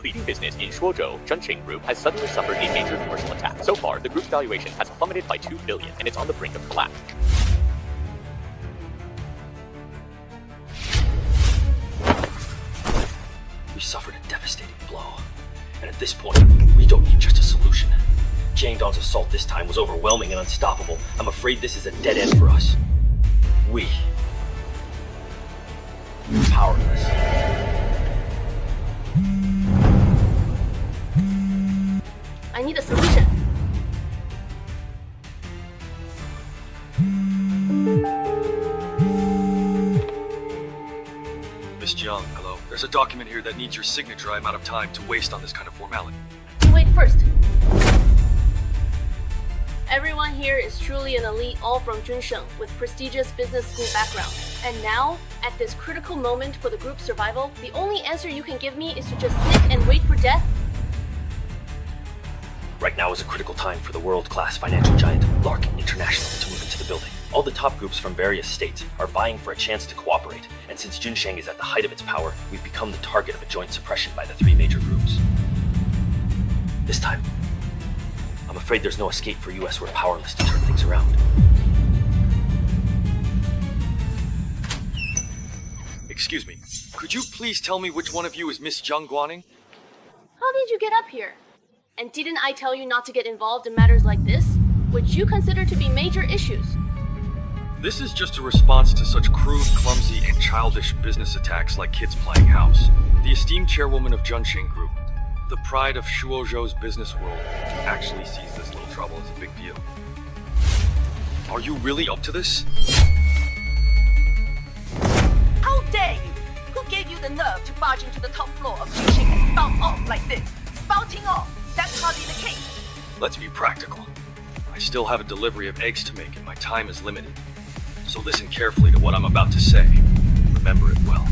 The leading business in Shuozhou, Zhenqing Group, has suddenly suffered a major commercial attack. So far, the group's valuation has plummeted by 2 billion, and it's on the brink of collapse. We suffered a devastating blow, and at this point, we don't need just a solution. Jiangdong's assault this time was overwhelming and unstoppable. I'm afraid this is a dead end for us. We're powerless. I need a solution. Miss Jiang, hello. There's a document here that needs your signature. I'm out of time to waste on this kind of formality. Wait first. Everyone here is truly an elite, all from Zhensheng, with prestigious business school background. And now, at this critical moment for the group's survival, the only answer you can give me is to just sit and wait for death? Right now is a critical time for the world-class financial giant, Larkin International, to move into the building. All the top groups from various states are vying for a chance to cooperate, and since Zhensheng is at the height of its power, we've become the target of a joint suppression by the three major groups. This time, I'm afraid there's no escape for US. We're powerless to turn things around. Excuse me, could you please tell me which one of you is Miss Jiang Guaning? How did you get up here? And didn't I tell you not to get involved in matters like this, which you consider to be major issues? This is just a response to such crude, clumsy, and childish business attacks like kids playing house. The esteemed chairwoman of Zhenqing Group, the pride of Shuozhou's business world, actually sees this little trouble as a big deal. Are you really up to this? How dare you? Who gave you the nerve to barge into the top floor of Zhenqing and spout off like this? Spouting off, that's hardly the case. Let's be practical. I still have a delivery of eggs to make and my time is limited. So listen carefully to what I'm about to say. Remember it well.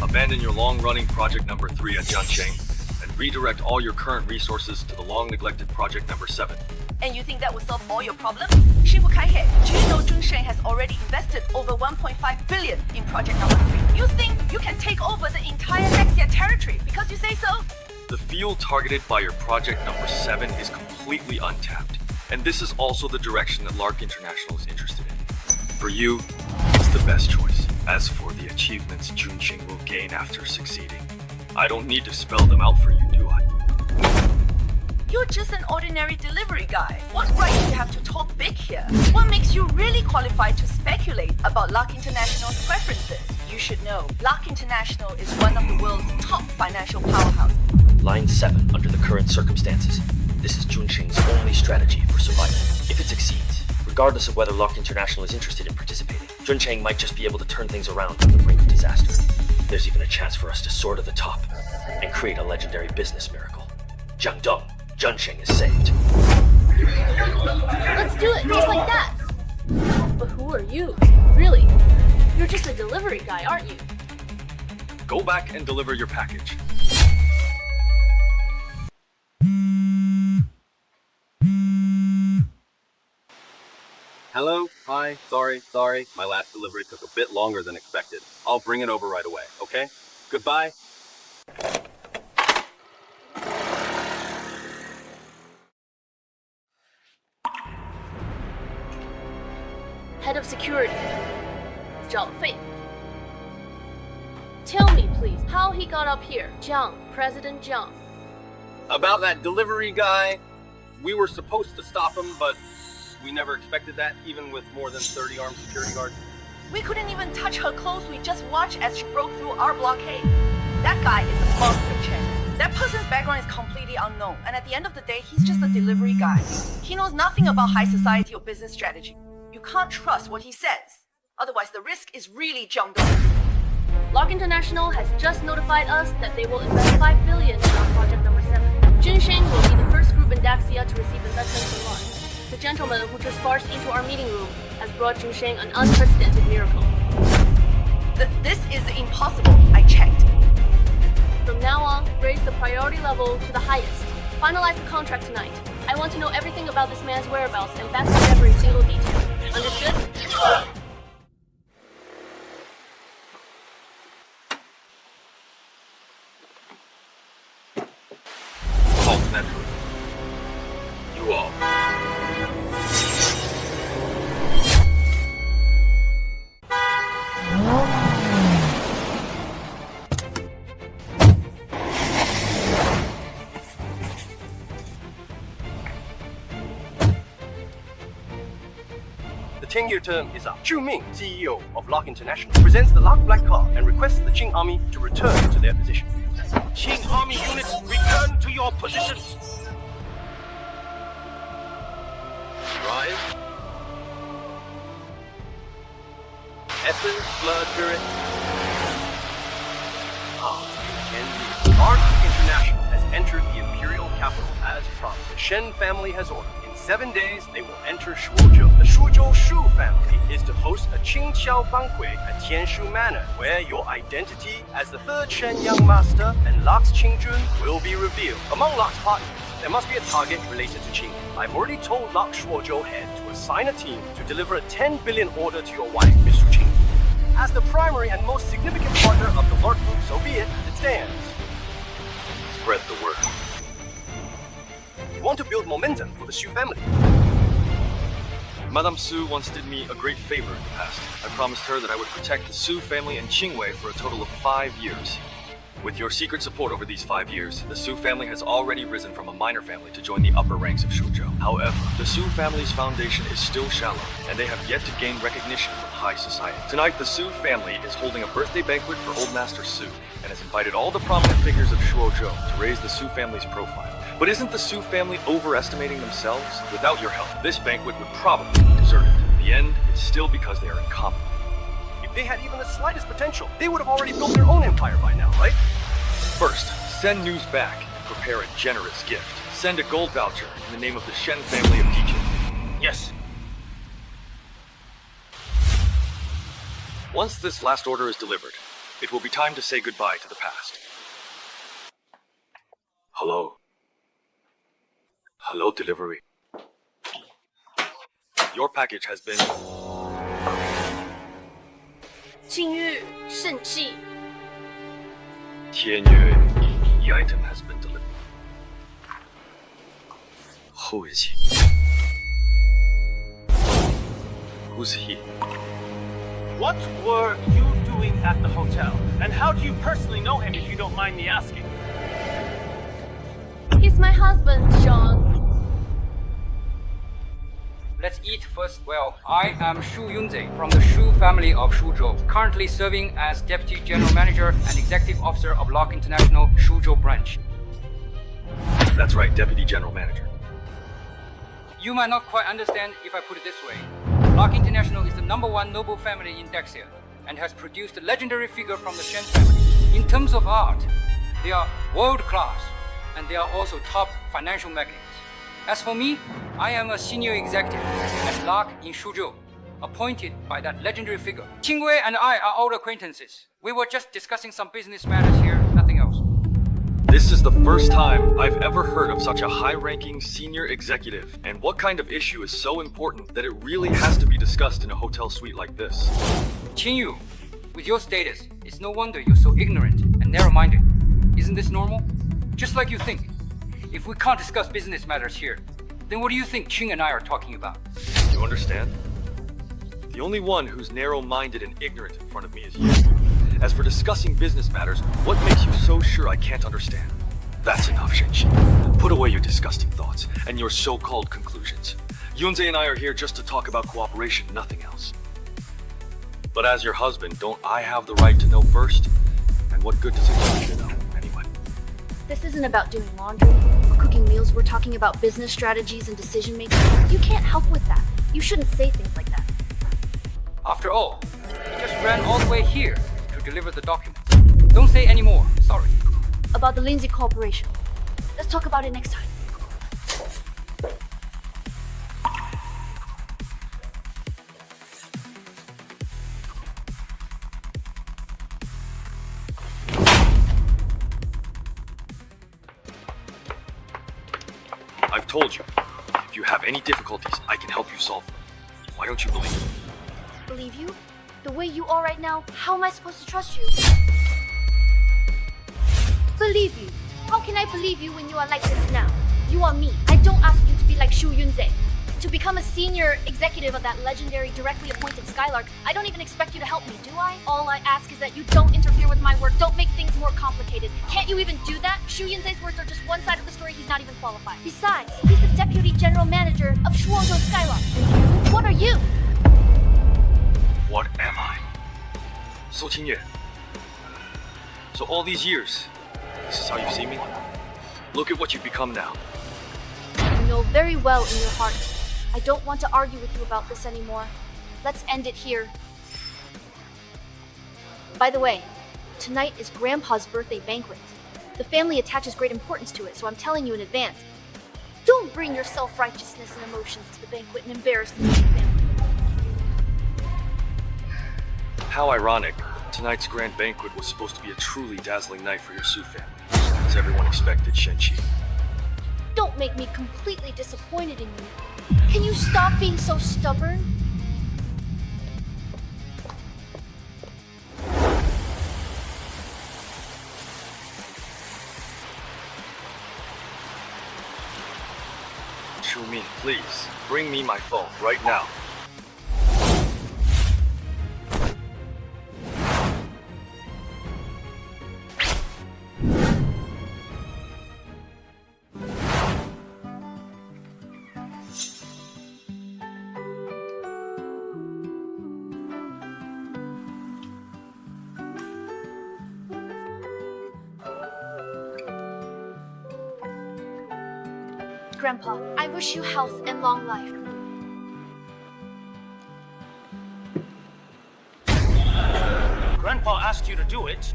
Abandon your long-running project number 3 at Zhenqing and redirect all your current resources to the long-neglected project number 7. And you think that will solve all your problems? Shifu Kaihe, do you know Zhensheng has already invested over 1.5 billion in project number 3? You think you can take over the entire Nexia territory because you say so? The field targeted by your project number 7 is completely untapped, and this is also the direction that Lark International is interested in. For you, it's the best choice. As for the achievements Zhenqing will gain after succeeding, I don't need to spell them out for you, do I? You're just an ordinary delivery guy. What right do you have to talk big here? What makes you really qualified to speculate about Lark International's preferences? You should know, Lark International is one of the world's top financial powerhouses. Line 7, under the current circumstances, this is Zhenqing's only strategy for survival. If it succeeds, regardless of whether Lark International is interested in participating, Zhenqing might just be able to turn things around on the brink of disaster. There's even a chance for us to soar to the top and create a legendary business miracle. Jiangdong, Zhenqing is saved. Let's do it just like that! But who are you? Really? You're just a delivery guy, aren't you? Go back and deliver your package. Hello? Hi? Sorry. My last delivery took a bit longer than expected. I'll bring it over right away, okay? Goodbye. Head of security. Zhao Fei. Tell me, please, how he got up here. Jiang, President Jiang. About that delivery guy, we were supposed to stop him, but we never expected that, even with more than 30 armed security guards. We couldn't even touch her clothes. We just watched as she broke through our blockade. That guy is a monster, Chen. That person's background is completely unknown, and at the end of the day, he's just a delivery guy. He knows nothing about high society or business strategy. You can't trust what he says. Otherwise, the risk is really Jiangdong. Lark International has just notified us that they will invest 5 billion in our project number 7. Zhensheng will be the first group in Daxia to receive investment from launch. The gentleman who just barged into our meeting room has brought Zhensheng an unprecedented miracle. This is impossible, I checked. From now on, raise the priority level to the highest. Finalize the contract tonight. I want to know everything about this man's whereabouts and back up every single detail. Understood? assault in that room. You all. The 10-year term is up. Chu Ming, CEO of Lock International, presents the Lock Black Card and requests the Qing Army to return to their position. Qing Army units, return to your positions. Rise. Essence, blood, spirit. Arc International has entered the imperial capital as promised. The Shen family has ordered. In 7 days, they will enter Shuozhou. The Shuozhou Shu family is to host a Qingqiao banquet at Tianshu Manor, where your identity as the third Shen young master and Locke's Qingjun will be revealed. Among Locke's partners, there must be a target related to Qing. I've already told Locke Shuozhou head to assign a team to deliver a 10 billion order to your wife, Miss Su Qing. As the primary and most significant partner of the Lark Group, so be it, it stands. Spread the word. We want to build momentum for the Shu family. Madame Su once did me a great favor in the past. I promised her that I would protect the Su family and Qingwei for a total of 5 years. With your secret support over these 5 years, the Su family has already risen from a minor family to join the upper ranks of Shuozhou. However, the Su family's foundation is still shallow, and they have yet to gain recognition from high society. Tonight, the Su family is holding a birthday banquet for Old Master Su, and has invited all the prominent figures of Shuozhou to raise the Su family's profile. But isn't the Su family overestimating themselves? Without your help, this banquet would probably be deserted. In the end, it's still because they are incompetent. If they had even the slightest potential, they would have already built their own empire by now, right? First, send news back and prepare a generous gift. Send a gold voucher in the name of the Shen family of teaching. Yes. Once this last order is delivered, it will be time to say goodbye to the past. Hello. Hello, delivery. Your package has been... 禁欲盛气 Tianyue, the item has been delivered. Who is he? Who's he? What were you doing at the hotel? And how do you personally know him if you don't mind me asking? He's my husband, Sean. Let's eat first. Well, I am Shu Yunzhe from the Shu family of Shuozhou, currently serving as Deputy General Manager and Executive Officer of Lock International Shuozhou branch. That's right, Deputy General Manager. You might not quite understand if I put it this way. Lock International is the #1 noble family in Dexia and has produced a legendary figure from the Shen family. In terms of art, they are world class and they are also top financial magnates. As for me, I am a senior executive at Lock in Shuozhou, appointed by that legendary figure. Qingwei and I are old acquaintances. We were just discussing some business matters here, nothing else. This is the first time I've ever heard of such a high-ranking senior executive. And what kind of issue is so important that it really has to be discussed in a hotel suite like this? Qingyu, with your status, it's no wonder you're so ignorant and narrow-minded. Isn't this normal? Just like you think. If we can't discuss business matters here, then what do you think Qing and I are talking about? You understand? The only one who's narrow-minded and ignorant in front of me is you. As for discussing business matters, what makes you so sure I can't understand? That's enough, Shenxi. Put away your disgusting thoughts and your so-called conclusions. Yunzhe and I are here just to talk about cooperation, nothing else. But as your husband, don't I have the right to know first? And what good does it do to know, anyway? This isn't about doing laundry or cooking meals. We're talking about business strategies and decision making. You can't help with that. You shouldn't say things like that. After all, he just ran all the way here to deliver the document. Don't say any more, sorry. About the Lindsay Corporation. Let's talk about it next time. I've told you, if you have any difficulties, I can help you solve them. Why don't you believe me? Believe you? The way you are right now, how am I supposed to trust you? Believe you? How can I believe you when you are like this now? You are me. I don't ask you to be like Shu Yunze. To become a senior executive of that legendary directly appointed Skylark, I don't even expect you to help me, do I? All I ask is that you don't interfere with my work, don't make things more complicated. Can't you even do that? Shu Yunze's words are just one side of the story, he's not even qualified. Besides, he's the deputy general manager of Shuozhou Skylark. And you? What are you? What am I? So Qingye. So all these years, this is how you've seen me? Look at what you've become now. You know very well in your heart. I don't want to argue with you about this anymore. Let's end it here. By the way, tonight is Grandpa's birthday banquet. The family attaches great importance to it, so I'm telling you in advance. Don't bring your self-righteousness and emotions to the banquet and embarrass the family. How ironic. Tonight's grand banquet was supposed to be a truly dazzling night for your Su family, as everyone expected Shenqi. Don't make me completely disappointed in you. Can you stop being so stubborn? Shu-min, please, bring me my phone right now. Grandpa, I wish you health and long life. Grandpa asked you to do it.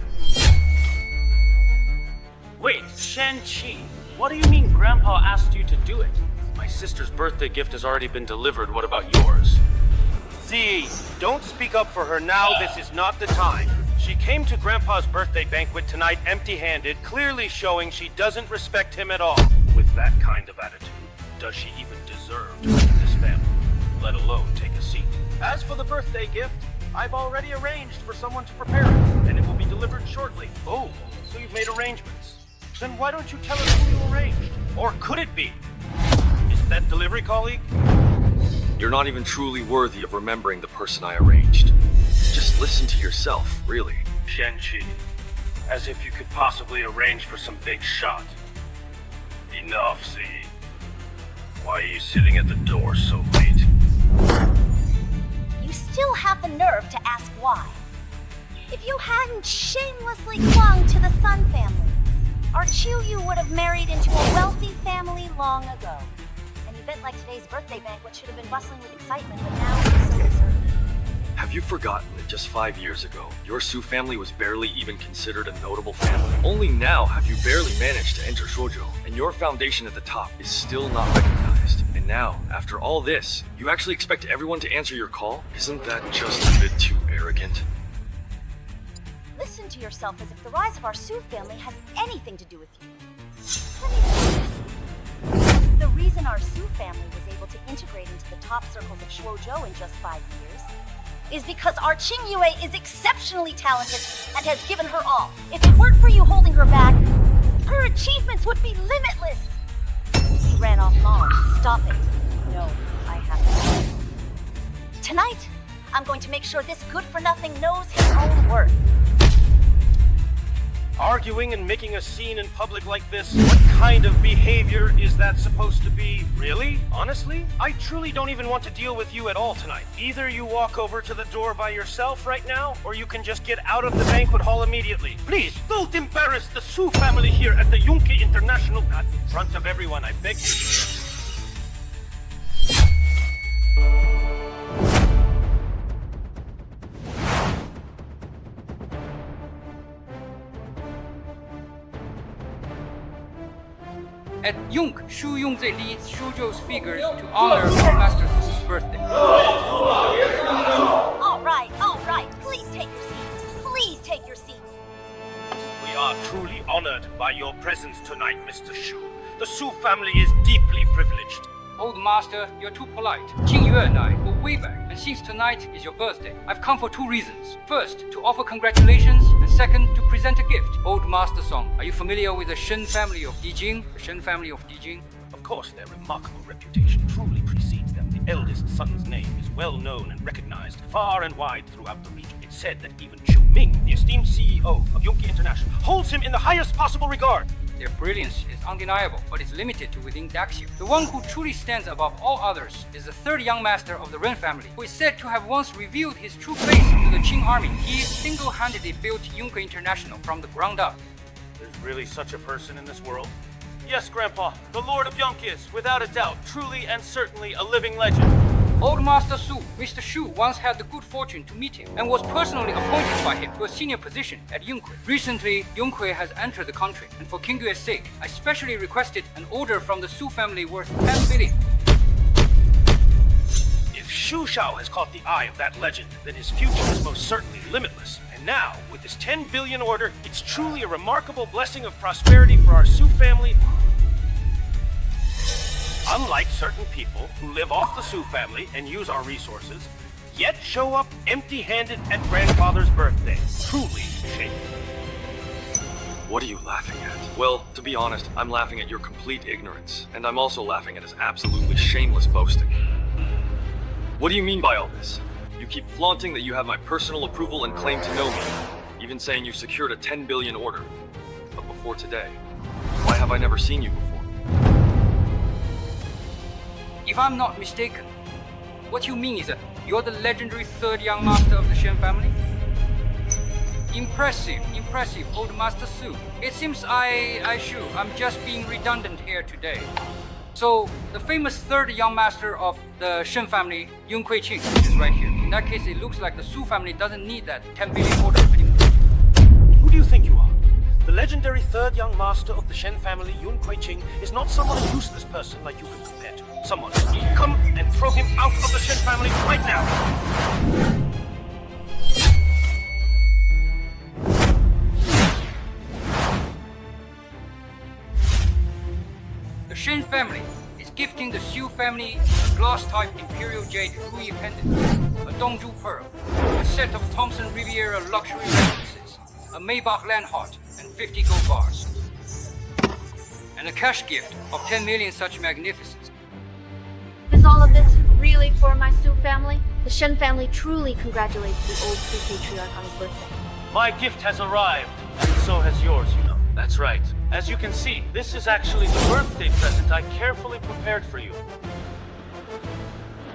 Wait, Shen-Chi, what do you mean Grandpa asked you to do it? My sister's birthday gift has already been delivered. What about yours? Z, don't speak up for her now. This is not the time. She came to Grandpa's birthday banquet tonight empty-handed, clearly showing she doesn't respect him at all. With that kind of attitude, does she even deserve to enter this family, let alone take a seat? As for the birthday gift, I've already arranged for someone to prepare it, and it will be delivered shortly. Oh, so you've made arrangements. Then why don't you tell us who you arranged? Or could it be? Is it that delivery colleague? You're not even truly worthy of remembering the person I arranged. Just listen to yourself, really. Shen-Chi, as if you could possibly arrange for some big shot. Enough, Z. Why are you sitting at the door so late? You still have the nerve to ask why. If you hadn't shamelessly clung to the Sun family, our Chuyu would have married into a wealthy family long ago. An event like today's birthday banquet should have been bustling with excitement, but now it's so deserted. Have you forgotten that just 5 years ago, your Su family was barely even considered a notable family? Only now have you barely managed to enter Shoujo, and your foundation at the top is still not recognized. And now, after all this, you actually expect everyone to answer your call? Isn't that just a bit too arrogant? Listen to yourself as if the rise of our Su family has anything to do with you. The reason our Su family was able to integrate into the top circles of Shuozhou in just 5 years is because our Qingyue is exceptionally talented and has given her all. If it weren't for you holding her back, her achievements would be limitless. He ran off Mom. Stop it. No, I haven't. Tonight, I'm going to make sure this good-for-nothing knows his own worth. Arguing and making a scene in public like this? What kind of behavior is that supposed to be? Really? Honestly? I truly don't even want to deal with you at all tonight. Either you walk over to the door by yourself right now, or you can just get out of the banquet hall immediately. Please, don't embarrass the Su family here at the Yunke International in front of everyone, I beg you. At Yunk, Shu Yongzhe leads Shuzhou's figures to honor our Master Su's birthday. All right. Please take your seats. Please take your seats. We are truly honored by your presence tonight, Mr. Shu. The Su family is deeply privileged. Old master, you're too polite. Qingyue and I go way back, and since tonight is your birthday, I've come for 2 reasons. First, to offer congratulations, and second, to present a gift. Old master song. Are you familiar with the Shen family of Dijing? The Shen family of Dijing? Of course, their remarkable reputation truly precedes them. The eldest son's name is well known and recognized far and wide throughout the region. It's said that even Chu Ming, the esteemed CEO of Yunqi International, holds him in the highest possible regard. Their brilliance is undeniable, but it's limited to within Daxia. The one who truly stands above all others is the 3rd young master of the Ren family, who is said to have once revealed his true face to the Qing army. He single-handedly built Yunqi International from the ground up. There's really such a person in this world? Yes, Grandpa. The Lord of Yunqi is, without a doubt, truly and certainly a living legend. Old Master Su, Mr. Shu, once had the good fortune to meet him and was personally appointed by him to a senior position at Yunqi. Recently, Yunqi has entered the country, and for Qingyue's sake, I specially requested an order from the Su family worth 10 billion. If Shu Shao has caught the eye of that legend, then his future is most certainly limitless. And now, with this 10 billion order, it's truly a remarkable blessing of prosperity for our Su family. Unlike certain people who live off the Su family and use our resources, yet show up empty-handed at grandfather's birthday. Truly shameful. What are you laughing at? Well, to be honest, I'm laughing at your complete ignorance, and I'm also laughing at his absolutely shameless boasting. What do you mean by all this? You keep flaunting that you have my personal approval and claim to know me, even saying you secured a 10 billion order. But before today, why have I never seen you before? If I'm not mistaken, what you mean is that you're the legendary 3rd young master of the Shen family? Impressive, Old Master Su. It seems I'm just being redundant here today. So, the famous 3rd young master of the Shen family, Yun Kuei-Qing, is right here. In that case, it looks like the Su family doesn't need that 10 billion order anymore. Who do you think you are? The legendary 3rd young master of the Shen family, Yun Kuei-Qing, is not someone a useless person like you can compare to. Someone, come and throw him out of the Shen family right now! The Shen family is gifting the Xu family a glass-type Imperial Jade Hui pendant, a Dongzhu pearl, a set of Thompson Riviera luxury residences, a Maybach land heart, and 50 gold bars. And a cash gift of 10 million such magnificence. Is all of this really for my Su family? The Shen family truly congratulates the old Su patriarch on his birthday. My gift has arrived, and so has yours, you know. That's right. As you can see, this is actually the birthday present I carefully prepared for you.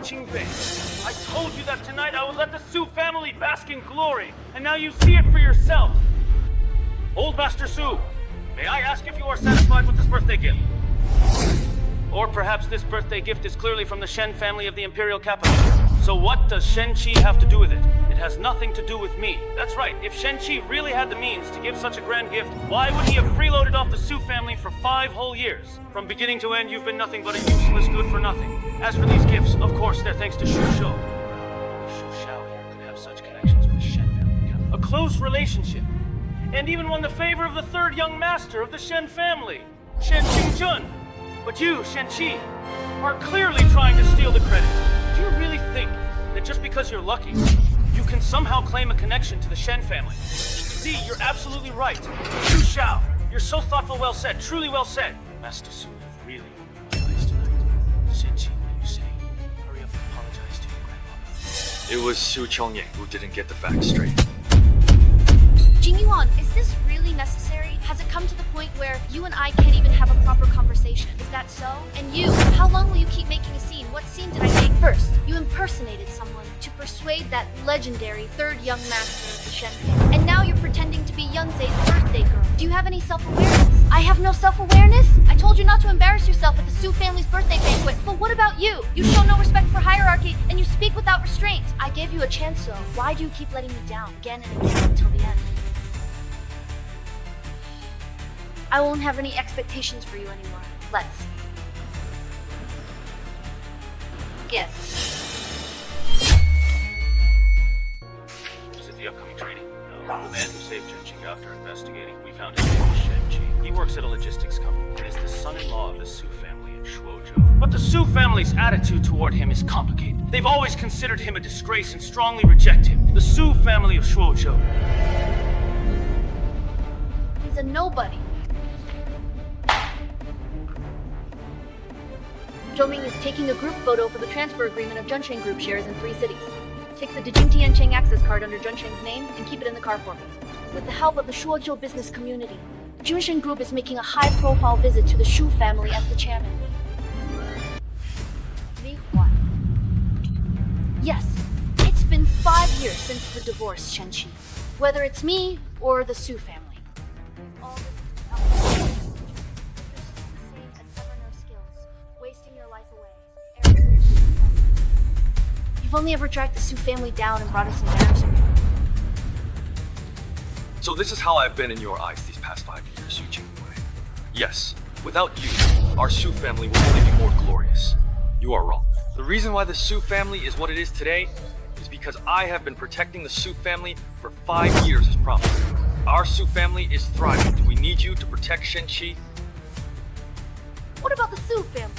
Qingbei, I told you that tonight I would let the Su family bask in glory, and now you see it for yourself. Old Master Su, may I ask if you are satisfied with this birthday gift? Or perhaps this birthday gift is clearly from the Shen family of the Imperial capital. So what does Shen Qi have to do with it? It has nothing to do with me. That's right, if Shen Qi really had the means to give such a grand gift, why would he have freeloaded off the Su family for 5 whole years? From beginning to end, you've been nothing but a useless good for nothing. As for these gifts, of course, they're thanks to Shu Shou. Shu Shao here could have such connections with the Shen family. A close relationship. And even won the favor of the 3rd young master of the Shen family, Shen Qingjun. But you, Shen Qi, are clearly trying to steal the credit. Do you really think that just because you're lucky, you can somehow claim a connection to the Shen family? See, you're absolutely right. Shu Shao, you're so thoughtful, well said, truly well said. Master Su, you've really opened my eyes tonight. Shen Qi, what are you saying? Hurry up and apologize to your grandmother. It was Su Chongying who didn't get the facts straight. Jing Yuan, is this really necessary? Has it come to the point where you and I can't even have a proper conversation? Is that so? And you, how long will you keep making a scene? What scene did I make? First, you impersonated someone to persuade that legendary 3rd young master of the Shen family. And now you're pretending to be Yunzei's birthday girl. Do you have any self-awareness? I have no self-awareness? I told you not to embarrass yourself at the Su family's birthday banquet. But what about you? You show no respect for hierarchy, and you speak without restraint. I gave you a chance, though. Why do you keep letting me down again and again until the end? I won't have any expectations for you anymore. Let's get. Was it the upcoming training? No. The man who saved Junqing after investigating, we found his name was Shen Qi. He works at a logistics company and is the son-in-law of the Su family in Shuozhou. But the Su family's attitude toward him is complicated. They've always considered him a disgrace and strongly reject him. The Su family of Shuozhou. He's a nobody. Zhou Ming is taking a group photo for the transfer agreement of Junsheng Group shares in 3 cities. Take the Dijing Tiancheng access card under Junsheng's name and keep it in the car for me. With the help of the Shuozhou business community, Junsheng Group is making a high-profile visit to the Shu family as the chairman. Li Huan. Yes, it's been 5 years since the divorce, Shen-Qi. Whether it's me or the Su family. All this is same as ever no skills, wasting your life away. You've only ever dragged the Su family down and brought us embarrassment. So this is how I've been in your eyes these past 5 years, Su Qingwei. Yes, without you, our Su family will only be more glorious. You are wrong. The reason why the Su family is what it is today is because I have been protecting the Su family for 5 years as promised. Our Su family is thriving. Do we need you to protect Shen-Qi? What about the Su family?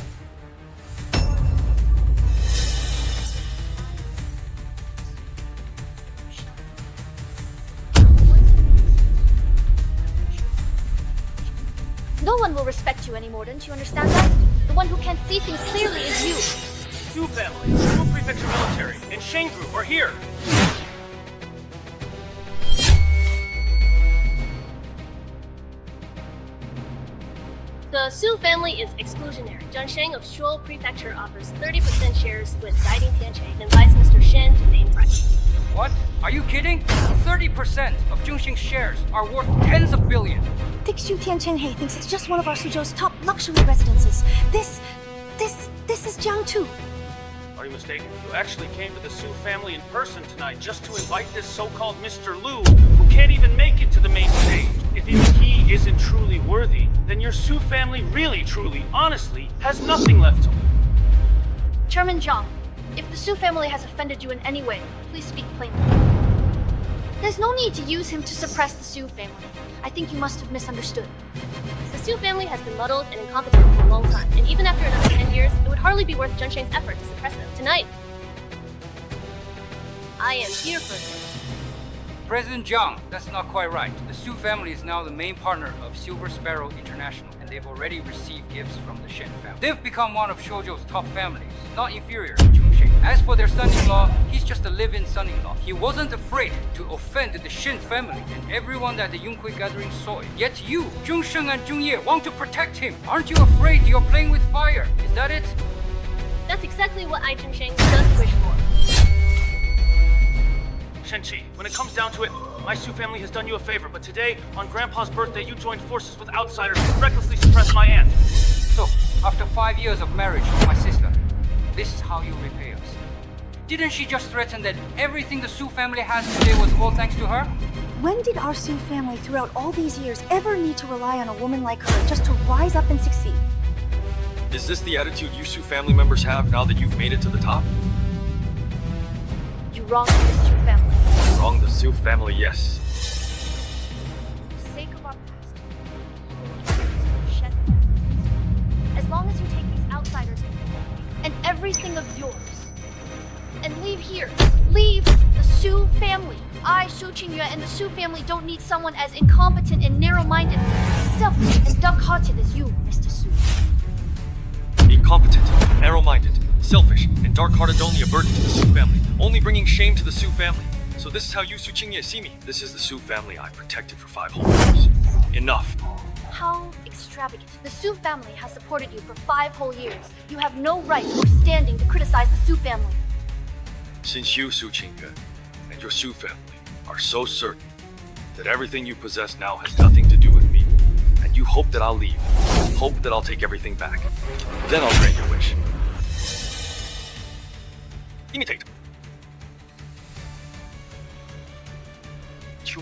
No one will respect you anymore, don't you understand that? The one who can't see things clearly is you. Su family, Shu Prefecture military, and Sheng Group are here. The Su family is exclusionary. Junsheng of Shuo Prefecture offers 30% shares with Guiding Tiancheng and invites Mr. Shen to name rights. What? Are you kidding? 30% of Junsheng's shares are worth tens of billions. Dixu Tiancheng thinks it's just one of our Suzhou's top luxury residences. This is Jiangtu. Are you mistaken? You actually came to the Su family in person tonight just to invite this so-called Mr. Lu, who can't even make it to the main stage. If even he isn't truly worthy, then your Su family really, truly, honestly, has nothing left to lose. Chairman Zhang, if the Su family has offended you in any way, please speak plainly. There's no need to use him to suppress the Su family. I think you must have misunderstood. The Su family has been muddled and incompetent for a long time, and even after another 10 years, it would hardly be worth Junsheng's effort to suppress them. Tonight, I am here for them. President Zhang, that's not quite right. The Su family is now the main partner of Silver Sparrow International, and they've already received gifts from the Shen family. They've become one of Shuozhou's top families, not inferior to Junsheng. As for their son-in-law, he's just a live-in son-in-law. He wasn't afraid to offend the Shen family and everyone at the Yunhui gathering saw it. Yet you, Junsheng and Jungye, want to protect him. Aren't you afraid you're playing with fire? Is that it? That's exactly what I, Junsheng, just wish for. Shen-Qi, when it comes down to it, my Su family has done you a favor, but today, on Grandpa's birthday, you joined forces with outsiders and recklessly suppressed my aunt. So, after 5 years of marriage with my sister, this is how you repay us. Didn't she just threaten that everything the Su family has today was all thanks to her? When did our Su family throughout all these years ever need to rely on a woman like her just to rise up and succeed? Is this the attitude you Su family members have now that you've made it to the top? You wronged the Su family. Wrong the Su family, yes. For the sake of our past, as long as you take these outsiders and everything of yours, and leave here, leave the Su family. I, Su Qingyue, and the Su family don't need someone as incompetent and narrow-minded, selfish and dark-hearted as you, Mr. Su. Incompetent, narrow-minded, selfish, and dark-hearted, only a burden to the Su family, only bringing shame to the Su family. So this is how you Su Qingye see me. This is the Su family I protected for 5 whole years. Enough. How extravagant. The Su family has supported you for 5 whole years. You have no right or standing to criticize the Su family. Since you, Su Qingye, and your Su family are so certain that everything you possess now has nothing to do with me, and you hope that I'll leave, hope that I'll take everything back, then I'll grant your wish. Imitate.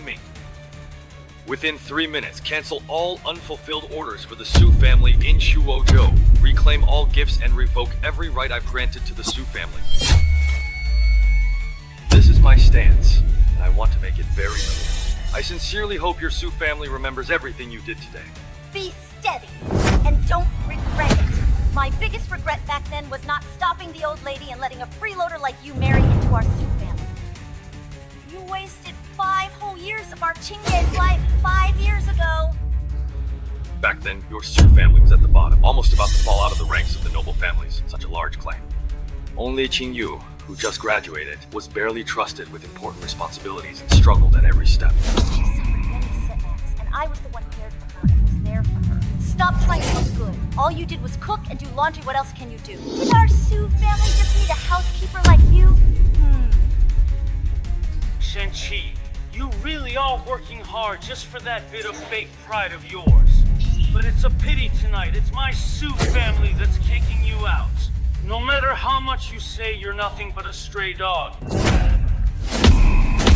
Ming. Within 3 minutes, cancel all unfulfilled orders for the Su family in Shuozhou. Reclaim all gifts and revoke every right I've granted to the Su family. This is my stance, and I want to make it very clear. I sincerely hope your Su family remembers everything you did today. Be steady, and don't regret it. My My biggest regret back then was not stopping the old lady and letting a freeloader like you marry into our Su family. You wasted 5 whole years of our Qingye's life 5 years ago. Back then, your Su family was at the bottom, almost about to fall out of the ranks of the noble families, such a large clan. Only Qingyu, who just graduated, was barely trusted with important responsibilities and struggled at every step. She suffered many setbacks, and I was the one who cared for her and was there for her. Stop trying to look good. All you did was cook and do laundry. What else can you do? Did our Su family just need a housekeeper like you? Shen-Chi, you really are working hard just for that bit of fake pride of yours. But it's a pity tonight. It's my Su family that's kicking you out. No matter how much you say you're nothing but a stray dog.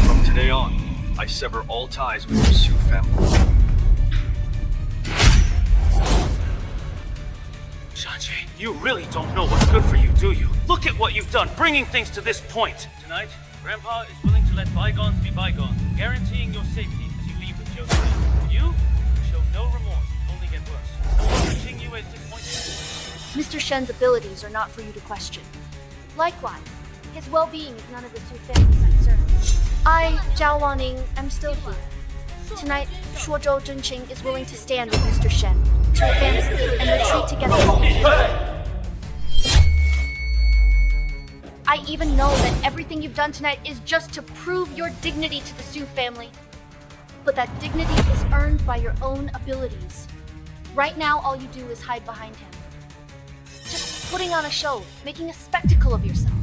From today on, I sever all ties with your Su family. Shan-Chi, you really don't know what's good for you, do you? Look at what you've done, bringing things to this point. Tonight, Grandpa is willing to let bygones be bygones, guaranteeing your safety as you leave with Josie. You show no remorse, only get worse. Watching you is disappointing. Mr. Shen's abilities are not for you to question. Likewise, his well-being is none of the Su family's concern. I, Zhao Wanning, am still here. Tonight, Shuozhou Zhenqing is willing to stand with Mr. Shen, to advance and retreat together. I even know that everything you've done tonight is just to prove your dignity to the Su family. But that dignity is earned by your own abilities. Right now, all you do is hide behind him. Just putting on a show, making a spectacle of yourself.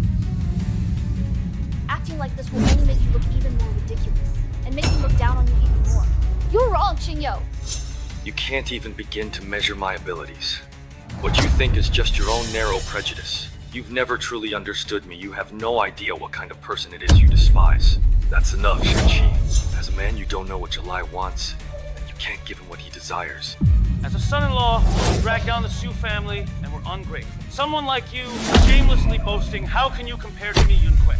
Acting like this will only make you look even more ridiculous, and make him look down on you even more. You're wrong, Qingyo! You can't even begin to measure my abilities. What you think is just your own narrow prejudice. You've never truly understood me. You have no idea what kind of person it is you despise. That's enough, Shen-Chi. As a man, you don't know what July wants, and you can't give him what he desires. As a son-in-law, you dragged down the Su family and were ungrateful. Someone like you, shamelessly boasting, how can you compare to me, Yunque?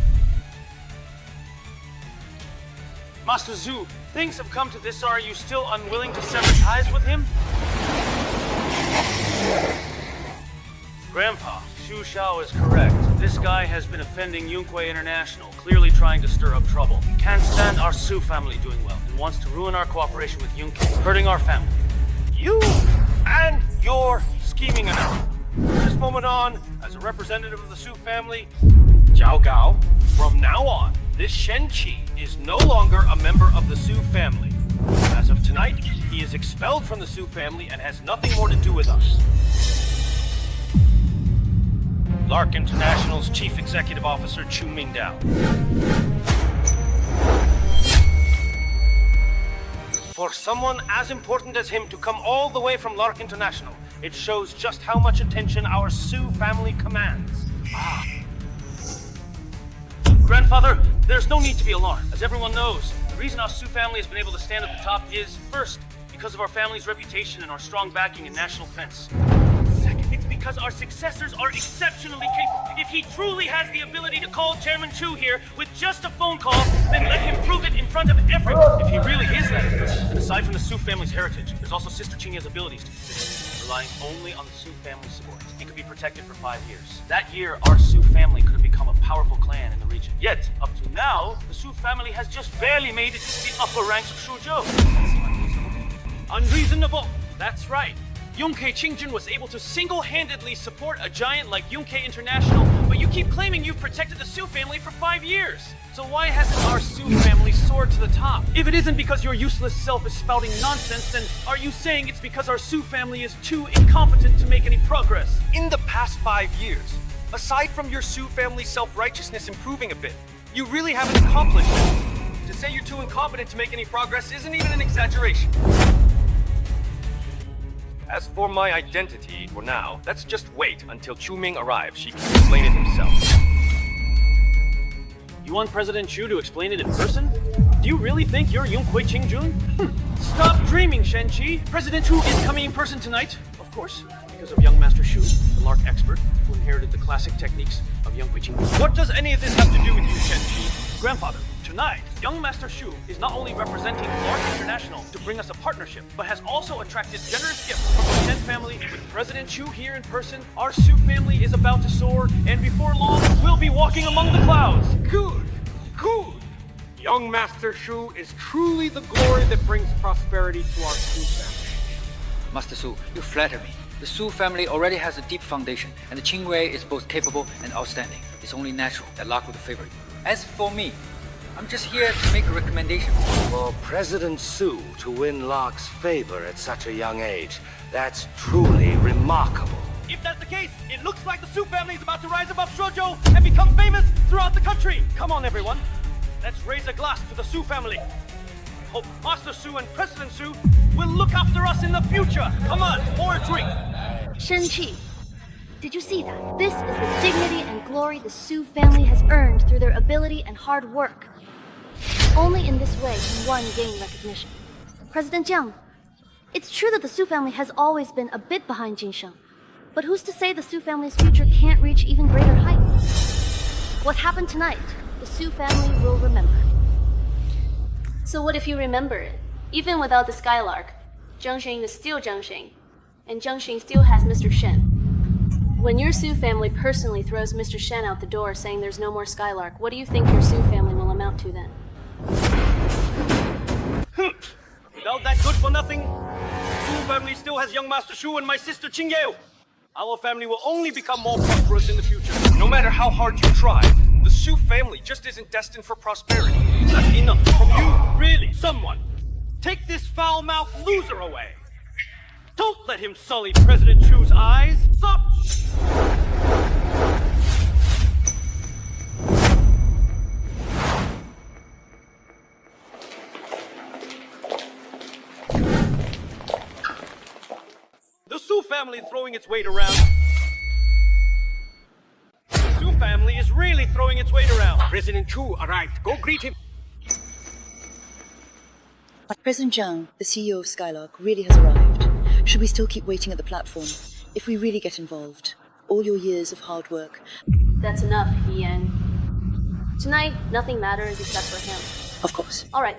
Master Zhu, things have come to this. Are you still unwilling to sever ties with him? Grandpa, Xu Xiao is correct. This guy has been offending Yunque International, clearly trying to stir up trouble. He can't stand our Su family doing well and wants to ruin our cooperation with Yunque, hurting our family. You and your scheming enough. From this moment on, as a representative of the Su family, Zhao Gao, from now on, this Shen-Chi is no longer a member of the Su family. As of tonight, he is expelled from the Su family and has nothing more to do with us. Lark International's Chief Executive Officer Chu Mingdao. For someone as important as him to come all the way from Lark International, it shows just how much attention our Su family commands. Grandfather, there's no need to be alarmed. As everyone knows, the reason our Su family has been able to stand at the top is, first, because of our family's reputation and our strong backing in national defense. Second, it's because our successors are exceptionally capable. If he truly has the ability to call Chairman Chu here with just a phone call, then let him prove it in front of everyone. If he really is that good, then aside from the Su family's heritage, there's also Sister Qingya's abilities to consider. Relying only on the Su family's support, he could be protected for 5 years. That year, our Su family could have become a powerful clan in the region. Yet, up to now, the Su family has just barely made it to the upper ranks of Shuozhou. That's unreasonable. Unreasonable! That's right. Yunque Qingjun was able to single-handedly support a giant like Yunque International, but you keep claiming you've protected the Su family for 5 years. So why hasn't our Su family soared to the top? If it isn't because your useless self is spouting nonsense, then are you saying it's because our Su family is too incompetent to make any progress? In the past 5 years, aside from your Su family self-righteousness improving a bit, you really haven't accomplished it. To say you're too incompetent to make any progress isn't even an exaggeration. As for my identity, for now, let's just wait until Chu Ming arrives. She can explain it himself. You want President Chu to explain it in person? Do you really think you're Yunque Qingjun? Stop dreaming, Shen-Chi. President Chu is coming in person tonight, of course, because of young Master Shu, the Lark expert, who inherited the classic techniques of Yunque Qingjun. What does any of this have to do with you, Shen-Chi? Grandfather, Tonight, young Master Shu is not only representing Lark International to bring us a partnership, but has also attracted generous gifts from the Shen family. With President Chu here in person, our Su family is about to soar, and before long, we'll be walking among the clouds. Good, good. Young Master Shu is truly the glory that brings prosperity to our Su family. Master Su, you flatter me. The Su family already has a deep foundation, and the Qingwei is both capable and outstanding. It's only natural that Lark would favor you. As for me, I'm just here to make a recommendation. For President Su to win Lark's favor at such a young age, that's truly remarkable. If that's the case, it looks like the Su family is about to rise above Shuozhou and become famous throughout the country. Come on, everyone. Let's raise a glass to the Su family. Hope Master Su and President Su will look after us in the future. Come on, pour a drink. Shen-Chi, did you see that? This is the dignity and glory the Su family has earned through their ability and hard work. Only in this way can one gain recognition. President Jiang, it's true that the Su family has always been a bit behind Jinsheng, but who's to say the Su family's future can't reach even greater heights? What happened tonight, the Su family will remember. So what if you remember it? Even without the Skylark, Zhengxing is still Zhengxing, and Zhengxing still has Mr. Shen. When your Su family personally throws Mr. Shen out the door saying there's no more Skylark, what do you think your Su family will amount to then? Without that good for nothing, Su family still has young Master Shu and my sister Qingyeo. Our family will only become more prosperous in the future. No matter how hard you try, the Su family just isn't destined for prosperity. That's enough from you, really, someone. Take this foul-mouthed loser away. Don't let him sully President Chu's eyes. Stop! The Su family throwing its weight around. The Su family is really throwing its weight around. President Chu arrived. Go greet him. President Zhang, the CEO of Skylark, really has arrived. Should we still keep waiting at the platform? If we really get involved, all your years of hard work... That's enough, ENG. Tonight, nothing matters except for him. Of course. All right.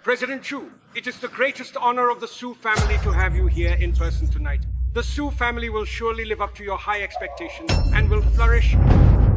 President Chu, it is the greatest honor of the Su family to have you here in person tonight. The Su family will surely live up to your high expectations and will flourish.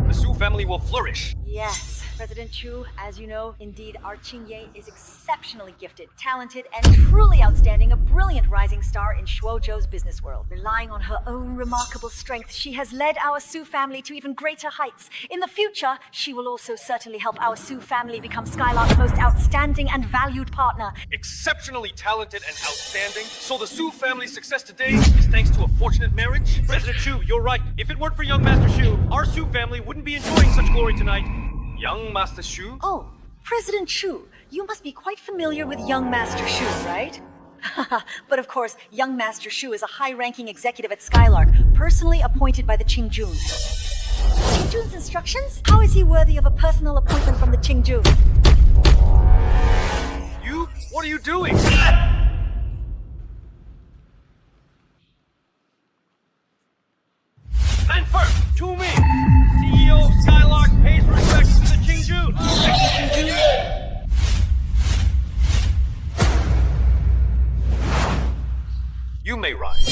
The Su family will flourish. Yes, President Chu, as you know, indeed, our Qingye is exceptionally gifted, talented, and truly outstanding, a brilliant rising star in Shuozhou's business world. Relying on her own remarkable strength, she has led our Su family to even greater heights. In the future, she will also certainly help our Su family become Skylark's most outstanding and valued partner. Exceptionally talented and outstanding. So the Su family's success today is thanks to a fortunate marriage? President Chu, you're right. If it weren't for young Master Shu, our Su family wouldn't be enjoying such glory tonight. Young Master Shu? Oh, President Chu, you must be quite familiar with young Master Shu, right? But of course, young Master Shu is a high-ranking executive at Skylark, personally appointed by the Qingjun. Qingjun's instructions? How is he worthy of a personal appointment from the Qingjun? You? What are you doing? And first, to me, CEO of Skylark pays respect to the Qingjun. You may rise.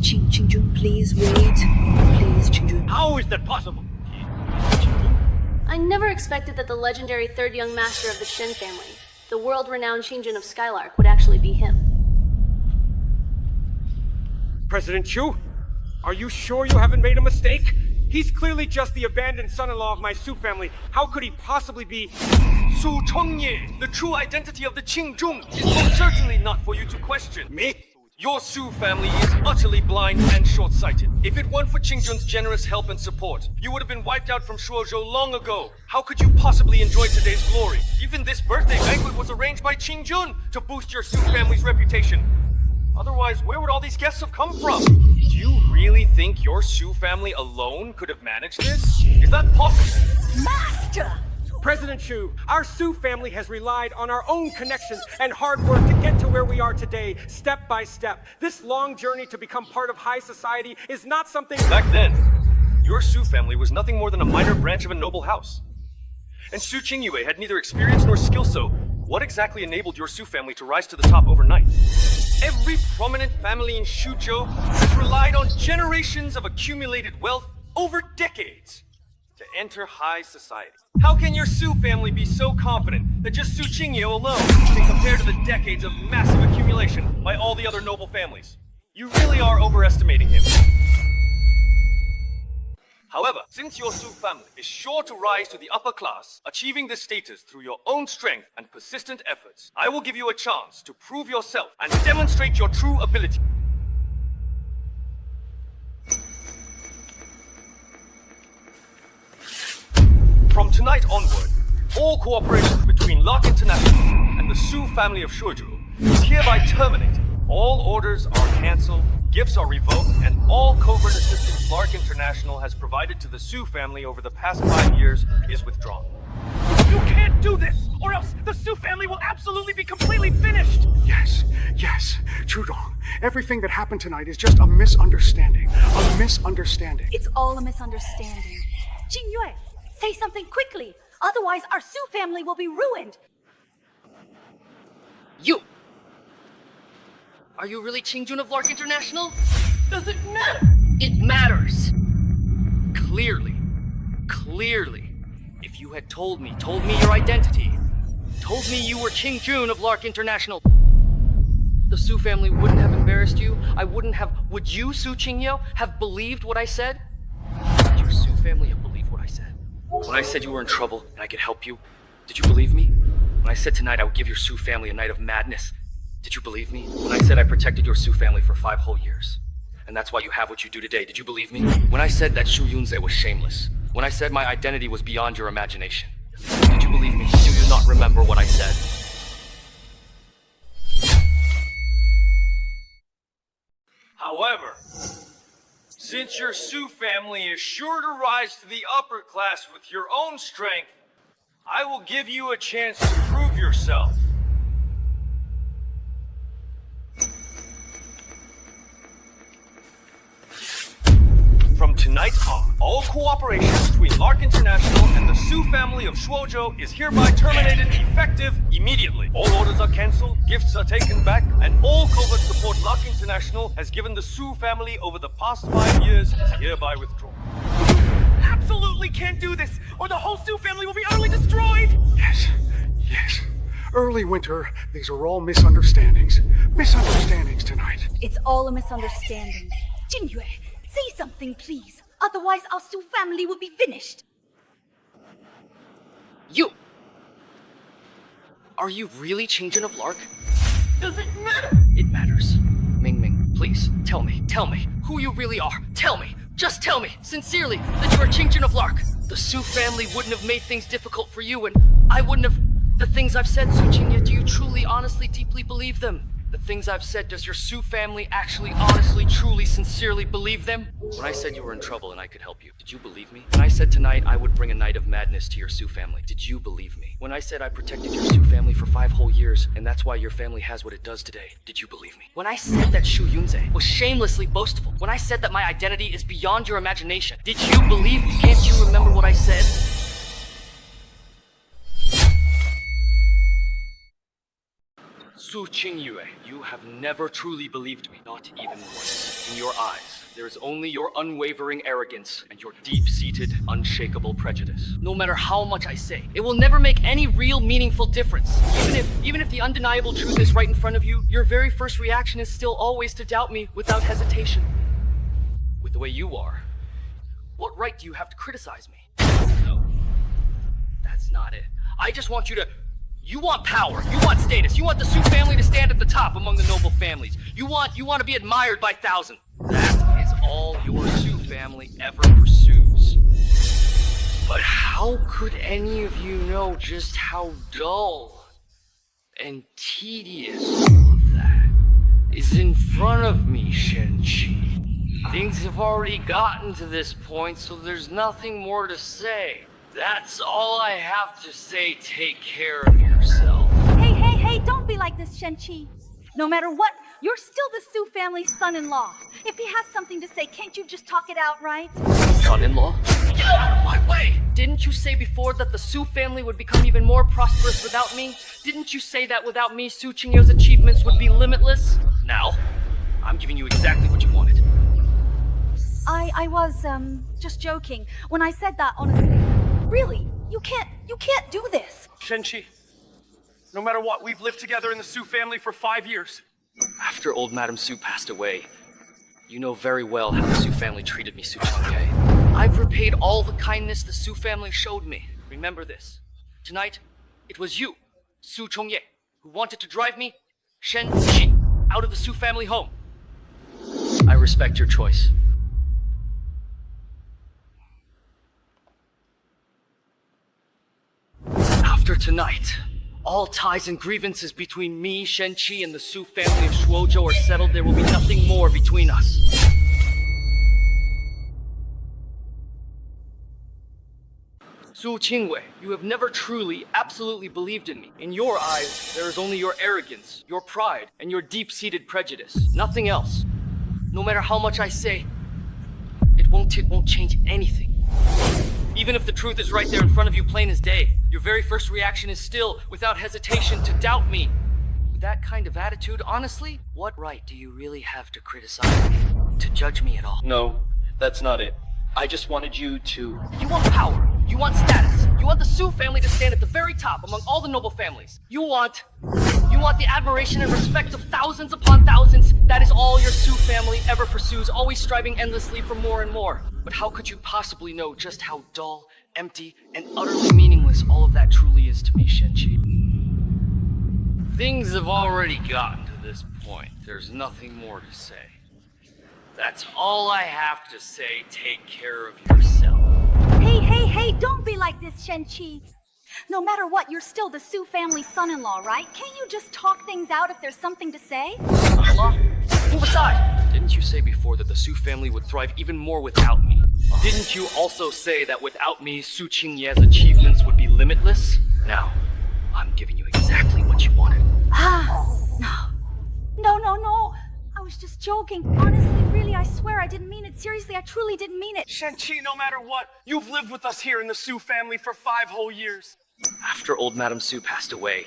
Qingjun, please wait. Please, Qingjun. How is that possible? I never expected that the legendary third young master of the Shen family, the world-renowned Qingjun of Skylark, would actually be him. President Chu, are you sure you haven't made a mistake? He's clearly just the abandoned son-in-law of my Su family. How could he possibly be... Su Chongye, the true identity of the Qingjun, is most certainly not for you to question. Me? Your Su family is utterly blind and short-sighted. If it weren't for Qingjun's generous help and support, you would have been wiped out from Shuozhou long ago. How could you possibly enjoy today's glory? Even this birthday banquet was arranged by Qingjun to boost your Su family's reputation. Otherwise, where would all these guests have come from? Do you really think your Su family alone could have managed this? Is that possible? Master! President Shu, our Su family has relied on our own connections and hard work to get to where we are today, step by step. This long journey to become part of high society is not something— Back then, your Su family was nothing more than a minor branch of a noble house. And Su Qingyue had neither experience nor skill, so what exactly enabled your Su family to rise to the top overnight? Every prominent family in Shuzhou has relied on generations of accumulated wealth over decades to enter high society. How can your Su family be so confident that just Su Qingyue alone can compare to the decades of massive accumulation by all the other noble families? You really are overestimating him. However, since your Su family is sure to rise to the upper class, achieving this status through your own strength and persistent efforts, I will give you a chance to prove yourself and demonstrate your true ability. From tonight onward, all cooperation between Lark International and the Su family of Shuozhou is hereby terminated. All orders are cancelled, gifts are revoked, and all covert assistance Lark International has provided to the Su family over the past 5 years is withdrawn. You can't do this, or else the Su family will absolutely be completely finished! Yes, Chudong. Everything that happened tonight is just a misunderstanding. A misunderstanding. It's all a misunderstanding. Qingyue, say something quickly. Otherwise, our Su family will be ruined. You! Are you really Qingjun of Lark International? Does it matter? It matters! Clearly. If you had told me your identity, told me you were Qingjun of Lark International, the Su family wouldn't have embarrassed you. Would you, Su Qingyue, have believed what I said? Would your Su family have believed what I said? When I said you were in trouble and I could help you, did you believe me? When I said tonight I would give your Su family a night of madness, did you believe me? When I said I protected your Su family for 5 whole years, and that's why you have what you do today, did you believe me? When I said that Shu Yunze was shameless, when I said my identity was beyond your imagination, did you believe me? Do you not remember what I said? However, since your Su family is sure to rise to the upper class with your own strength, I will give you a chance to prove yourself. From tonight on, all cooperation between Lark International and the Su family of Shuozhou is hereby terminated effective immediately. All orders are cancelled, gifts are taken back, and all covert support Lark International has given the Su family over the past 5 years is hereby withdrawn. Absolutely can't do this, or the whole Su family will be utterly destroyed! Yes. Early winter, these are all misunderstandings. Misunderstandings tonight. It's all a misunderstanding. Qingyue, say something, please. Otherwise, our Su family will be finished. You! Are you really Qingjun of Lark? Does it matter? It matters. Ming, please, tell me who you really are. Tell me, just tell me, sincerely, that you are Qingjun of Lark. The Su family wouldn't have made things difficult for you, and I wouldn't have... The things I've said, Su Qingyue, do you truly, honestly, deeply believe them? The things I've said, does your Su family actually, honestly, truly, sincerely believe them? When I said you were in trouble and I could help you, did you believe me? When I said tonight I would bring a night of madness to your Su family, did you believe me? When I said I protected your Su family for 5 whole years, and that's why your family has what it does today, did you believe me? When I said that Shu Yunze was shamelessly boastful, when I said that my identity is beyond your imagination, did you believe me? Can't you remember what I said? Su Qingyue, you have never truly believed me, not even once. In your eyes, there is only your unwavering arrogance and your deep-seated, unshakable prejudice. No matter how much I say, it will never make any real, meaningful difference. Even if the undeniable truth is right in front of you, your very first reaction is still always to doubt me without hesitation. With the way you are, what right do you have to criticize me? No, that's not it. I just want you to... You want power, you want status, you want the Su family to stand at the top among the noble families. You want to be admired by thousands. That is all your Su family ever pursues. But how could any of you know just how dull and tedious all of that is in front of me, Shenqi? Things have already gotten to this point, so there's nothing more to say. That's all I have to say. Take care of yourself. Hey, don't be like this, Shen-Chi. No matter what, you're still the Su family's son-in-law. If he has something to say, can't you just talk it out, right? Son-in-law? Get out of my way! Didn't you say before that the Su family would become even more prosperous without me? Didn't you say that without me, Su Qingyeo's achievements would be limitless? Now, I'm giving you exactly what you wanted. I was, just joking when I said that, honestly. Really, you can't do this. Shen-Chi, no matter what, we've lived together in the Su family for 5 years. After old Madame Su passed away, you know very well how the Su family treated me, Su Changye. I've repaid all the kindness the Su family showed me. Remember this. Tonight, it was you, Su Chongye, who wanted to drive me, Shen-Chi, out of the Su family home. I respect your choice. After tonight, all ties and grievances between me, Shen-Chi, and the Su family of Shuozhou are settled. There will be nothing more between us. Su Qingwei, you have never truly, absolutely believed in me. In your eyes, there is only your arrogance, your pride, and your deep-seated prejudice. Nothing else. No matter how much I say, it won't change anything. Even if the truth is right there in front of you plain as day, your very first reaction is still, without hesitation, to doubt me. With that kind of attitude, honestly, what right do you really have to criticize me? To judge me at all? No, that's not it. I just wanted you to... You want power. You want status. You want the Su family to stand at the very top among all the noble families. You want the admiration and respect of thousands upon thousands. That is all your Su family ever pursues, always striving endlessly for more and more. But how could you possibly know just how dull, empty, and utterly meaningless all of that truly is to me, Shen-Chi? Things have already gotten to this point. There's nothing more to say. That's all I have to say. Take care of yourself. Hey, don't be like this, Shen-Chi. No matter what, you're still the Su family's son-in-law, right? Can't you just talk things out if there's something to say? Allah, move aside! Didn't you say before that the Su family would thrive even more without me? Didn't you also say that without me, Su Qingye's achievements would be limitless? Now, I'm giving you exactly what you wanted. No. I was just joking. Honestly, really, I swear I didn't mean it. Seriously, I truly didn't mean it. Shen-Chi, no matter what, you've lived with us here in the Su family for 5 whole years. After old Madame Su passed away,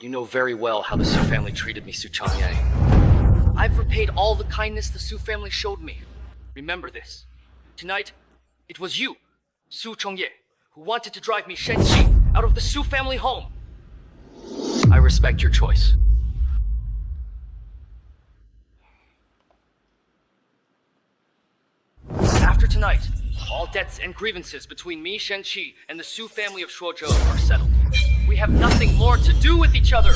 you know very well how the Su family treated me, Su Changye. I've repaid all the kindness the Su family showed me. Remember this. Tonight, it was you, Su Chongye, who wanted to drive me, Shen-Chi, out of the Su family home. I respect your choice. After tonight, all debts and grievances between me, Shen-Chi, and the Su family of Shuozhou are settled. We have nothing more to do with each other.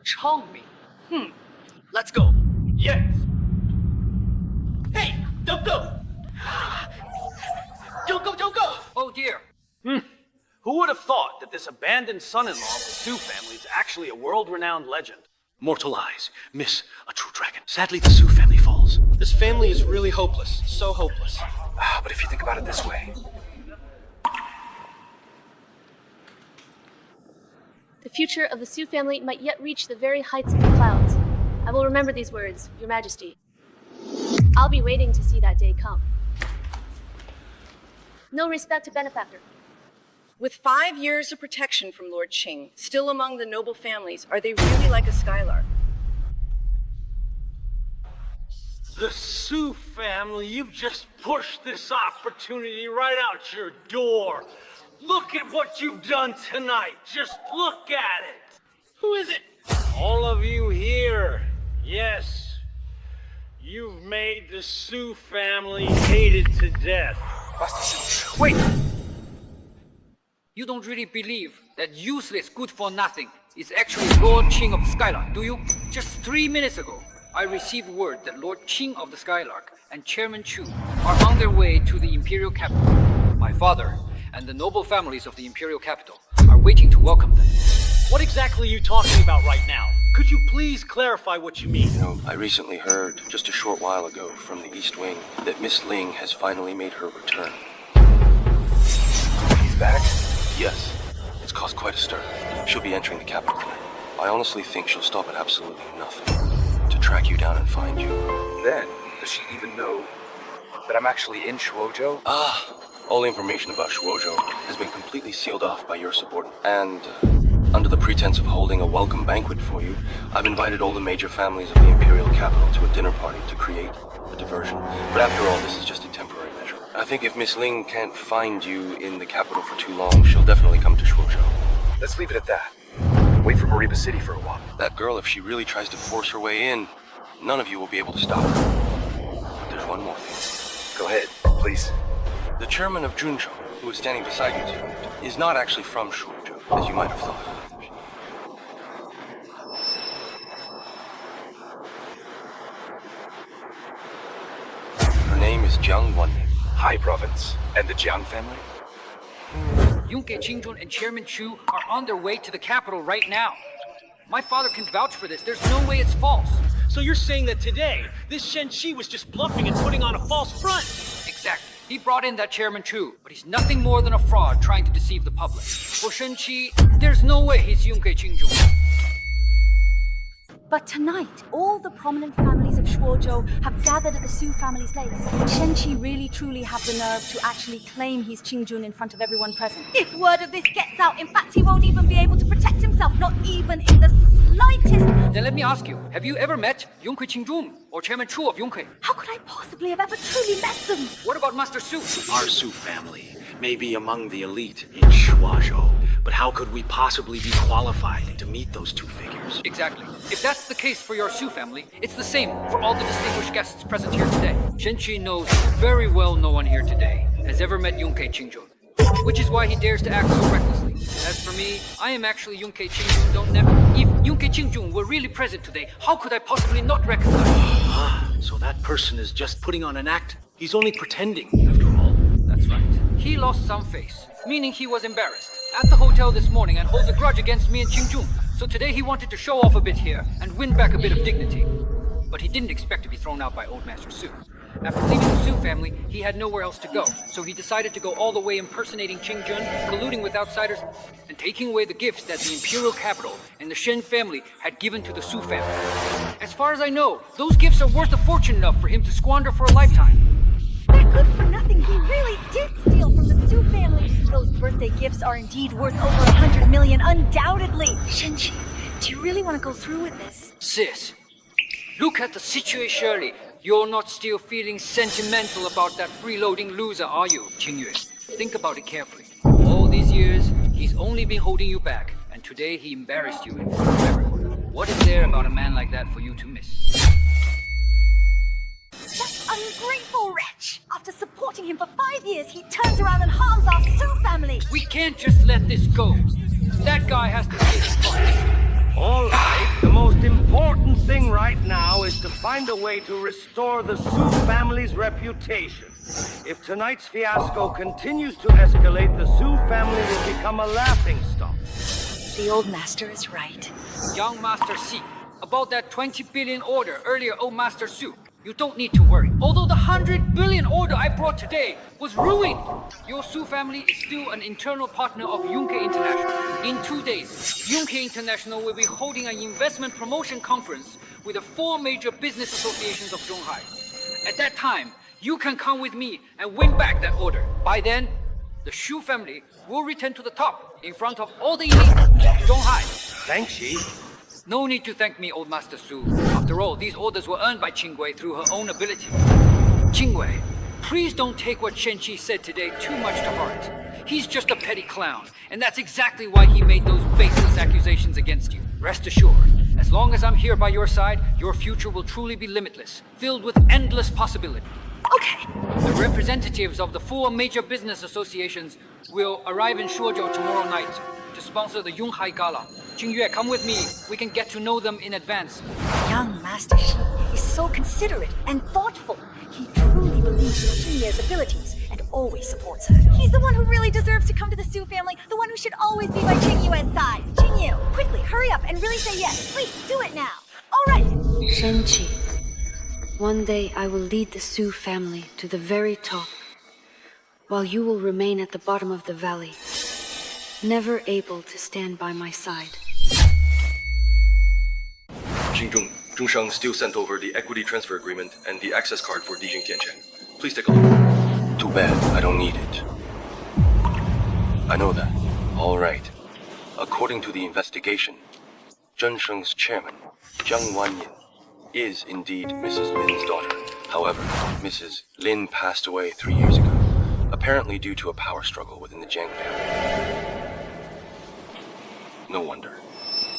Chongmi. Let's go. Yes. Hey, don't go. Don't go. Oh dear. Who would have thought that this abandoned son-in-law of the Su family is actually a world-renowned legend? Mortal eyes miss a true dragon. Sadly, the Su family falls. This family is really hopeless. So hopeless. But if you think about it this way... The future of the Su family might yet reach the very heights of the clouds. I will remember these words, Your Majesty. I'll be waiting to see that day come. No respect to benefactor. With 5 years of protection from Lord Qing, still among the noble families, are they really like a skylark? The Su family, you've just pushed this opportunity right out your door. Look at what you've done tonight. Just look at it. Who is it? All of you here. Yes. You've made the Su family hated to death. Wait! You don't really believe that useless, good-for-nothing is actually Lord Qing of Skylark, do you? Just 3 minutes ago, I received word that Lord Qing of the Skylark and Chairman Chu are on their way to the Imperial capital. My father and the noble families of the Imperial capital are waiting to welcome them. What exactly are you talking about right now? Could you please clarify what you mean? You know, I recently heard, just a short while ago, from the East Wing, that Miss Ling has finally made her return. She's back? Yes. It's caused quite a stir. She'll be entering the capital tonight. I honestly think she'll stop at absolutely nothing to track you down and find you. Then, does she even know that I'm actually in Shuozhou? All information about Shuozhou has been completely sealed off by your subordinate. And, under the pretense of holding a welcome banquet for you, I've invited all the major families of the Imperial capital to a dinner party to create a diversion. But after all, this is just a temporary measure. I think if Miss Ling can't find you in the capital for too long, she'll definitely come to Shuozhou. Let's leave it at that. Wait for Mariba City for a while. That girl, if she really tries to force her way in, none of you will be able to stop her. But there's one more thing. Go ahead, please. The chairman of Junzhou, who is standing beside you tonight, is not actually from Shuozhou, as you might have thought. Her name is Jiang Wanning. High Province and the Jiang family? Yunke Qingjun and Chairman Chu are on their way to the capital right now. My father can vouch for this. There's no way it's false. So you're saying that today, this Shen Qi was just bluffing and putting on a false front? Exactly. He brought in that Chairman Chu, but he's nothing more than a fraud trying to deceive the public. For Shen Qi, there's no way he's Yunke Qingjun. But tonight, all the prominent families of Shuozhou have gathered at the Su family's place. Shen Qi really truly have the nerve to actually claim he's Qingjun in front of everyone present. If word of this gets out, in fact, he won't even be able to protect himself, not even in the slightest. Then let me ask you, have you ever met Yunke Qingjun or Chairman Chu of Yunke? How could I possibly have ever truly met them? What about Master Su? Our Su family may be among the elite in Shuozhou, but how could we possibly be qualified to meet those two figures? Exactly. If that's the case for your Su family, it's the same for all the distinguished guests present here today. Shen Qi knows very well no one here today has ever met Yunke Qingjun, which is why he dares to act so recklessly. As for me, I am actually Yunke Qingjun's own nephew. If Yunke Qingjun were really present today, how could I possibly not recognize him? So that person is just putting on an act? He's only pretending, after all. That's right. He lost some face, meaning he was embarrassed at the hotel this morning and holds a grudge against me and Qingjun. So today he wanted to show off a bit here and win back a bit of dignity. But he didn't expect to be thrown out by Old Master Su. After leaving the Su family, he had nowhere else to go, so he decided to go all the way impersonating Qingjun, colluding with outsiders, and taking away the gifts that the Imperial capital and the Shen family had given to the Su family. As far as I know, those gifts are worth a fortune enough for him to squander for a lifetime. They're good for nothing. He really did steal from the Su family. Those birthday gifts are indeed worth over 100 million, undoubtedly. Shen Qi, do you really want to go through with this? Sis, look at the situation early. You're not still feeling sentimental about that freeloading loser, are you, Qingyue? Think about it carefully. All these years, he's only been holding you back, and today he embarrassed you in front of everyone. What is there about a man like that for you to miss? That ungrateful wretch! After supporting him for 5 years, he turns around and harms our Su family! We can't just let this go. That guy has to pay his price. All right, the most important thing right now is to find a way to restore the Su family's reputation. If tonight's fiasco continues to escalate, the Su family will become a laughingstock. The old master is right. Young Master Si, about that 20 billion order earlier, Old Master Su, you don't need to worry. Although the 100 billion order I brought today was ruined, your Su family is still an internal partner of Yunke International. In 2 days, Yunke International will be holding an investment promotion conference with the 4 major business associations of Zhonghai. At that time, you can come with me and win back that order. By then, the Shu family will return to the top in front of all the elite of Zhonghai. Thanks, Xi. No need to thank me, Old Master Su. After all, these orders were earned by Qingwei through her own ability. Qingwei, please don't take what Shen Qi said today too much to heart. He's just a petty clown, and that's exactly why he made those baseless accusations against you. Rest assured, as long as I'm here by your side, your future will truly be limitless, filled with endless possibility. Okay. The representatives of the 4 major business associations will arrive in Shuozhou tomorrow night to sponsor the Yunghai Gala. Qingyue, come with me. We can get to know them in advance. Young Master Shi is so considerate and thoughtful. He truly believes in Qingyue's abilities and always supports her. He's the one who really deserves to come to the Su family, the one who should always be by Qingyue's side. Qingyue begging you! Quickly, hurry up and really say yes. Please, do it now. All right. Shen-Chi, one day I will lead the Su family to the very top, while you will remain at the bottom of the valley, never able to stand by my side. Xingzhong, Zhongsheng still sent over the equity transfer agreement and the access card for Dijing Tianchen. Please take a look. Too bad, I don't need it. I know that. All right. According to the investigation, Zhongsheng's chairman, Jiang Wanyin, is indeed Mrs. Lin's daughter. However, Mrs. Lin passed away 3 years ago, apparently due to a power struggle within the Jiang family. No wonder.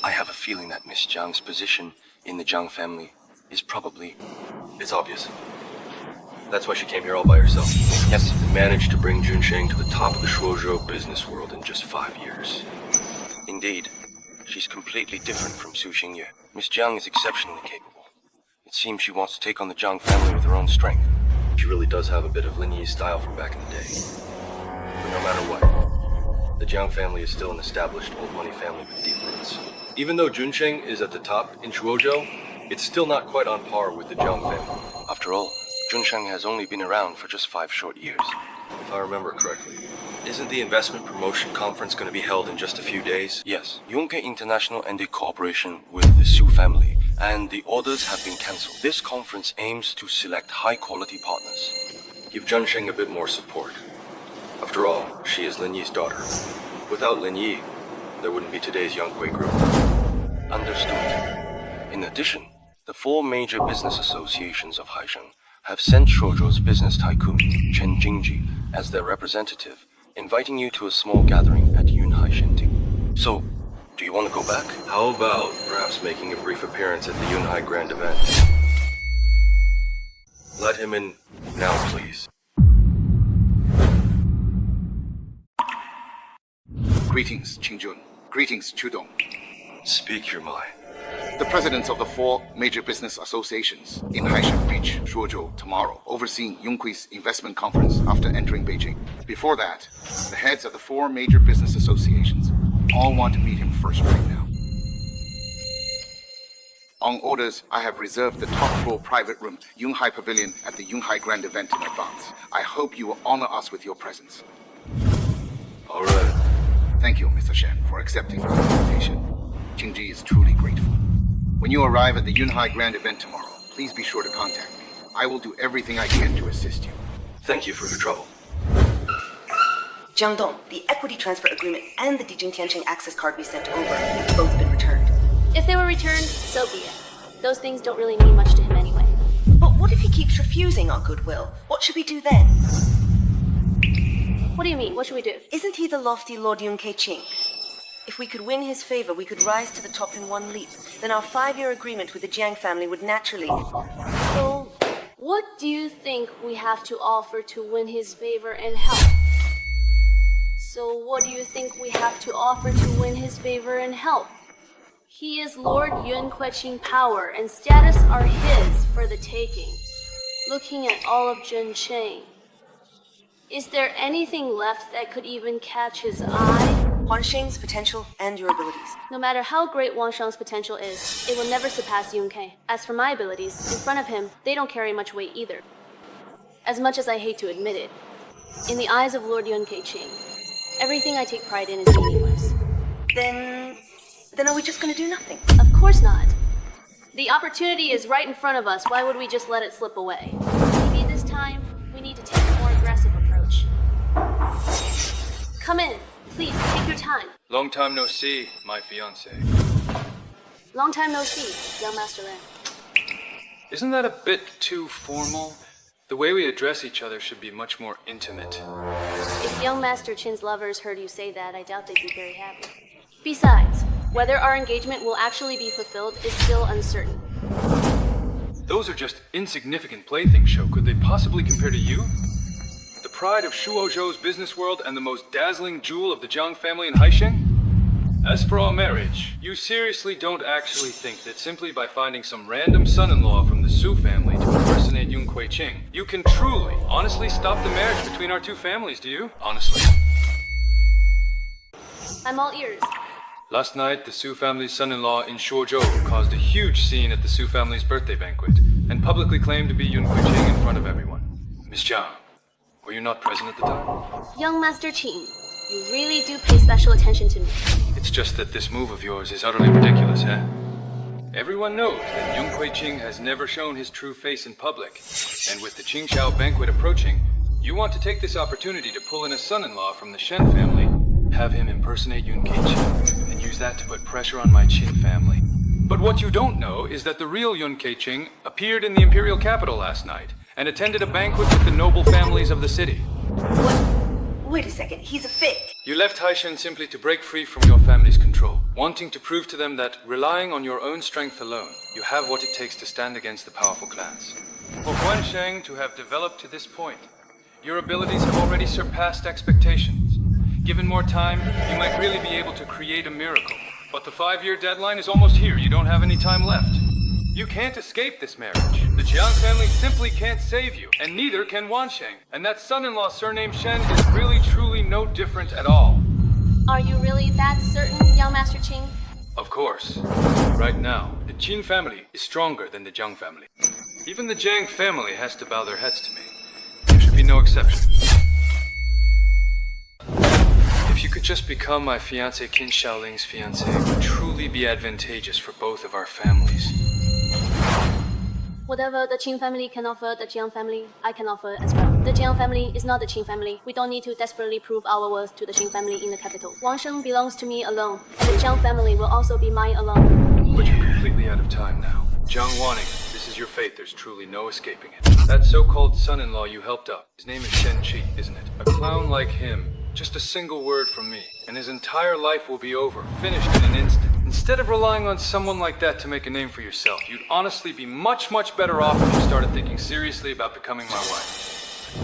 I have a feeling that Miss Jiang's position in the Jiang family is probably... It's obvious. That's why she came here all by herself. Yes, and managed to bring Junsheng to the top of the Shuozhou business world in just 5 years. Indeed, she's completely different from Su Xingye. Miss Jiang is exceptionally capable. It seems she wants to take on the Jiang family with her own strength. She really does have a bit of Lin Yi's style from back in the day. But no matter what, the Jiang family is still an established old money family with deep roots. Even though Junsheng is at the top in Shuozhou, it's still not quite on par with the Jiang family. After all, Junsheng has only been around for just 5 short years. If I remember correctly, isn't the investment promotion conference going to be held in just a few days? Yes. Yunke International ended cooperation with the Su family, and the orders have been cancelled. This conference aims to select high-quality partners. Give Junsheng a bit more support. After all, she is Lin Yi's daughter. Without Lin Yi, there wouldn't be today's Yonghui Group. Understood. In addition, the 4 major business associations of Haisheng have sent Shuozhou's business tycoon, Chen Jingji, as their representative, inviting you to a small gathering at Yunhai Shenting. So, do you want to go back? How about perhaps making a brief appearance at the Yunhai Grand Event? Let him in now, please. Greetings, Qingjun. Greetings, Chudong. Speak your mind. The presidents of the 4 major business associations in Haisheng reach Shuozhou tomorrow, overseeing Yonghui's investment conference after entering Beijing. Before that, the heads of the 4 major business associations all want to meet him first right now. On orders, I have reserved the top floor private room, Yunhai Pavilion, at the Yunhai Grand Event in advance. I hope you will honor us with your presence. All right. Thank you, Mr. Shen, for accepting our invitation. Qingji is truly grateful. When you arrive at the Yunhai Grand Event tomorrow, please be sure to contact me. I will do everything I can to assist you. Thank you for your trouble. Jiang Dong, the equity transfer agreement and the Dijing Tiancheng access card we sent over have both been returned. If they were returned, so be it. Those things don't really mean much to him anyway. But what if he keeps refusing our goodwill? What should we do then? What do you mean? What should we do? Isn't he the lofty Lord Yunke Qing? If we could win his favor, we could rise to the top in one leap. Then our 5-year agreement with the Jiang family would naturally... So, what do you think we have to offer to win his favor and help? So, what do you think we have to offer to win his favor and help? He is Lord Yun Kueqing power, and status are his for the taking. Looking at all of Junsheng, is there anything left that could even catch his eye? Wang Sheng's potential and your abilities. No matter how great Wang Sheng's potential is, it will never surpass Yun Ke. As for my abilities, in front of him, they don't carry much weight either. As much as I hate to admit it, in the eyes of Lord Yun Kueqing, everything I take pride in is meaningless. Then are we just gonna do nothing? Of course not. The opportunity is right in front of us. Why would we just let it slip away? Maybe this time, we need to take a more aggressive approach. Come in. Please, take your time. Long time no see, my fiancé. Long time no see, young Master Lin. Isn't that a bit too formal? The way we address each other should be much more intimate. If young Master Qin's lovers heard you say that, I doubt they'd be very happy. Besides, whether our engagement will actually be fulfilled is still uncertain. Those are just insignificant playthings, Shou. Could they possibly compare to you? The pride of Shuozhou's business world and the most dazzling jewel of the Jiang family in Haisheng? As for our marriage, you seriously don't actually think that simply by finding some random son-in-law from the Su family to impersonate Yun Kueqing, you can truly, honestly stop the marriage between our 2 families, do you? Honestly. I'm all ears. Last night, the Su family's son-in-law in Shuozhou caused a huge scene at the Su family's birthday banquet and publicly claimed to be Yun Kuiqing in front of everyone. Miss Jiang, were you not present at the time? Young Master Qing, you really do pay special attention to me. It's just that this move of yours is utterly ridiculous, eh? Everyone knows that Yun Kuiqing has never shown his true face in public, and with the Qingxiao banquet approaching, you want to take this opportunity to pull in a son-in-law from the Shen family, have him impersonate Yun Kuiqing, and use that to put pressure on my Qin family. But what you don't know is that the real Yun Kuiqing appeared in the imperial capital last night and attended a banquet with the noble families of the city. Wait a second, he's a fake. You left Haishan simply to break free from your family's control, wanting to prove to them that, relying on your own strength alone, you have what it takes to stand against the powerful clans. For Guansheng to have developed to this point, your abilities have already surpassed expectations. Given more time, you might really be able to create a miracle. But the 5-year deadline is almost here. You don't have any time left. You can't escape this marriage. The Jiang family simply can't save you, and neither can Wansheng. And that son-in-law surnamed Shen is really truly no different at all. Are you really that certain, young Master Qing? Of course. Right now, the Qin family is stronger than the Jiang family. Even the Jiang family has to bow their heads to me. You should be no exception. If you could just become my fiancé Qin Shaoling's fiancé, it would truly be advantageous for both of our families. Whatever the Qing family can offer the Jiang family, I can offer as well. The Jiang family is not the Qing family. We don't need to desperately prove our worth to the Qing family in the capital. Wang Sheng belongs to me alone, and the Jiang family will also be mine alone. But you're completely out of time now. Jiang Wanning, this is your fate. There's truly no escaping it. That so-called son-in-law you helped up, his name is Shen Qi, isn't it? A clown like him, just a single word from me, and his entire life will be over, finished in an instant. Instead of relying on someone like that to make a name for yourself, you'd honestly be much, much better off if you started thinking seriously about becoming my wife.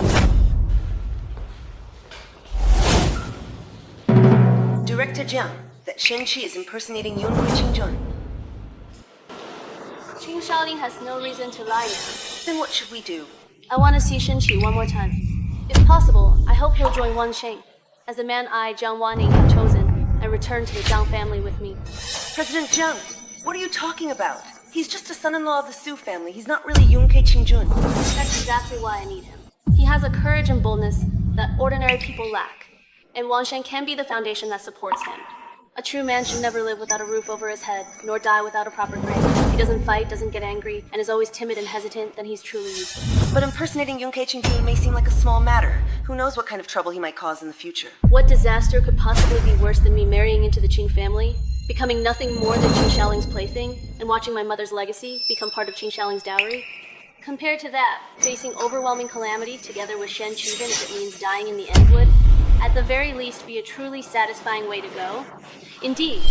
Director Jiang, that Shen Qi is impersonating Yun Kuiqing Jun. Qing Shaolin has no reason to lie now. Then what should we do? I want to see Shen Qi one more time. If possible, I hope he'll join Wan Sheng as the man I, Jiang Wanning, have chosen, and return to the Jiang family with me. President Jiang, what are you talking about? He's just a son-in-law of the Su family. He's not really Yun Kuiqing Jun. That's exactly why I need him. He has a courage and boldness that ordinary people lack, and Wan Sheng can be the foundation that supports him. A true man should never live without a roof over his head, nor die without a proper grave. If he doesn't fight, doesn't get angry, and is always timid and hesitant, then he's truly useless. But impersonating Yun Kuiqing Jun may seem like a small matter. Who knows what kind of trouble he might cause in the future? What disaster could possibly be worse than me marrying into the Qing family, becoming nothing more than Qing Shaoling's plaything, and watching my mother's legacy become part of Qing Shaoling's dowry? Compared to that, facing overwhelming calamity together with Shen Qi, even if it means dying in the end, would, at the very least, be a truly satisfying way to go. Indeed.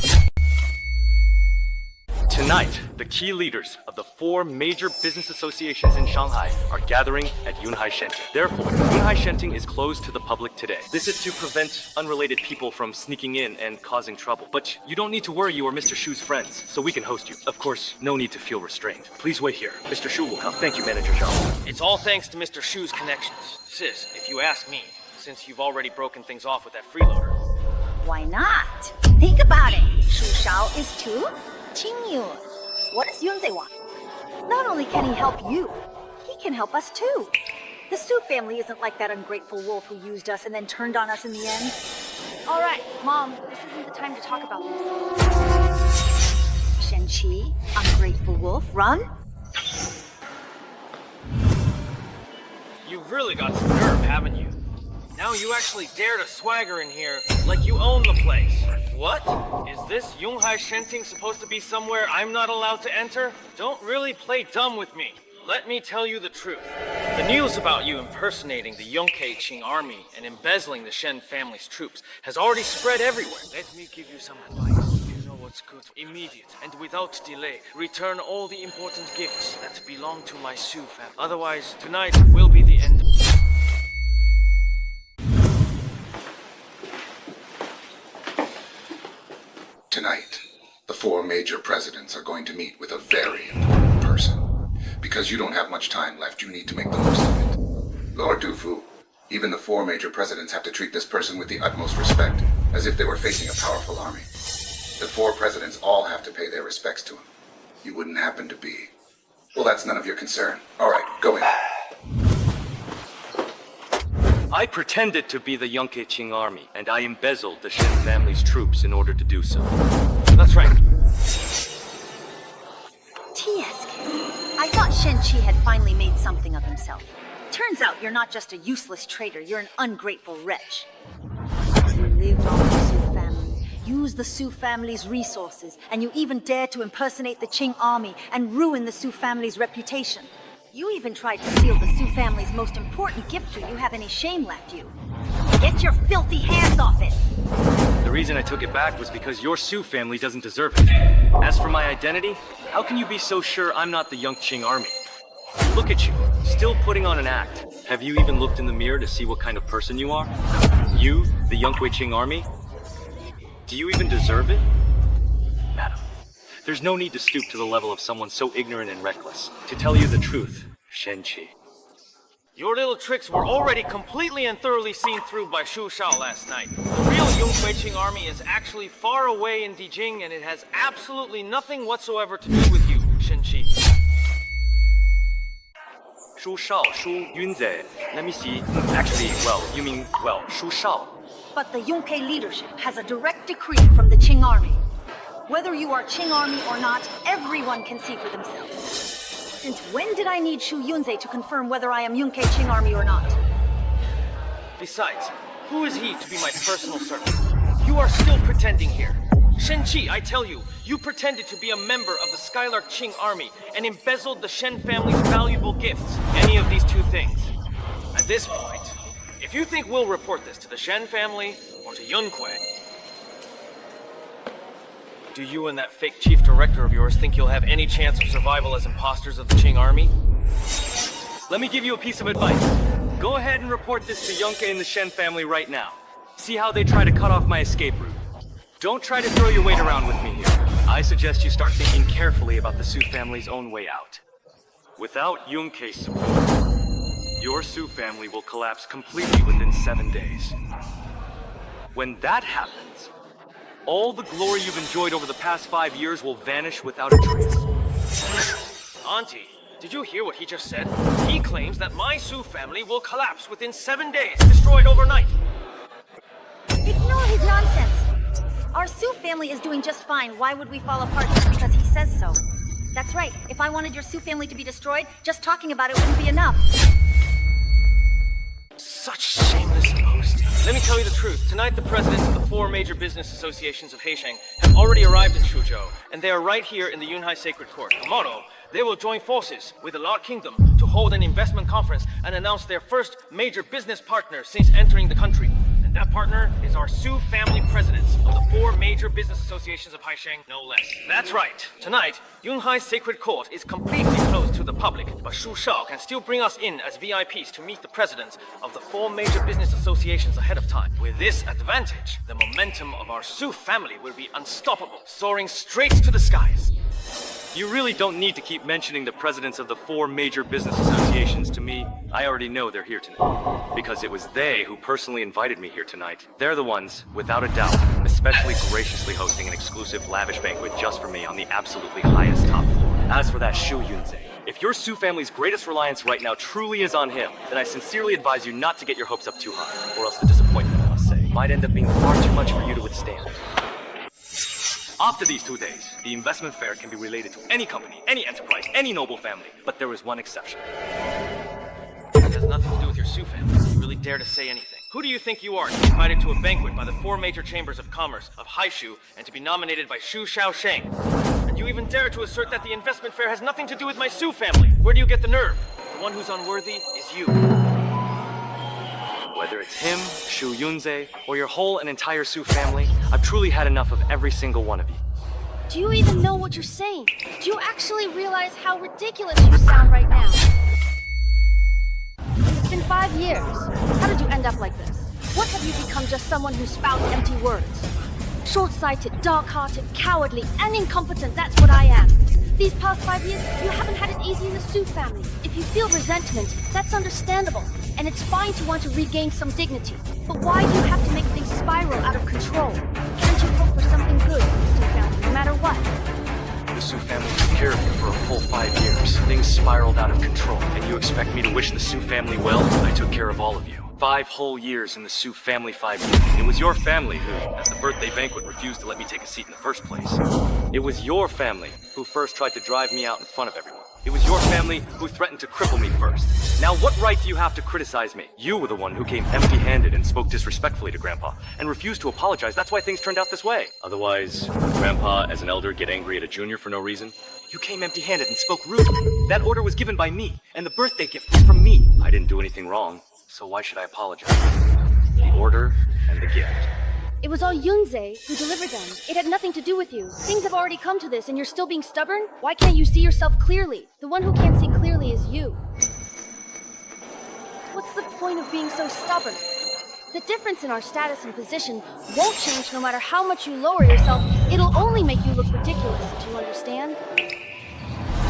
Tonight, the key leaders of the 4 major business associations in Shanghai are gathering at Yunhai Shenting. Therefore, Yunhai Shenting is closed to the public today. This is to prevent unrelated people from sneaking in and causing trouble. But you don't need to worry, you are Mr. Shu's friends, so we can host you. Of course, no need to feel restrained. Please wait here. Mr. Shu will come. Thank you, Manager Zhao. It's all thanks to Mr. Shu's connections. Sis, if you ask me, since you've already broken things off with that freeloader. Why not? Think about it. Shu Shao is too Qing Yun. What does Yunzei want? Not only can he help you, he can help us too. The Su family isn't like that ungrateful wolf who used us and then turned on us in the end. All right, Mom, this isn't the time to talk about this. Shen Qi, ungrateful wolf, run. You've really got some nerve, haven't you? Now you actually dare to swagger in here like you own the place. What? Is this Yunhai Shenting supposed to be somewhere I'm not allowed to enter? Don't really play dumb with me. Let me tell you the truth. The news about you impersonating the Yun Kuiqing army and embezzling the Shen family's troops has already spread everywhere. Let me give you some advice. You know what's good. Immediate and without delay, return all the important gifts that belong to my Su family. Otherwise, tonight will be the end. Tonight, the 4 major presidents are going to meet with a very important person. Because you don't have much time left, you need to make the most of it. Lord Dufu, even the 4 major presidents have to treat this person with the utmost respect, as if they were facing a powerful army. The 4 presidents all have to pay their respects to him. You wouldn't happen to be. Well, that's none of your concern. All right, go in. I pretended to be the Yunke Qing army, and I embezzled the Shen family's troops in order to do so. That's right. TSK. I thought Shen Qi had finally made something of himself. Turns out you're not just a useless traitor, you're an ungrateful wretch. You lived off the Su family, used the Su family's resources, and you even dared to impersonate the Qing army and ruin the Su family's reputation. You even tried to steal the Su family's most important gift. Do you have any shame left, you? Get your filthy hands off it! The reason I took it back was because your Su family doesn't deserve it. As for my identity, how can you be so sure I'm not the Yunqing army? Look at you, still putting on an act. Have you even looked in the mirror to see what kind of person you are? You, the Yunque Qing army? Do you even deserve it? Madam, there's no need to stoop to the level of someone so ignorant and reckless. To tell you the truth, Shen Qi. Your little tricks were already completely and thoroughly seen through by Shu Shao last night. The real Yunque Qing army is actually far away in Dijing, and it has absolutely nothing whatsoever to do with you, Shen Qi. Shu Shao, Shu Yunze. Let me see. Actually, you mean, Shu Shao. But the Yunque leadership has a direct decree from the Qing army. Whether you are Qing army or not, everyone can see for themselves. Since when did I need Shu Yunze to confirm whether I am Yunque Qing army or not? Besides, who is he to be my personal servant? You are still pretending here. Shen Qi, I tell you, you pretended to be a member of the Skylark Qing army and embezzled the Shen family's valuable gifts. Any of these 2 things. At this point, if you think we'll report this to the Shen family or to Yunque, do you and that fake chief director of yours think you'll have any chance of survival as imposters of the Qing army? Let me give you a piece of advice. Go ahead and report this to Yunque and the Shen family right now. See how they try to cut off my escape route. Don't try to throw your weight around with me here. I suggest you start thinking carefully about the Su family's own way out. Without Yunque's support, your Su family will collapse completely within 7 days. When that happens, all the glory you've enjoyed over the past 5 years will vanish without a trace. Auntie, did you hear what he just said? He claims that my Su family will collapse within 7 days, destroyed overnight. Ignore his nonsense. Our Su family is doing just fine. Why would we fall apart just because he says so? That's right. If I wanted your Su family to be destroyed, just talking about it wouldn't be enough. Such shameless boasting. Let me tell you the truth. Tonight, the presidents of the 4 major business associations of Heisheng have already arrived in Shuzhou, and they are right here in the Yunhai Sacred Court. Tomorrow, they will join forces with the Loud Kingdom to hold an investment conference and announce their first major business partner since entering the country. And that partner is our Su family presidents of the 4 major business associations of Heisheng, no less. That's right. Tonight, Yunhai Sacred Court is completely closed to the public, but Shu Shao can still bring us in as VIPs to meet the presidents of the 4 major business associations ahead of time. With this advantage, the momentum of our Su family will be unstoppable, soaring straight to the skies. You really don't need to keep mentioning the presidents of the 4 major business associations to me. I already know they're here tonight. Because it was they who personally invited me here tonight. They're the ones, without a doubt, especially graciously hosting an exclusive lavish banquet just for me on the absolutely highest top floor. As for that Shu Yunze, if your Su family's greatest reliance right now truly is on him, then I sincerely advise you not to get your hopes up too high, or else the disappointment, I must say, might end up being far too much for you to withstand. After these 2 days, the investment fair can be related to any company, any enterprise, any noble family, but there is one exception. It has nothing to do with your Su family. You really dare to say anything. Who do you think you are to be invited to a banquet by the 4 major chambers of commerce of Haishu and to be nominated by Shu Shaosheng? And you even dare to assert that the investment fair has nothing to do with my Su family. Where do you get the nerve? The one who's unworthy is you. Whether it's him, Shu Yunze, or your whole and entire Su family, I've truly had enough of every single one of you. Do you even know what you're saying? Do you actually realize how ridiculous you sound right now? It's been 5 years. How did you end up like this? What have you become, just someone who spouts empty words? Short-sighted, dark-hearted, cowardly, and incompetent, that's what I am. These past 5 years, you haven't had it easy in the Su family. If you feel resentment, that's understandable. And it's fine to want to regain some dignity. But why do you have to make things spiral out of control? Can't you hope for something good to matter what. The Su family took care of you for a full 5 years. Things spiraled out of control, and you expect me to wish the Su family well? I took care of all of you. 5 whole years in the Su family 5 years. It was your family who, at the birthday banquet, refused to let me take a seat in the first place. It was your family who first tried to drive me out in front of everyone. It was your family who threatened to cripple me first. Now what right do you have to criticize me? You were the one who came empty-handed and spoke disrespectfully to Grandpa, and refused to apologize. That's why things turned out this way. Otherwise, would Grandpa, as an elder, get angry at a junior for no reason? You came empty-handed and spoke rudely. That order was given by me, and the birthday gift was from me. I didn't do anything wrong, so why should I apologize? The order and the gift. It was all Yunze who delivered them. It had nothing to do with you. Things have already come to this and you're still being stubborn? Why can't you see yourself clearly? The one who can't see clearly is you. What's the point of being so stubborn? The difference in our status and position won't change no matter how much you lower yourself. It'll only make you look ridiculous. Do you understand?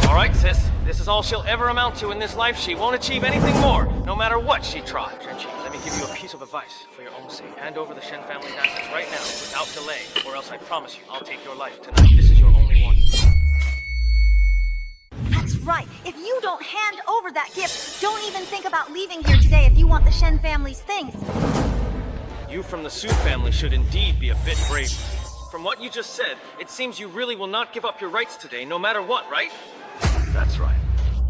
Alright, sis. This is all she'll ever amount to in this life. She won't achieve anything more, no matter what she tries. Renji, let me give you a piece of advice for your own sake. Hand over the Shen family's assets right now, without delay, or else I promise you, I'll take your life tonight. This is your only one. That's right. If you don't hand over that gift, don't even think about leaving here today if you want the Shen family's things. You from the Su family should indeed be a bit brave. From what you just said, it seems you really will not give up your rights today, no matter what, right? That's right.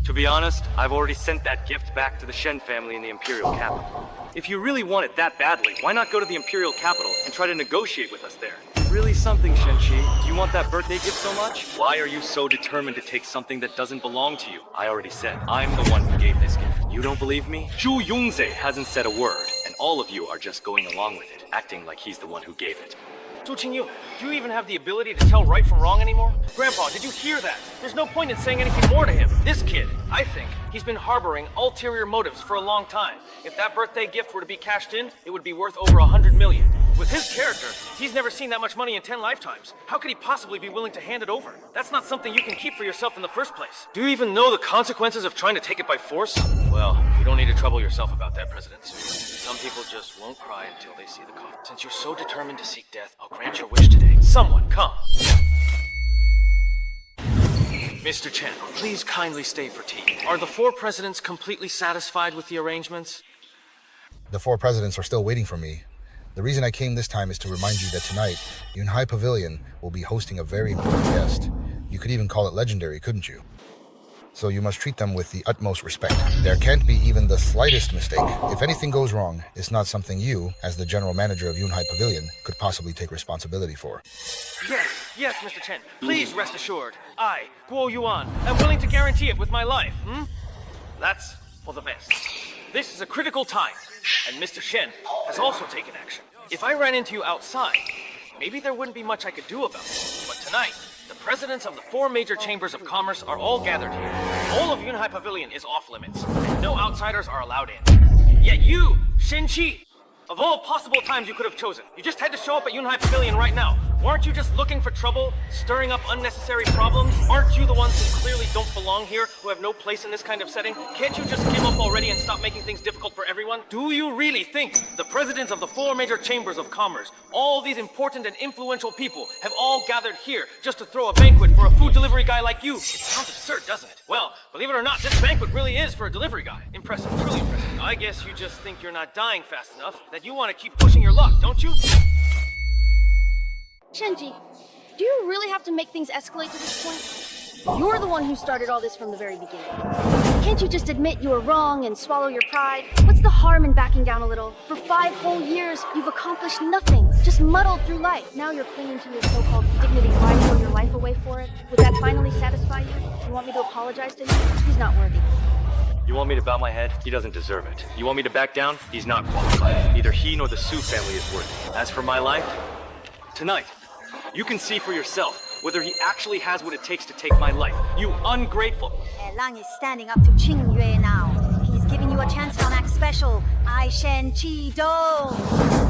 To be honest, I've already sent that gift back to the Shen family in the Imperial capital. If you really want it that badly, why not go to the Imperial capital and try to negotiate with us there? Really something, Shen-Chi. Do you want that birthday gift so much? Why are you so determined to take something that doesn't belong to you? I already said, I'm the one who gave this gift. You don't believe me? Zhu Yongzhe hasn't said a word, and all of you are just going along with it, acting like he's the one who gave it. Zhu Qingyu, do you even have the ability to tell right from wrong anymore? Grandpa, did you hear that? There's no point in saying anything more to him. This kid, I think, he's been harboring ulterior motives for a long time. If that birthday gift were to be cashed in, it would be worth over 100 million. With his character, he's never seen that much money in 10 lifetimes. How could he possibly be willing to hand it over? That's not something you can keep for yourself in the first place. Do you even know the consequences of trying to take it by force? Well, you don't need to trouble yourself about that, President. Some people just won't cry until they see the coffin. Since you're so determined to seek death, I'll grant your wish today. Someone, come. Mr. Chen, please kindly stay for tea. Are the 4 presidents completely satisfied with the arrangements? The 4 presidents are still waiting for me. The reason I came this time is to remind you that tonight, Yunhai Pavilion will be hosting a very important guest. You could even call it legendary, couldn't you? So you must treat them with the utmost respect. There can't be even the slightest mistake. If anything goes wrong, it's not something you, as the general manager of Yunhai Pavilion, could possibly take responsibility for. Yes, Mr. Chen. Please rest assured. I, Guo Yuan, am willing to guarantee it with my life, That's for the best. This is a critical time, and Mr. Shen has also taken action. If I ran into you outside, maybe there wouldn't be much I could do about it. But tonight, the presidents of the 4 major chambers of commerce are all gathered here. All of Yunhai Pavilion is off limits, and no outsiders are allowed in. Yet you, Shen-Chi, of all possible times you could have chosen, you just had to show up at Yunhai Pavilion right now. Weren't you just looking for trouble, stirring up unnecessary problems? Aren't you the ones who clearly don't belong here, who have no place in this kind of setting? Can't you just give up already and stop making things difficult for everyone? Do you really think the presidents of the 4 major chambers of commerce, all these important and influential people, have all gathered here just to throw a banquet for a food delivery guy like you? It sounds absurd, doesn't it? Well, believe it or not, this banquet really is for a delivery guy. Impressive, truly impressive. I guess you just think you're not dying fast enough, that you want to keep pushing your luck, don't you? Shenji, do you really have to make things escalate to this point? You're the one who started all this from the very beginning. Can't you just admit you were wrong and swallow your pride? What's the harm in backing down a little? For 5 whole years, you've accomplished nothing. Just muddled through life. Now you're clinging to your so-called dignity. Why throw your life away for it? Would that finally satisfy you? You want me to apologize to him? He's not worthy. You want me to bow my head? He doesn't deserve it. You want me to back down? He's not qualified. Neither he nor the Su family is worthy. As for my life, tonight, you can see for yourself whether he actually has what it takes to take my life. You ungrateful. Lang is standing up to Qing Yue now. He's giving you a chance to act special. I Shen Chi Do.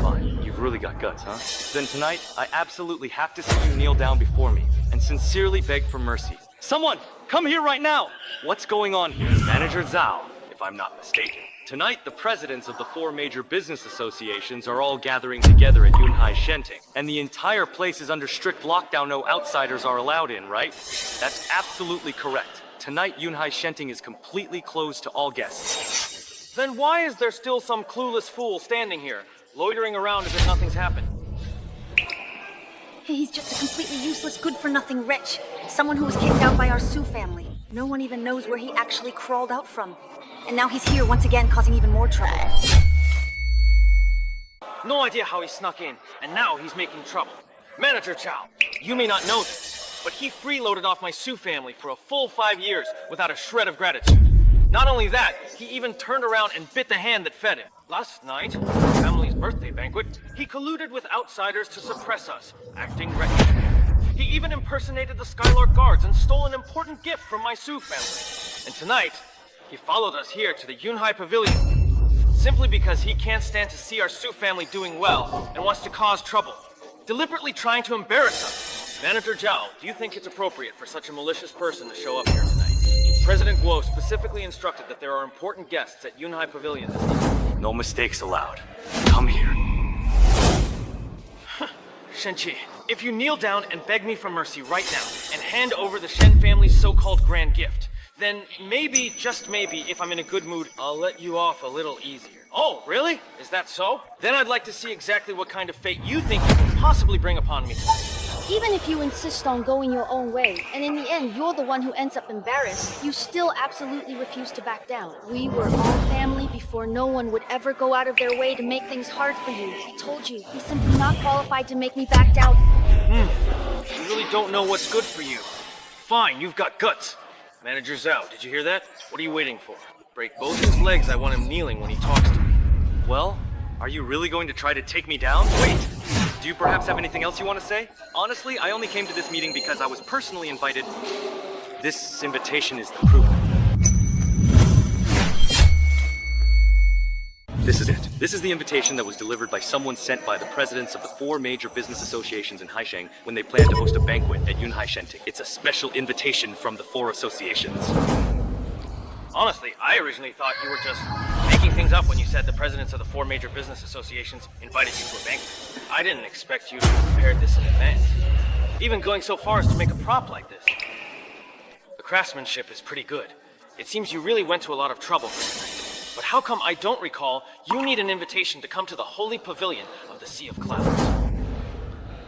Fine, you've really got guts, huh? Then tonight, I absolutely have to see you kneel down before me and sincerely beg for mercy. Someone, come here right now! What's going on here? Manager Zhao, if I'm not mistaken. Tonight, the presidents of the 4 major business associations are all gathering together at Yunhai Shenting. And the entire place is under strict lockdown, no outsiders are allowed in, right? That's absolutely correct. Tonight, Yunhai Shenting is completely closed to all guests. Then why is there still some clueless fool standing here, loitering around as if nothing's happened? He's just a completely useless, good-for-nothing wretch. Someone who was kicked out by our Sioux family. No one even knows where he actually crawled out from. And now he's here once again, causing even more trouble. No idea how he snuck in, and now he's making trouble. Manager Chow, you may not know this, but he freeloaded off my Sioux family for a full 5 years without a shred of gratitude. Not only that, he even turned around and bit the hand that fed him. Last night, at our family's birthday banquet, he colluded with outsiders to suppress us, acting reckless. He even impersonated the Skylark guards and stole an important gift from my Sioux family. And tonight, he followed us here to the Yunhai Pavilion, simply because he can't stand to see our Sioux family doing well and wants to cause trouble, deliberately trying to embarrass us. Manager Zhao, do you think it's appropriate for such a malicious person to show up here tonight? President Guo specifically instructed that there are important guests at Yunhai Pavilion this evening. No mistakes allowed. Come here. Shenqi, if you kneel down and beg me for mercy right now, and hand over the Shen family's so-called grand gift, then maybe, just maybe, if I'm in a good mood, I'll let you off a little easier. Oh, really? Is that so? Then I'd like to see exactly what kind of fate you think you can possibly bring upon me tonight. Even if you insist on going your own way, and in the end you're the one who ends up embarrassed, you still absolutely refuse to back down. We were all family before no one would ever go out of their way to make things hard for you. I told you, he's simply not qualified to make me back down. You really don't know what's good for you. Fine, you've got guts. Manager Zhao, did you hear that? What are you waiting for? Break both his legs, I want him kneeling when he talks to me. Well, are you really going to try to take me down? Wait! Do you perhaps have anything else you want to say? Honestly, I only came to this meeting because I was personally invited. This invitation is the proof. This is it. This is the invitation that was delivered by someone sent by the presidents of the 4 major business associations in Haisheng when they planned to host a banquet at Yunhai Shenting. It's a special invitation from the 4 associations. Honestly, I originally thought you were just making things up when you said the presidents of the 4 major business associations invited you to a banquet. I didn't expect you to have prepared this in advance. Even going so far as to make a prop like this. The craftsmanship is pretty good. It seems you really went to a lot of trouble for tonight. But how come I don't recall you need an invitation to come to the holy pavilion of the Sea of Clouds?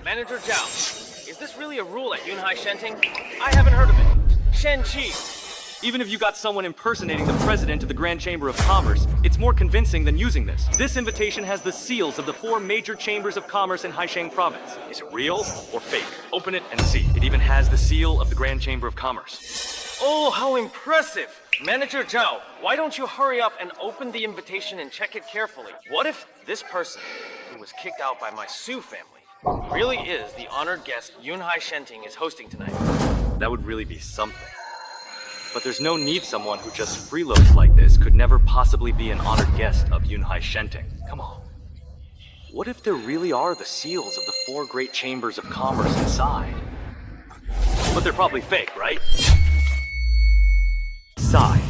Manager Zhao, is this really a rule at Yunhai Shenting? I haven't heard of it. Shen-Chi. Even if you got someone impersonating the president of the Grand Chamber of Commerce, it's more convincing than using this. This invitation has the seals of the 4 major chambers of commerce in Haisheng province. Is it real or fake? Open it and see. It even has the seal of the Grand Chamber of Commerce. Oh, how impressive! Manager Zhao, why don't you hurry up and open the invitation and check it carefully? What if this person, who was kicked out by my Sioux family, really is the honored guest Yunhai Shenting is hosting tonight? That would really be something. But there's no need someone who just freeloads like this could never possibly be an honored guest of Yunhai Shenting. Come on. What if there really are the seals of the 4 great chambers of commerce inside? But they're probably fake, right? Sai,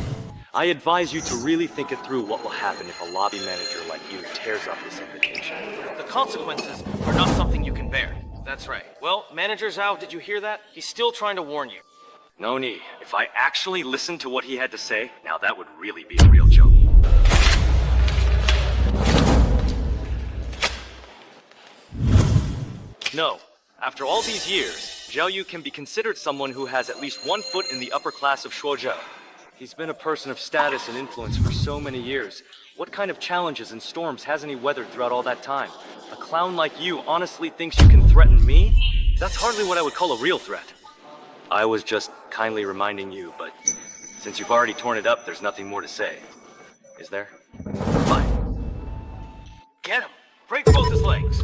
I advise you to really think it through what will happen if a lobby manager like you tears up this invitation. The consequences are not something you can bear. That's right. Well, Manager Zhao, did you hear that? He's still trying to warn you. No need. If I actually listened to what he had to say, now that would really be a real joke. No. After all these years, Zhao Yu can be considered someone who has at least 1 foot in the upper class of Shuozhou. He's been a person of status and influence for so many years. What kind of challenges and storms hasn't he weathered throughout all that time? A clown like you honestly thinks you can threaten me? That's hardly what I would call a real threat. I was just kindly reminding you, but since you've already torn it up, there's nothing more to say. Is there? Fine. Get him! Break both his legs!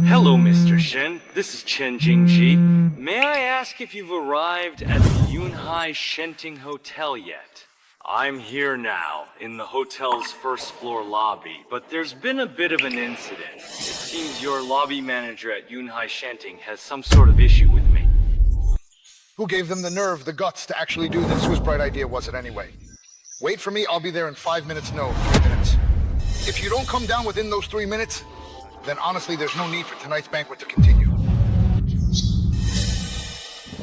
Hello, Mr. Shen. This is Chen Jingji. May I ask if you've arrived at the Yunhai Shenting Hotel yet? I'm here now, in the hotel's first-floor lobby, but there's been a bit of an incident. It seems your lobby manager at Yunhai Shenting has some sort of issue with me. Who gave them the nerve, the guts to actually do this? Whose bright idea was it anyway? Wait for me, I'll be there in 5 minutes, no, 3 minutes. If you don't come down within those 3 minutes, then honestly there's no need for tonight's banquet to continue.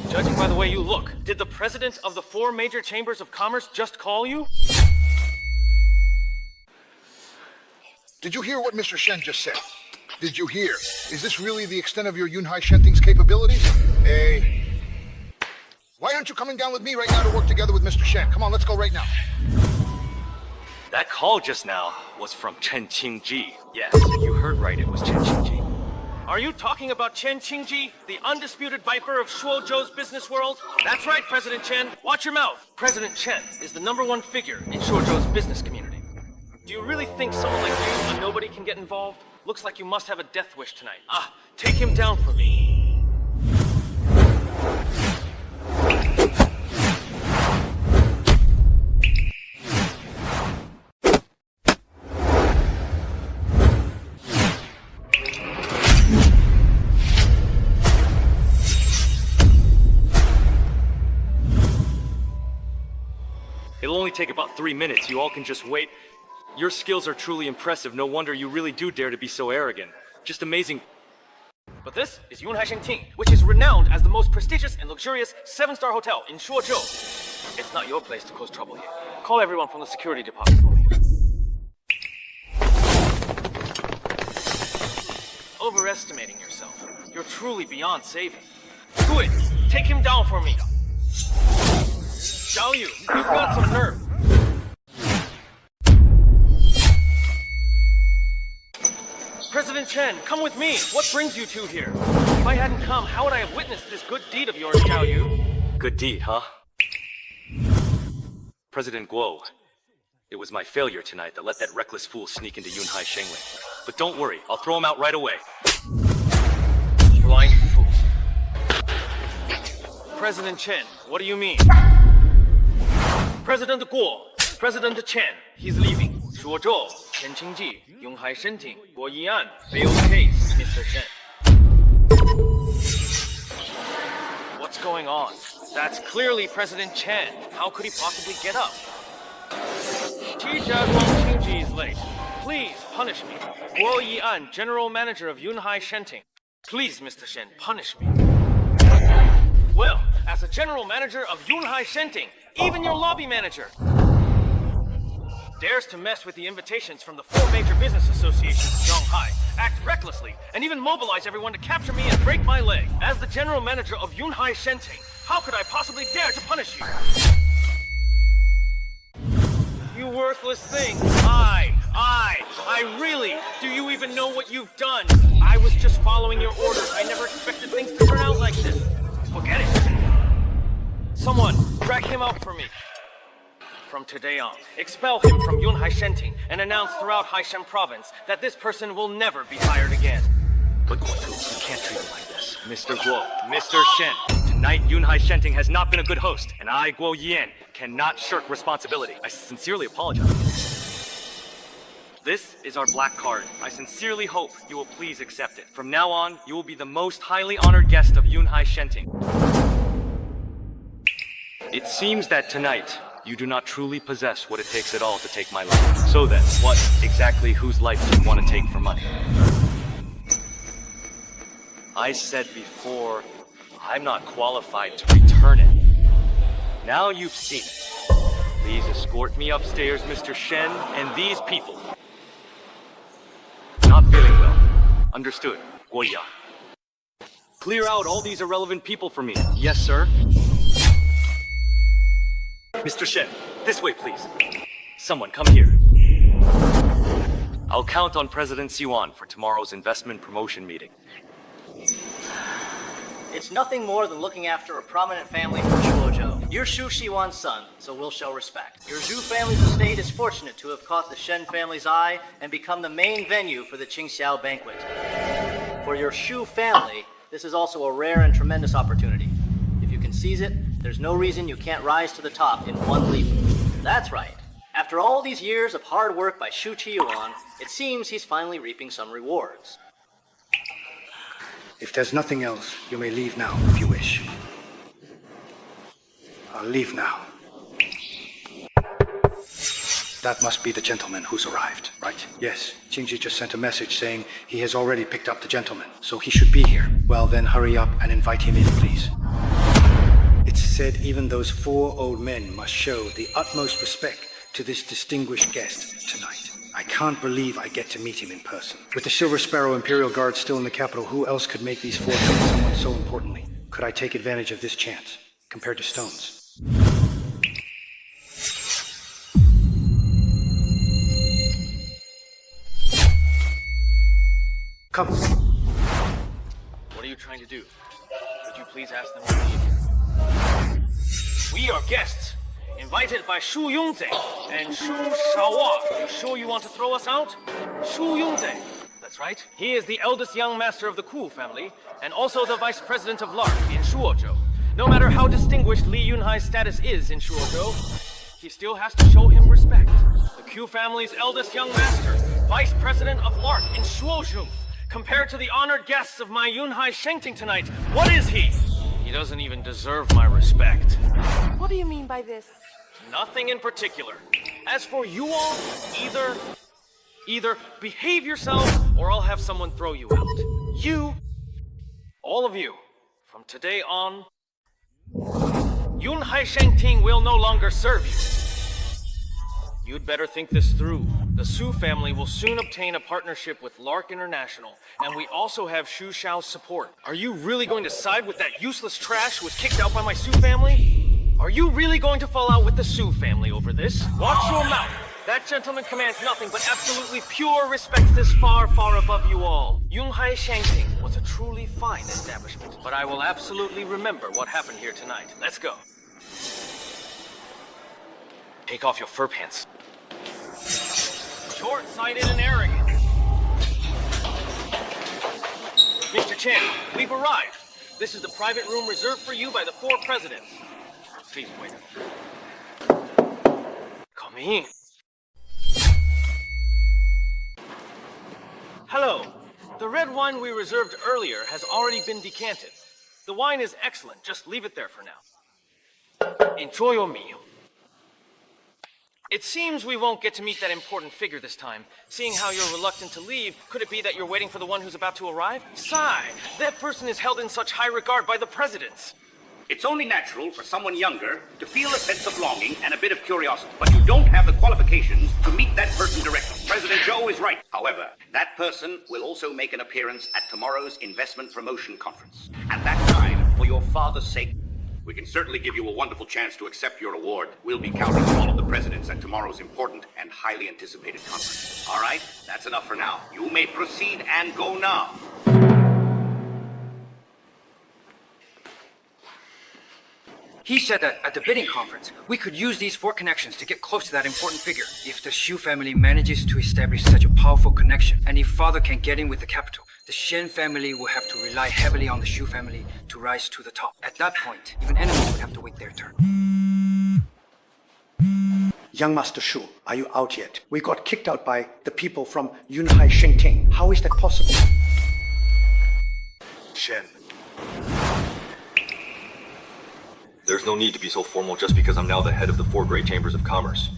Judging by the way you look, did the president of the 4 major chambers of commerce just call you? Did you hear what Mr. Shen just said? Did you hear? Is this really the extent of your Yunhai Shenting's capabilities? Hey. Why aren't you coming down with me right now to work together with Mr. Shen? Come on, let's go right now. That call just now was from Chen Qingji. Yes, you heard right, it was Chen Qingji. Are you talking about Chen Qingji, the undisputed viper of Shuozhou's business world? That's right, President Chen. Watch your mouth. President Chen is the #1 figure in Shuozhou's business community. Do you really think someone like you, a nobody, can get involved? Looks like you must have a death wish tonight. Take him down for me. It'll only take about 3 minutes. You all can just wait. Your skills are truly impressive. No wonder you really do dare to be so arrogant. Just amazing. But this is Yunhai Shenting, which is renowned as the most prestigious and luxurious 7-star hotel in Shuozhou. It's not your place to cause trouble here. Call everyone from the security department for me. Overestimating yourself. You're truly beyond saving. Do it! Take him down for me! Xiao Yu, you've got some nerve. President Chen, come with me. What brings you two here? If I hadn't come, how would I have witnessed this good deed of yours, Xiao Yu? Good deed, huh? President Guo, it was my failure tonight that let that reckless fool sneak into Yunhai Shengling. But don't worry, I'll throw him out right away. Blind fool. President Chen, what do you mean? President Guo, President Chen, he's leaving. Shuozhou, Chen Qingji, Yunhai Shenting, Guo Yian, failed case, Mr. Shen. What's going on? That's clearly President Chen. How could he possibly get up? Qijia Guang Qingji is late. Please, punish me. Guo Yian, General Manager of Yunhai Shenting. Please, Mr. Shen, punish me. Well, as a General Manager of Yunhai Shenting, even your lobby manager dares to mess with the invitations from the 4 major business associations of Shanghai, act recklessly, and even mobilize everyone to capture me and break my leg. As the General Manager of Yunhai Shenting, how could I possibly dare to punish you? You worthless thing. I really, do you even know what you've done? I was just following your orders. I never expected things to turn out like this. Forget it. Someone, drag him out for me. From today on, expel him from Yunhai Shenting and announce throughout Haishan province that this person will never be hired again. But Guo Tu, you can't treat him like this. Mr. Guo, Mr. Shen, tonight Yunhai Shenting has not been a good host, and I, Guo Yian, cannot shirk responsibility. I sincerely apologize. This is our black card. I sincerely hope you will please accept it. From now on, you will be the most highly honored guest of Yunhai Shenting. It seems that tonight, you do not truly possess what it takes at all to take my life. So then, what exactly whose life do you want to take for money? I said before, I'm not qualified to return it. Now you've seen it. Please escort me upstairs, Mr. Shen, and these people. Not feeling well. Understood, Guo Yian. Clear out all these irrelevant people for me. Yes, sir. Mr. Shen, this way, please. Someone, come here. I'll count on President Siwan for tomorrow's investment promotion meeting. It's nothing more than looking after a prominent family from Shuozhou. You're Shu Shiwan's son, so we'll show respect. Your Zhu family's estate is fortunate to have caught the Shen family's eye and become the main venue for the Qingxiao banquet. For your Shu family, this is also a rare and tremendous opportunity. If you can seize it, there's no reason you can't rise to the top in one leap. That's right. After all these years of hard work by Shu Qiyuan, it seems he's finally reaping some rewards. If there's nothing else, you may leave now if you wish. I'll leave now. That must be the gentleman who's arrived, right? Yes, Jingji just sent a message saying he has already picked up the gentleman, so he should be here. Well then, hurry up and invite him in, please. It's said even those 4 old men must show the utmost respect to this distinguished guest tonight. I can't believe I get to meet him in person. With the Silver Sparrow Imperial Guard still in the capital, who else could make these 4 treat someone so importantly? Could I take advantage of this chance, compared to stones? Come. What are you trying to do? Could you please ask them to leave? We are guests, invited by Shu Yongze and Shu Shaowa. You sure you want to throw us out? Shu Yongze. That's right. He is the eldest young master of the Ku family, and also the vice president of LARK in Shuozhou. No matter how distinguished Li Yunhai's status is in Shuozhou, he still has to show him respect. The Ku family's eldest young master, vice president of LARK in Shuozhou. Compared to the honored guests of my Yunhai Shengting tonight, what is he? He doesn't even deserve my respect. What do you mean by this? Nothing in particular. As for you all, either behave yourselves or I'll have someone throw you out. You, all of you, from today on, Yunhai Shengting will no longer serve you. You'd better think this through. The Su family will soon obtain a partnership with LARK International, and we also have Shu Xiao's support. Are you really going to side with that useless trash who was kicked out by my Su family? Are you really going to fall out with the Su family over this? Watch your mouth! That gentleman commands nothing but absolutely pure respect this far, far above you all. Yunhai Shengting was a truly fine establishment, but I will absolutely remember what happened here tonight. Let's go. Take off your fur pants. Short-sighted and arrogant. Mr. Chen, we've arrived. This is the private room reserved for you by the 4 presidents. Please wait. Come in. Hello. The red wine we reserved earlier has already been decanted. The wine is excellent. Just leave it there for now. Enjoy your meal. It seems we won't get to meet that important figure this time. Seeing how you're reluctant to leave, could it be that you're waiting for the one who's about to arrive? Sigh, that person is held in such high regard by the presidents. It's only natural for someone younger to feel a sense of longing and a bit of curiosity. But you don't have the qualifications to meet that person directly. President Zhou is right. However, that person will also make an appearance at tomorrow's investment promotion conference. At that time, for your father's sake, we can certainly give you a wonderful chance to accept your award. We'll be counting on all of the presidents at tomorrow's important and highly anticipated conference. All right, that's enough for now. You may proceed and go now. He said that at the bidding conference, we could use these 4 connections to get close to that important figure. If the Shu family manages to establish such a powerful connection, and if father can get in with the capital, the Shen family will have to rely heavily on the Shu family to rise to the top. At that point, even enemies would have to wait their turn. Young Master Shu, are you out yet? We got kicked out by the people from Yunhai Shengting. How is that possible? Shen. There's no need to be so formal just because I'm now the head of the 4 Great Chambers of Commerce.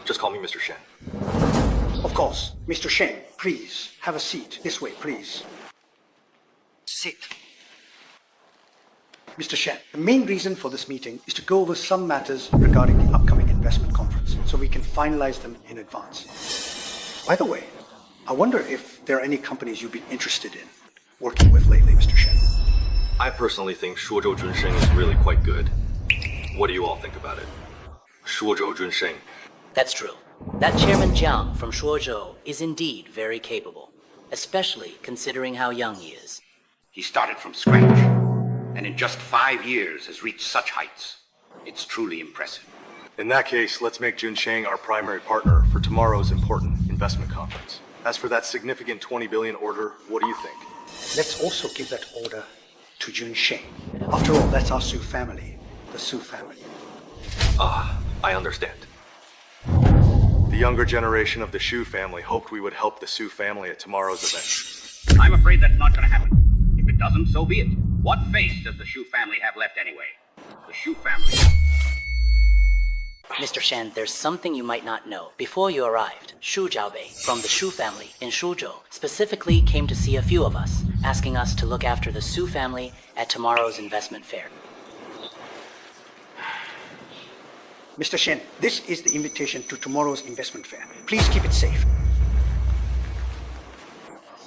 Just call me Mr. Shen. Of course. Mr. Shen, please, have a seat. This way, please. Sit. Mr. Shen, the main reason for this meeting is to go over some matters regarding the upcoming investment conference, so we can finalize them in advance. By the way, I wonder if there are any companies you've been interested in working with lately, Mr. Shen. I personally think Shuozhou Junsheng is really quite good. What do you all think about it? Shuozhou Junsheng. That's true. That Chairman Jiang from Shuozhou is indeed very capable, especially considering how young he is. He started from scratch, and in just 5 years has reached such heights. It's truly impressive. In that case, let's make Junsheng our primary partner for tomorrow's important investment conference. As for that significant 20 billion order, what do you think? Let's also give that order to Junsheng. After all, that's our Su family. The Su family. Ah, I understand. The younger generation of the Shu family hoped we would help the Su family at tomorrow's event. I'm afraid that's not going to happen. If it doesn't, so be it. What face does the Shu family have left anyway? the Shu family. Mr. Shen, there's something you might not know. Before you arrived, Shu Jiaobei from the Shu family in Shuzhou specifically came to see a few of us, asking us to look after the Su family at tomorrow's investment fair. Mr. Shen, this is the invitation to tomorrow's investment fair. Please keep it safe.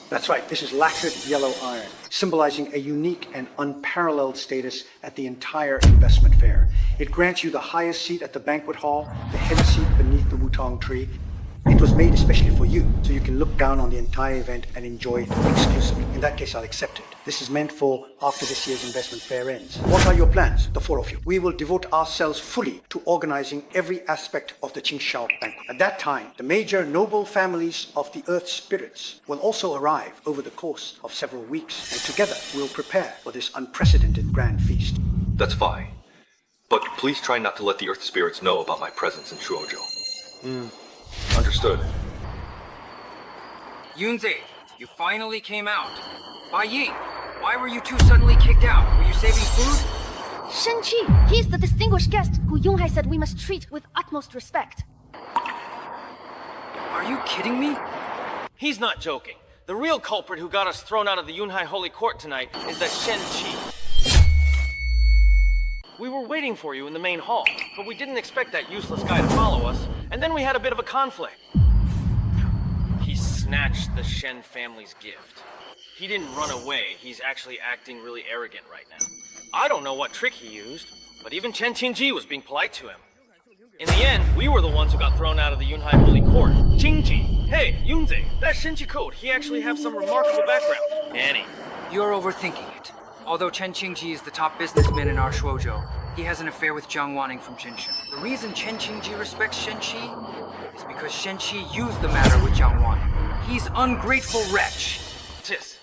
That's right, this is lacquered yellow iron, symbolizing a unique and unparalleled status at the entire investment fair. It grants you the highest seat at the banquet hall, the head seat beneath the Wutong tree. It was made especially for you, so you can look down on the entire event and enjoy it exclusively. In that case, I'll accept it. This is meant for after this year's investment fair ends. What are your plans, the four of you? We will devote ourselves fully to organizing every aspect of the Qingxiao banquet. At that time, the major noble families of the earth spirits will also arrive over the course of several weeks, and together we'll prepare for this unprecedented grand feast. That's fine. But please try not to let the Earth Spirits know about my presence in Shuozhou. Understood. Yunze, you finally came out. Bai Ying, why were you two suddenly kicked out? Were you saving food? Shen Qi, he's the distinguished guest who Yunhai said we must treat with utmost respect. Are you kidding me? He's not joking. The real culprit who got us thrown out of the Yunhai Holy Court tonight is that Shen Qi. We were waiting for you in the main hall, but we didn't expect that useless guy to follow us, and then we had a bit of a conflict. He snatched the Shen family's gift. He didn't run away, he's actually acting really arrogant right now. I don't know what trick he used, but even Chen Qingji was being polite to him. In the end, we were the ones who got thrown out of the Yunhai Holy Court. Qingji! Hey, Yunze, that Shenji code, he actually has some remarkable background. Annie. You're overthinking it. Although Chen Qingji is the top businessman in our Shuozhou, he has an affair with Jiang Wanning from Jinshan. The reason Chen Qingji respects Shen Qi is because Shen Qi used the matter with Jiang Wanning. He's ungrateful wretch. Sis,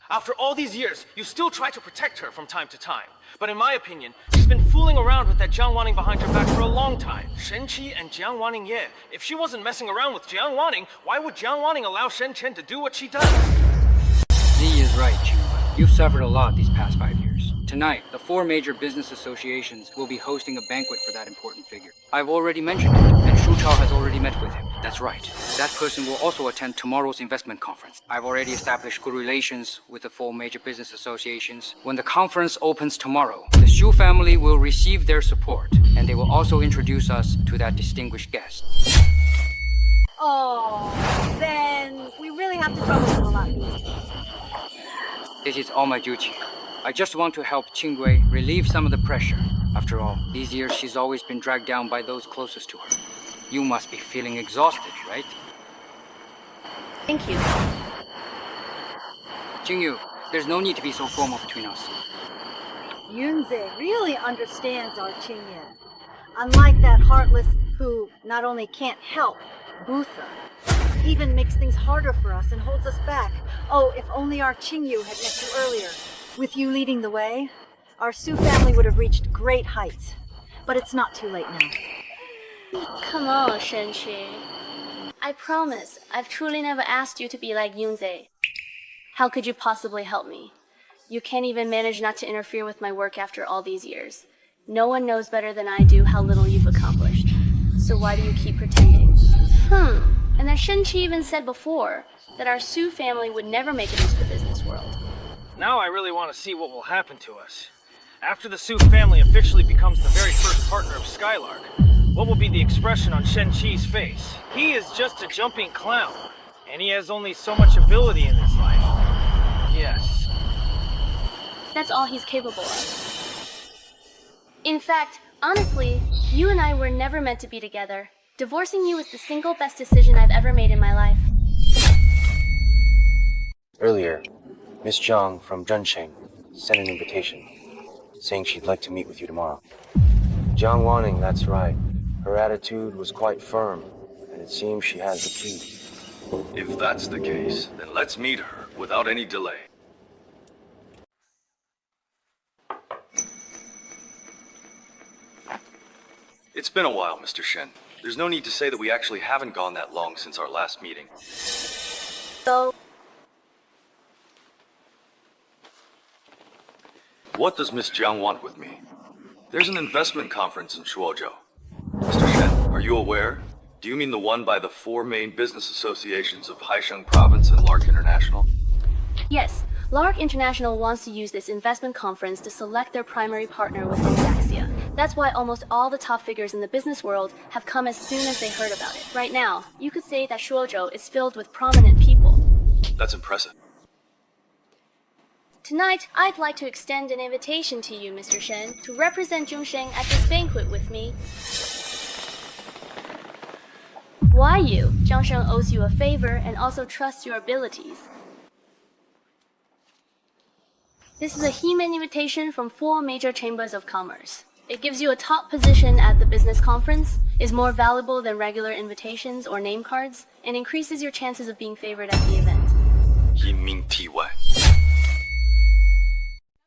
after all these years, you still try to protect her from time to time. But in my opinion, she's been fooling around with that Jiang Wanning behind your back for a long time. Shen Qi and Jiang Wanning, yeah. If she wasn't messing around with Jiang Wanning, why would Jiang Wanning allow Shen Chen to do what she does? Li is right, Chu. You've suffered a lot these past 5 years. Tonight, the 4 major business associations will be hosting a banquet for that important figure. I've already mentioned it, and Shu Chao has already met with him. That's right. That person will also attend tomorrow's investment conference. I've already established good relations with the 4 major business associations. When the conference opens tomorrow, the Shu family will receive their support, and they will also introduce us to that distinguished guest. Oh, then we really have to trouble him a lot these days. This is all my duty. I just want to help Qingwei relieve some of the pressure. After all, these years she's always been dragged down by those closest to her. You must be feeling exhausted, right? Thank you. Qingyu, there's no need to be so formal between us. Yunze really understands our Qingye. Unlike that heartless who not only can't help, Butha, even makes things harder for us and holds us back. Oh, if only our Qingyu had met you earlier. With you leading the way, our Su family would have reached great heights. But it's not too late now. Come on, Shen-Qi. I promise, I've truly never asked you to be like Yunze. How could you possibly help me? You can't even manage not to interfere with my work after all these years. No one knows better than I do how little you've accomplished. So why do you keep pretending? And that Shen-Qi even said before that our Su family would never make it into the business world. Now I really want to see what will happen to us. After the Su family officially becomes the very first partner of Skylark, what will be the expression on Shen-Qi's face? He is just a jumping clown, and he has only so much ability in his life. Yes. That's all he's capable of. In fact, honestly, you and I were never meant to be together. Divorcing you was the single best decision I've ever made in my life. Earlier, Miss Zhang from Zhensheng sent an invitation, saying she'd like to meet with you tomorrow. Jiang Wanning, that's right. Her attitude was quite firm, and it seems she has the key. If that's the case, then let's meet her without any delay. It's been a while, Mr. Shen. There's no need to say that we actually haven't gone that long since our last meeting. So, What does Miss Jiang want with me? There's an investment conference in Shuozhou. Mr. Shen, are you aware? Do you mean the one by the 4 main business associations of Haisheng Province and Lark International? Yes, Lark International wants to use this investment conference to select their primary partner within Daxia. That's why almost all the top figures in the business world have come as soon as they heard about it. Right now, you could say that Shuozhou is filled with prominent people. That's impressive. Tonight, I'd like to extend an invitation to you, Mr. Shen, to represent Zhongsheng at this banquet with me. Why you? Zhongsheng owes you a favor and also trusts your abilities. This is a human invitation from 4 major chambers of commerce. It gives you a top position at the business conference, is more valuable than regular invitations or name cards, and increases your chances of being favored at the event.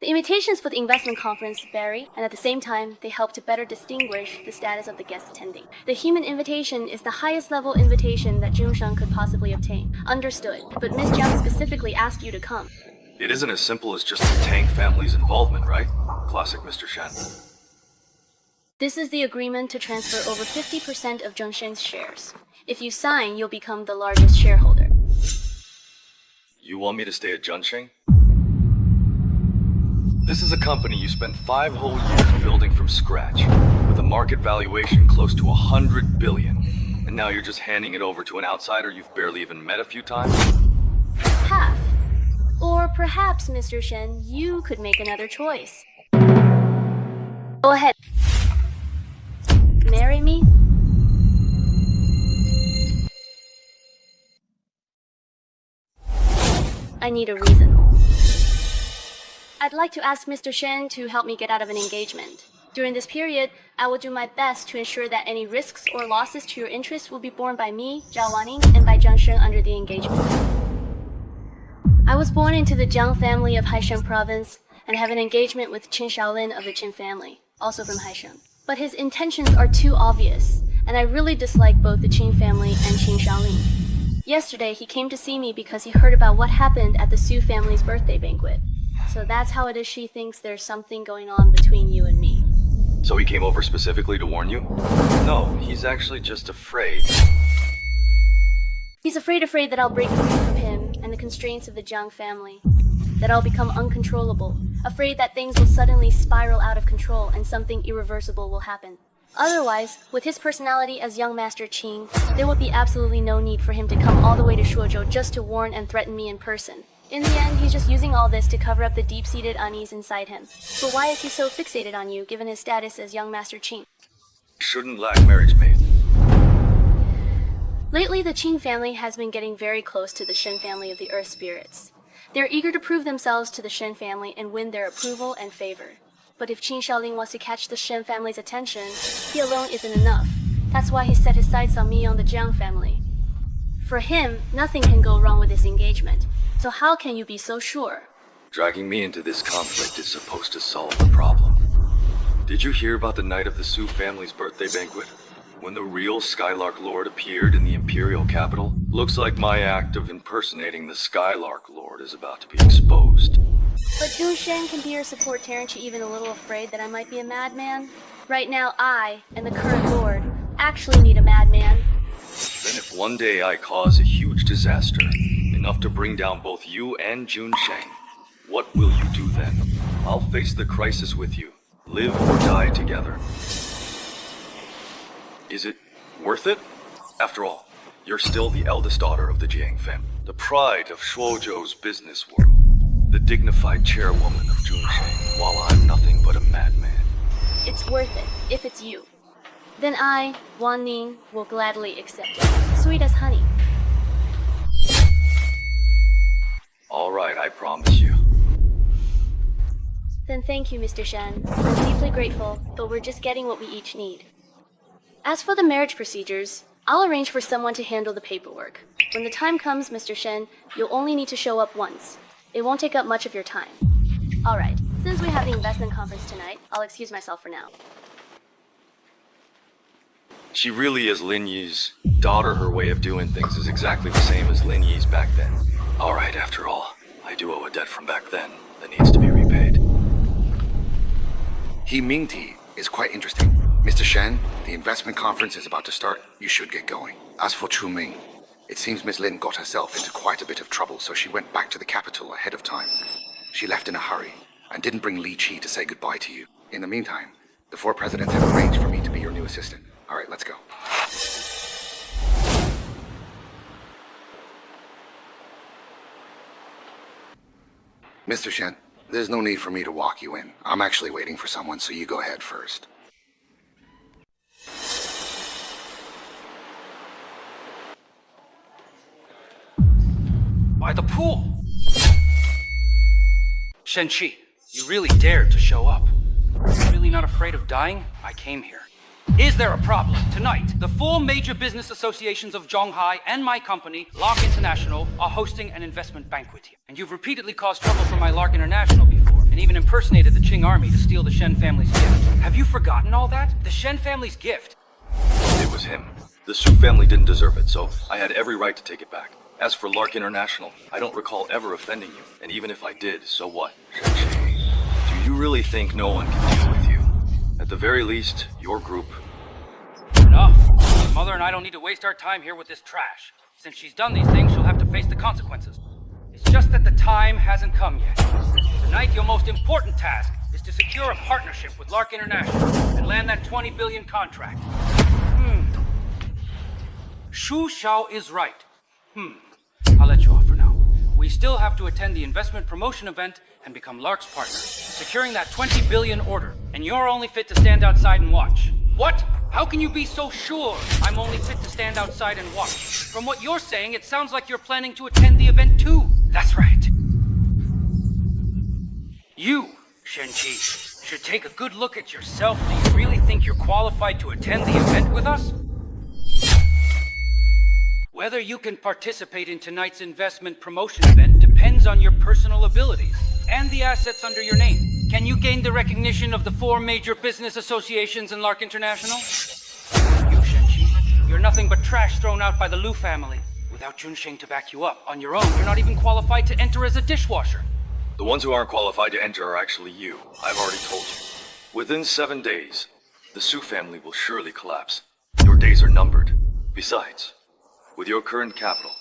The invitations for the investment conference vary, and at the same time, they help to better distinguish the status of the guests attending. The human invitation is the highest level invitation that Zhongsheng could possibly obtain. Understood, but Miss Jiang specifically asked you to come. It isn't as simple as just the Tang family's involvement, right? Classic Mr. Shen. This is the agreement to transfer over 50% of Zhongsheng's shares. If you sign, you'll become the largest shareholder. You want me to stay at Zhongsheng? This is a company you spent 5 whole years building from scratch, with a market valuation close to 100 billion. And now you're just handing it over to an outsider you've barely even met a few times? Half. Or perhaps, Mr. Shen, you could make another choice. Go ahead. Marry me? I need a reason. I'd like to ask Mr. Shen to help me get out of an engagement. During this period, I will do my best to ensure that any risks or losses to your interests will be borne by me, Zhao Wanning, and by Zhongsheng under the engagement. I was born into the Jiang family of Haisheng Province and have an engagement with Qin Shaolin of the Qin family, also from Haisheng. But his intentions are too obvious, and I really dislike both the Qin family and Qin Shaolin. Yesterday, he came to see me because he heard about what happened at the Su family's birthday banquet. So that's how it is she thinks there's something going on between you and me. So he came over specifically to warn you? No, he's actually just afraid. He's afraid that I'll break free from him and the constraints of the Jiang family. That I'll become uncontrollable. Afraid that things will suddenly spiral out of control and something irreversible will happen. Otherwise, with his personality as young Master Qing, there would be absolutely no need for him to come all the way to Shuozhou just to warn and threaten me in person. In the end, he's just using all this to cover up the deep-seated unease inside him. But why is he so fixated on you, given his status as young Master Qing? Shouldn't lack marriage mate. Lately, the Qing family has been getting very close to the Shen family of the Earth Spirits. They're eager to prove themselves to the Shen family and win their approval and favor. But if Qin Shaolin wants to catch the Shen family's attention, he alone isn't enough. That's why he set his sights on me on the Jiang family. For him, nothing can go wrong with this engagement. So how can you be so sure? Dragging me into this conflict is supposed to solve the problem. Did you hear about the night of the Su family's birthday banquet? When the real Skylark Lord appeared in the Imperial capital? Looks like my act of impersonating the Skylark Lord is about to be exposed. But Zhongsheng can be your support, aren't you even a little afraid that I might be a madman? Right now, I, and the current Lord, actually need a madman. Then if one day I cause a huge disaster, enough to bring down both you and Zhongsheng, what will you do then? I'll face the crisis with you, live or die together. Is it worth it? After all, you're still the eldest daughter of the Jiang family, the pride of Shuozhou's business world, the dignified chairwoman of Zhongsheng, while I'm nothing but a madman. It's worth it, if it's you. Then I, Wan Ning, will gladly accept it. Sweet as honey. All right, I promise you. Then thank you, Mr. Shen. I'm deeply grateful, but we're just getting what we each need. As for the marriage procedures, I'll arrange for someone to handle the paperwork. When the time comes, Mr. Shen, you'll only need to show up once. It won't take up much of your time. All right, since we have the investment conference tonight, I'll excuse myself for now. She really is Lin Yi's daughter. Her way of doing things is exactly the same as Lin Yi's back then. All right, after all, I do owe a debt from back then that needs to be repaid. He Mingti is quite interesting. Mr. Shen, the investment conference is about to start. You should get going. As for Chu Ming, it seems Miss Lin got herself into quite a bit of trouble, so she went back to the capital ahead of time. She left in a hurry and didn't bring Li Qi to say goodbye to you. In the meantime, the 4 presidents have arranged for me to be your new assistant. All right, let's go. Mr. Shen, there's no need for me to walk you in. I'm actually waiting for someone, so you go ahead first. By the pool! Shen-Chi, you really dared to show up. You're really not afraid of dying? I came here. Is there a problem? Tonight, the 4 major business associations of Zhonghai and my company, Lark International, are hosting an investment banquet here. And you've repeatedly caused trouble for my Lark International before, and even impersonated the Qing army to steal the Shen family's gift. Have you forgotten all that? The Shen family's gift. It was him. The Su family didn't deserve it, so I had every right to take it back. As for Lark International, I don't recall ever offending you, and even if I did, so what? Do you really think no one can deal with you? At the very least, your group. Enough. My mother and I don't need to waste our time here with this trash. Since she's done these things, she'll have to face the consequences. It's just that the time hasn't come yet. Tonight, your most important task is to secure a partnership with Lark International and land that 20 billion contract. Shu Xiao is right. I'll let you off for now. We still have to attend the investment promotion event and become Lark's partner, securing that 20 billion order. And you're only fit to stand outside and watch. What? How can you be so sure I'm only fit to stand outside and watch? From what you're saying, it sounds like you're planning to attend the event too. That's right. You, Shen-Chi, should take a good look at yourself. Do you really think you're qualified to attend the event with us? Whether you can participate in tonight's investment promotion event depends on your personal abilities and the assets under your name. Can you gain the recognition of the 4 major business associations in Lark International? You, Shen-Chi, you're nothing but trash thrown out by the Lu family. Without Junsheng to back you up, on your own, you're not even qualified to enter as a dishwasher. The ones who aren't qualified to enter are actually you. I've already told you. Within 7 days, the Su family will surely collapse. Your days are numbered. Besides, with your current capital,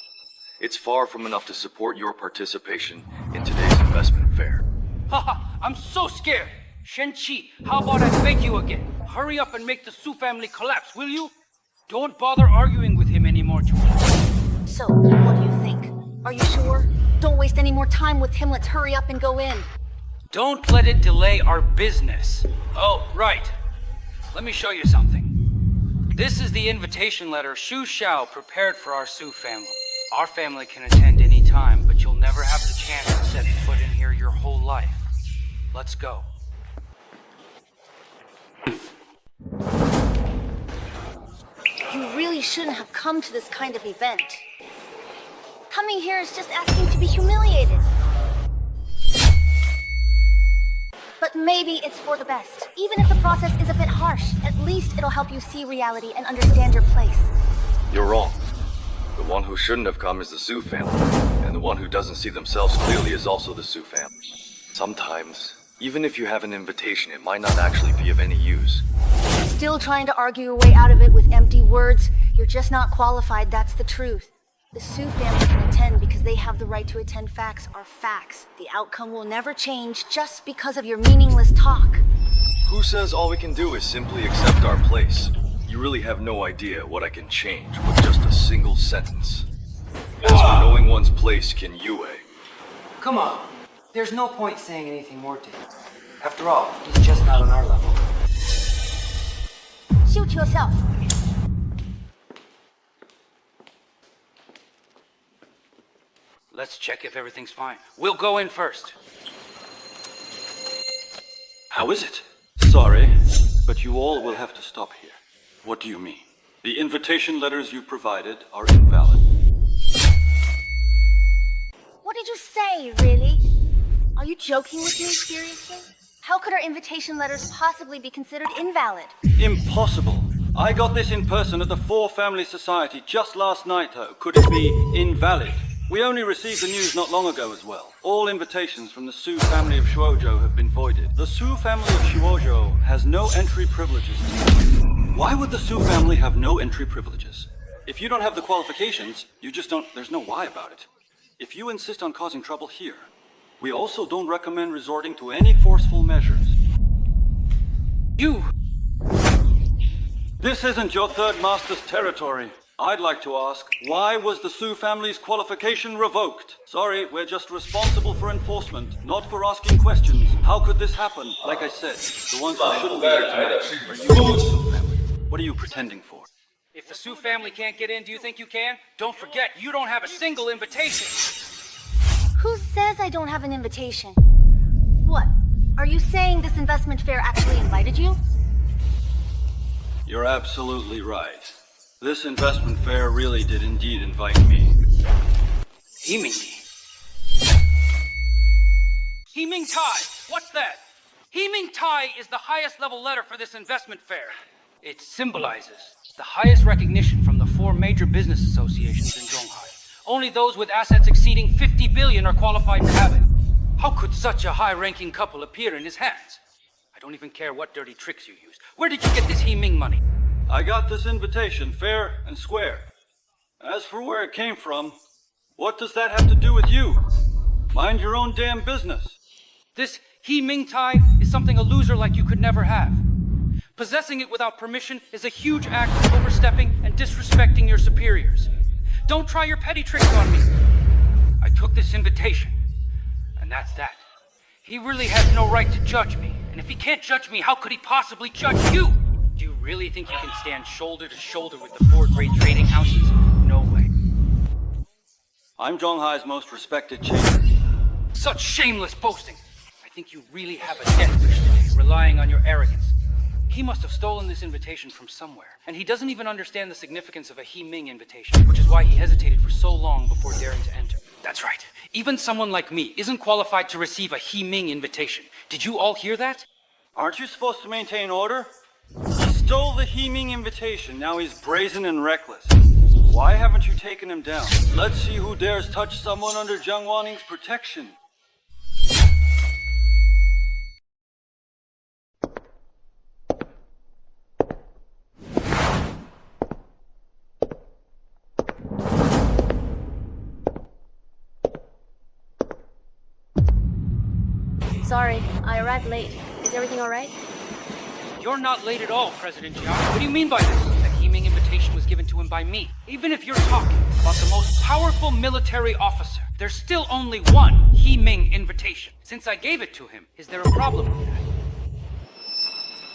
it's far from enough to support your participation in today's investment fair. Haha, I'm so scared! Shen-Chi, how about I beg you again? Hurry up and make the Su family collapse, will you? Don't bother arguing with him anymore, Julie. So, what do you think? Are you sure? Don't waste any more time with him. Let's hurry up and go in. Don't let it delay our business. Oh, right. Let me show you something. This is the invitation letter Shu Xiao prepared for our Su family. Our family can attend any time, but you'll never have the chance to set foot in here your whole life. Let's go. You really shouldn't have come to this kind of event. Coming here is just asking to be humiliated. But maybe it's for the best. Even if the process is a bit harsh, at least it'll help you see reality and understand your place. You're wrong. The one who shouldn't have come is the Su family, and the one who doesn't see themselves clearly is also the Su family. Sometimes, even if you have an invitation, it might not actually be of any use. Still trying to argue your way out of it with empty words? You're just not qualified, that's the truth. The Su family can attend because they have the right to attend. Facts are facts. The outcome will never change just because of your meaningless talk. Who says all we can do is simply accept our place? You really have no idea what I can change with just a single sentence. As for knowing one's place, Qin Yue. Come on. There's no point saying anything more to him. After all, he's just not on our level. Shoot yourself. Let's check if everything's fine. We'll go in first. How is it? Sorry, but you all will have to stop here. What do you mean? The invitation letters you provided are invalid. What did you say, really? Are you joking with me, seriously? How could our invitation letters possibly be considered invalid? Impossible. I got this in person at the 4 Family Society just last night, though. Could it be invalid? We only received the news not long ago as well. All invitations from the Su family of Shuozhou have been voided. The Su family of Shuozhou has no entry privileges. Why would the Su family have no entry privileges? If you don't have the qualifications, you just don't... There's no why about it. If you insist on causing trouble here, we also don't recommend resorting to any forceful measures. You! This isn't your third master's territory. I'd like to ask, why was the Su family's qualification revoked? Sorry, we're just responsible for enforcement, not for asking questions. How could this happen? Like I said, the ones who shouldn't be here tonight are you and the Su family. What are you pretending for? If the Su family can't get in, do you think you can? Don't forget, you don't have a single invitation. Who says I don't have an invitation? What? Are you saying this investment fair actually invited you? You're absolutely right. This investment fair really did indeed invite me. Himing. Himing Tai! What's that? Himing Tai is the highest level letter for this investment fair. It symbolizes the highest recognition from the 4 major business associations in Zhonghai. Only those with assets exceeding 50 billion are qualified to have it. How could such a high-ranking couple appear in his hands? I don't even care what dirty tricks you used. Where did you get this Himing money? I got this invitation fair and square. As for where it came from, what does that have to do with you? Mind your own damn business. This Himing Tai is something a loser like you could never have. Possessing it without permission is a huge act of overstepping and disrespecting your superiors. Don't try your petty tricks on me. I took this invitation, and that's that. He really has no right to judge me, and if he can't judge me, how could he possibly judge you? Do you really think you can stand shoulder to shoulder with the 4 great trading houses? No way. I'm Zhonghai's most respected champion. Such shameless boasting! I think you really have a death wish today, relying on your arrogance. He must have stolen this invitation from somewhere, and he doesn't even understand the significance of a Himing invitation, which is why he hesitated for so long before daring to enter. That's right. Even someone like me isn't qualified to receive a Himing invitation. Did you all hear that? Aren't you supposed to maintain order? He stole the Himing invitation, now he's brazen and reckless. Why haven't you taken him down? Let's see who dares touch someone under Jiang Waning's protection. Sorry, I arrived late. Is everything alright? You're not late at all, President Jiang. What do you mean by this? That Himing invitation was given to him by me. Even if you're talking about the most powerful military officer, there's still only one Himing invitation. Since I gave it to him, is there a problem with that?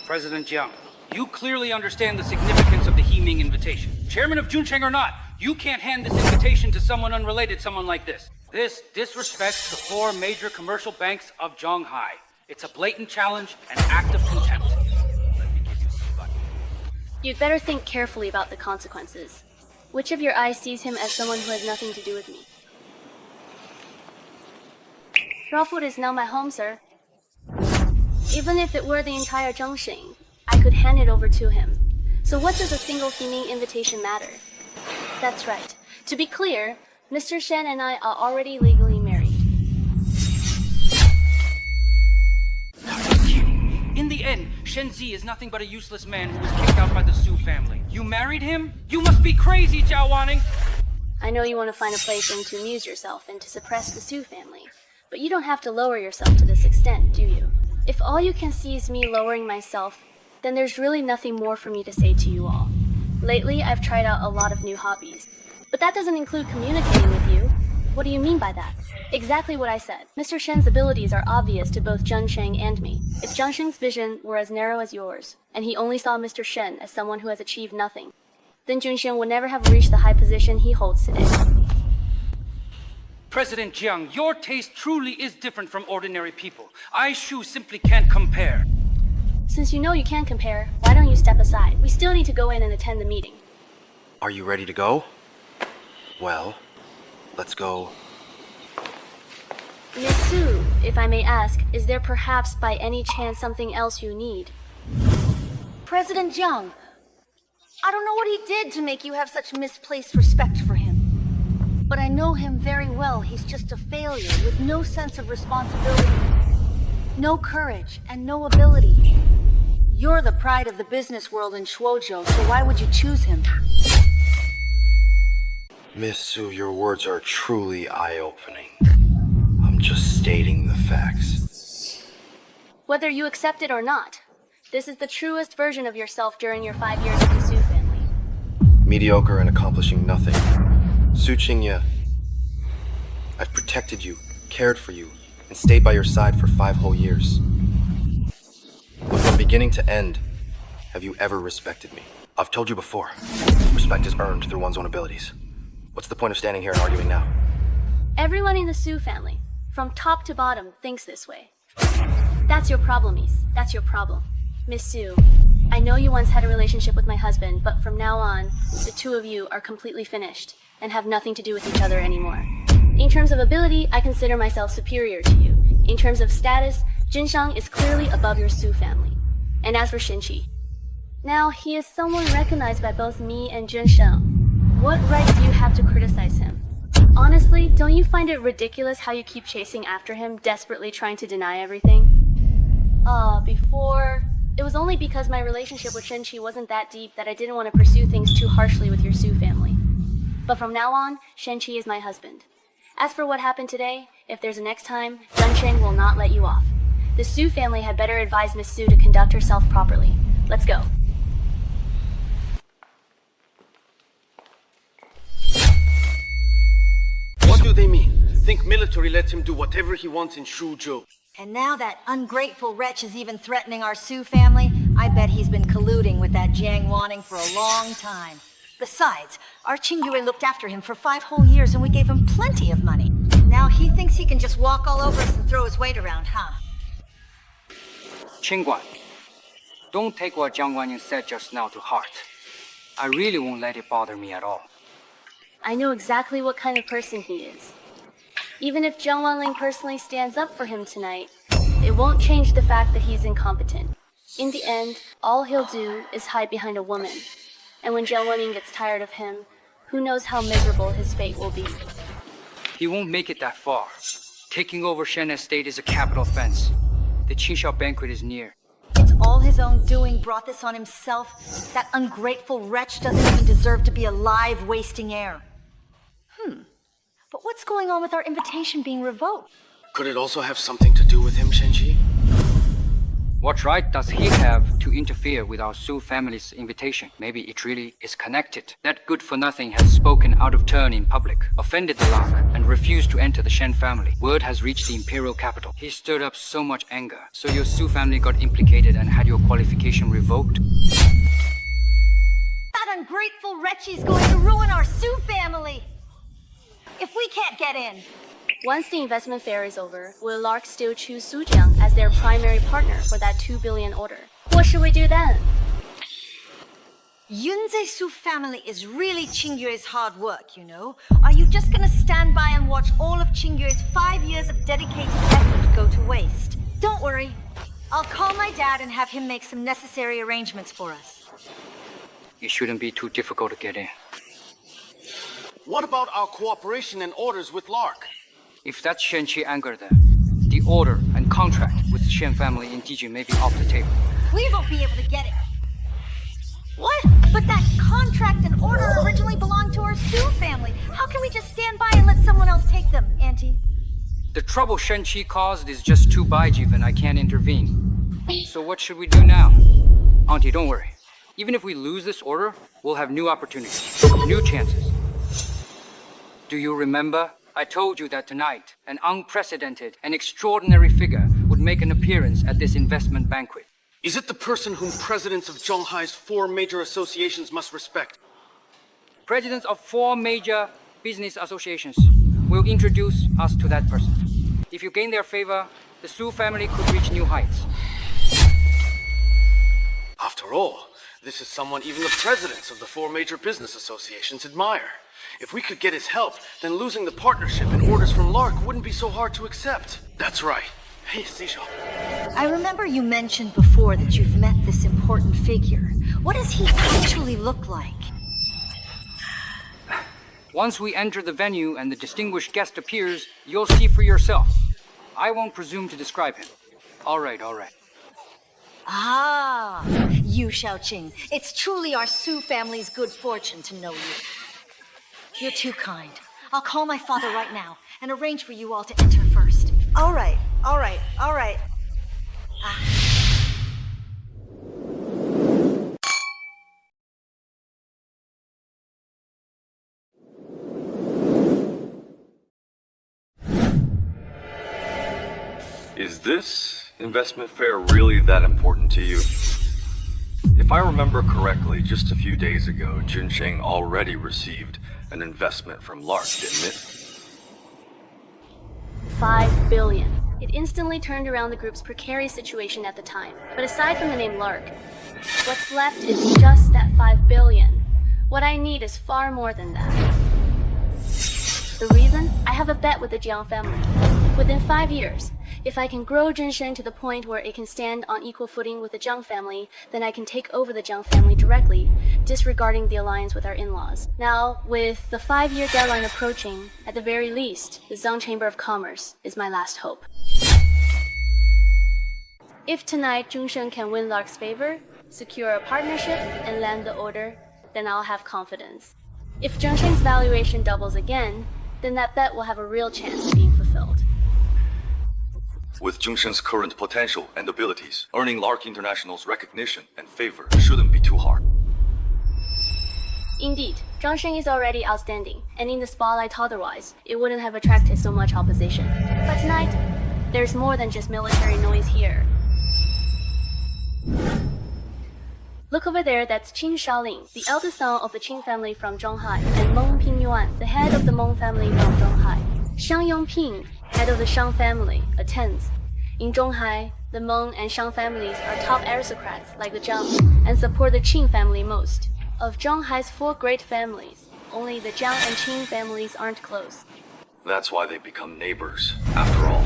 President Jiang, you clearly understand the significance of the Himing invitation. Chairman of Junsheng or not, you can't hand this invitation to someone unrelated, someone like this. This disrespects the 4 major commercial banks of Zhonghai. It's a blatant challenge, an act of contempt. Let me give you some butter. You'd better think carefully about the consequences. Which of your eyes sees him as someone who has nothing to do with me? Rawfoot is now my home, sir. Even if it were the entire Zhongxing, I could hand it over to him. So what does a single Himing invitation matter? That's right. To be clear, Mr. Shen and I are already legally married. In the end, Shen Zi is nothing but a useless man who was kicked out by the Su family. You married him? You must be crazy, Jiao Wanning! I know you want to find a plaything to amuse yourself and to suppress the Su family, but you don't have to lower yourself to this extent, do you? If all you can see is me lowering myself, then there's really nothing more for me to say to you all. Lately, I've tried out a lot of new hobbies, but that doesn't include communicating with you. What do you mean by that? Exactly what I said. Mr. Shen's abilities are obvious to both Junsheng and me. If Junsheng's vision were as narrow as yours, and he only saw Mr. Shen as someone who has achieved nothing, then Junsheng would never have reached the high position he holds today. President Jiang, your taste truly is different from ordinary people. I Shu simply can't compare. Since you know you can't compare, why don't you step aside? We still need to go in and attend the meeting. Are you ready to go? Well, let's go. Miss Su, if I may ask, is there perhaps by any chance something else you need? President Jiang, I don't know what he did to make you have such misplaced respect for him. But but I know him very well. He's just a failure with no sense of responsibility, no courage, and no ability. You're the pride of the business world in Shuozhou, so why would you choose him? Miss Su, your words are truly eye-opening. I'm just stating the facts. Whether you accept it or not, this is the truest version of yourself during your 5 years with the Su family. Mediocre and accomplishing nothing. Su Qingye, I've protected you, cared for you, and stayed by your side for 5 whole years. But from beginning to end, have you ever respected me? I've told you before, respect is earned through one's own abilities. What's the point of standing here and arguing now? Everyone in the Su family, from top to bottom, thinks this way. That's your problem, Miss. That's your problem. Miss Su, I know you once had a relationship with my husband, but from now on, the two of you are completely finished and have nothing to do with each other anymore. In terms of ability, I consider myself superior to you. In terms of status, Jinshang is clearly above your Su family. And as for Shenqi, now he is someone recognized by both me and Jinshang. What right do you have to criticize him? Honestly, don't you find it ridiculous how you keep chasing after him, desperately trying to deny everything? Before, it was only because my relationship with Shenqi wasn't that deep that I didn't want to pursue things too harshly with your Su family. But from now on, Shenqi is my husband. As for what happened today, if there's a next time, Dunsheng will not let you off. The Su family had better advise Miss Su to conduct herself properly. Let's go. What do they mean? Think military lets him do whatever he wants in Shuozhou. And now that ungrateful wretch is even threatening our Su family, I bet he's been colluding with that Jiang Wanning for a long time. Besides, our Qingyue looked after him for 5 whole years and we gave him plenty of money. Now he thinks he can just walk all over us and throw his weight around, huh? Qingguan, don't take what Jiang Wanning said just now to heart. I really won't let it bother me at all. I know exactly what kind of person he is. Even if Jiang Wanling personally stands up for him tonight, it won't change the fact that he's incompetent. In the end, all he'll do is hide behind a woman. And when Jiang Wanling gets tired of him, who knows how miserable his fate will be. He won't make it that far. Taking over Shen Estate is a capital offense. The Qinxiao banquet is near. It's all his own doing, brought this on himself. That ungrateful wretch doesn't even deserve to be alive, wasting air. But what's going on with our invitation being revoked? Could it also have something to do with him, Shenqi? What right does he have to interfere with our Su family's invitation? Maybe it really is connected. That good-for-nothing has spoken out of turn in public, offended the Lark, and refused to enter the Shen family. Word has reached the imperial capital. He stirred up so much anger, so your Su family got implicated and had your qualification revoked? That ungrateful wretch is going to ruin our Su family! If we can't get in. Once the investment fair is over, will Lark still choose Su Jiang as their primary partner for that 2 billion order? What should we do then? Yunze Su family is really Qingyue's hard work, you know. Are you just gonna stand by and watch all of Qingyue's 5 years of dedicated effort go to waste? Don't worry. I'll call my dad and have him make some necessary arrangements for us. It shouldn't be too difficult to get in. What about our cooperation and orders with Lark? If that Shenqi angered them, the order and contract with the Shen family in Diji may be off the table. We won't be able to get it. What? But that contract and order originally belonged to our Su family. How can we just stand by and let someone else take them, Auntie? The trouble Shenqi caused is just too baijiv and I can't intervene. So what should we do now? Auntie, don't worry. Even if we lose this order, we'll have new opportunities, new chances. Do you remember? I told you that tonight, an unprecedented and extraordinary figure would make an appearance at this investment banquet. Is it the person whom presidents of Zhonghai's 4 major associations must respect? Presidents of 4 major business associations will introduce us to that person. If you gain their favor, the Su family could reach new heights. After all, this is someone even the presidents of the 4 major business associations admire. If we could get his help, then losing the partnership and orders from Lark wouldn't be so hard to accept. That's right. Hey, Sisho. I remember you mentioned before that you've met this important figure. What does he actually look like? Once we enter the venue and the distinguished guest appears, you'll see for yourself. I won't presume to describe him. All right, all right. Ah, Yu Shaoqing. It's truly our Su family's good fortune to know you. You're too kind. I'll call my father right now and arrange for you all to enter first. All right, all right, all right. Is this investment fair really that important to you? If I remember correctly, just a few days ago, Junsheng already received an investment from Lark, didn't it? 5 billion. It instantly turned around the group's precarious situation at the time. But aside from the name Lark, what's left is just that 5 billion. What I need is far more than that. The reason? I have a bet with the Jiang family. Within 5 years, if I can grow Junsheng to the point where it can stand on equal footing with the Jiang family, then I can take over the Jiang family directly, disregarding the alliance with our in-laws. Now, with the 5-year deadline approaching, at the very least, the Zhang Chamber of Commerce is my last hope. If tonight Junsheng can win Lark's favor, secure a partnership, and land the order, then I'll have confidence. If Junsheng's valuation doubles again, then that bet will have a real chance of being fulfilled. With Junsheng's current potential and abilities, earning Lark International's recognition and favor shouldn't be too hard. Indeed, Junsheng is already outstanding, and in the spotlight otherwise, it wouldn't have attracted so much opposition. But tonight, there's more than just military noise here. Look over there, that's Qin Shaolin, the eldest son of the Qin family from Zhonghai, and Meng Pingyuan, the head of the Meng family from Zhonghai. Shang Yongping, head of the Shang family, attends. In Zhonghai, the Meng and Shang families are top aristocrats like the Zhang, and support the Qin family most. Of Zhonghai's 4 great families, only the Jiang and Qin families aren't close. That's why they become neighbors, after all.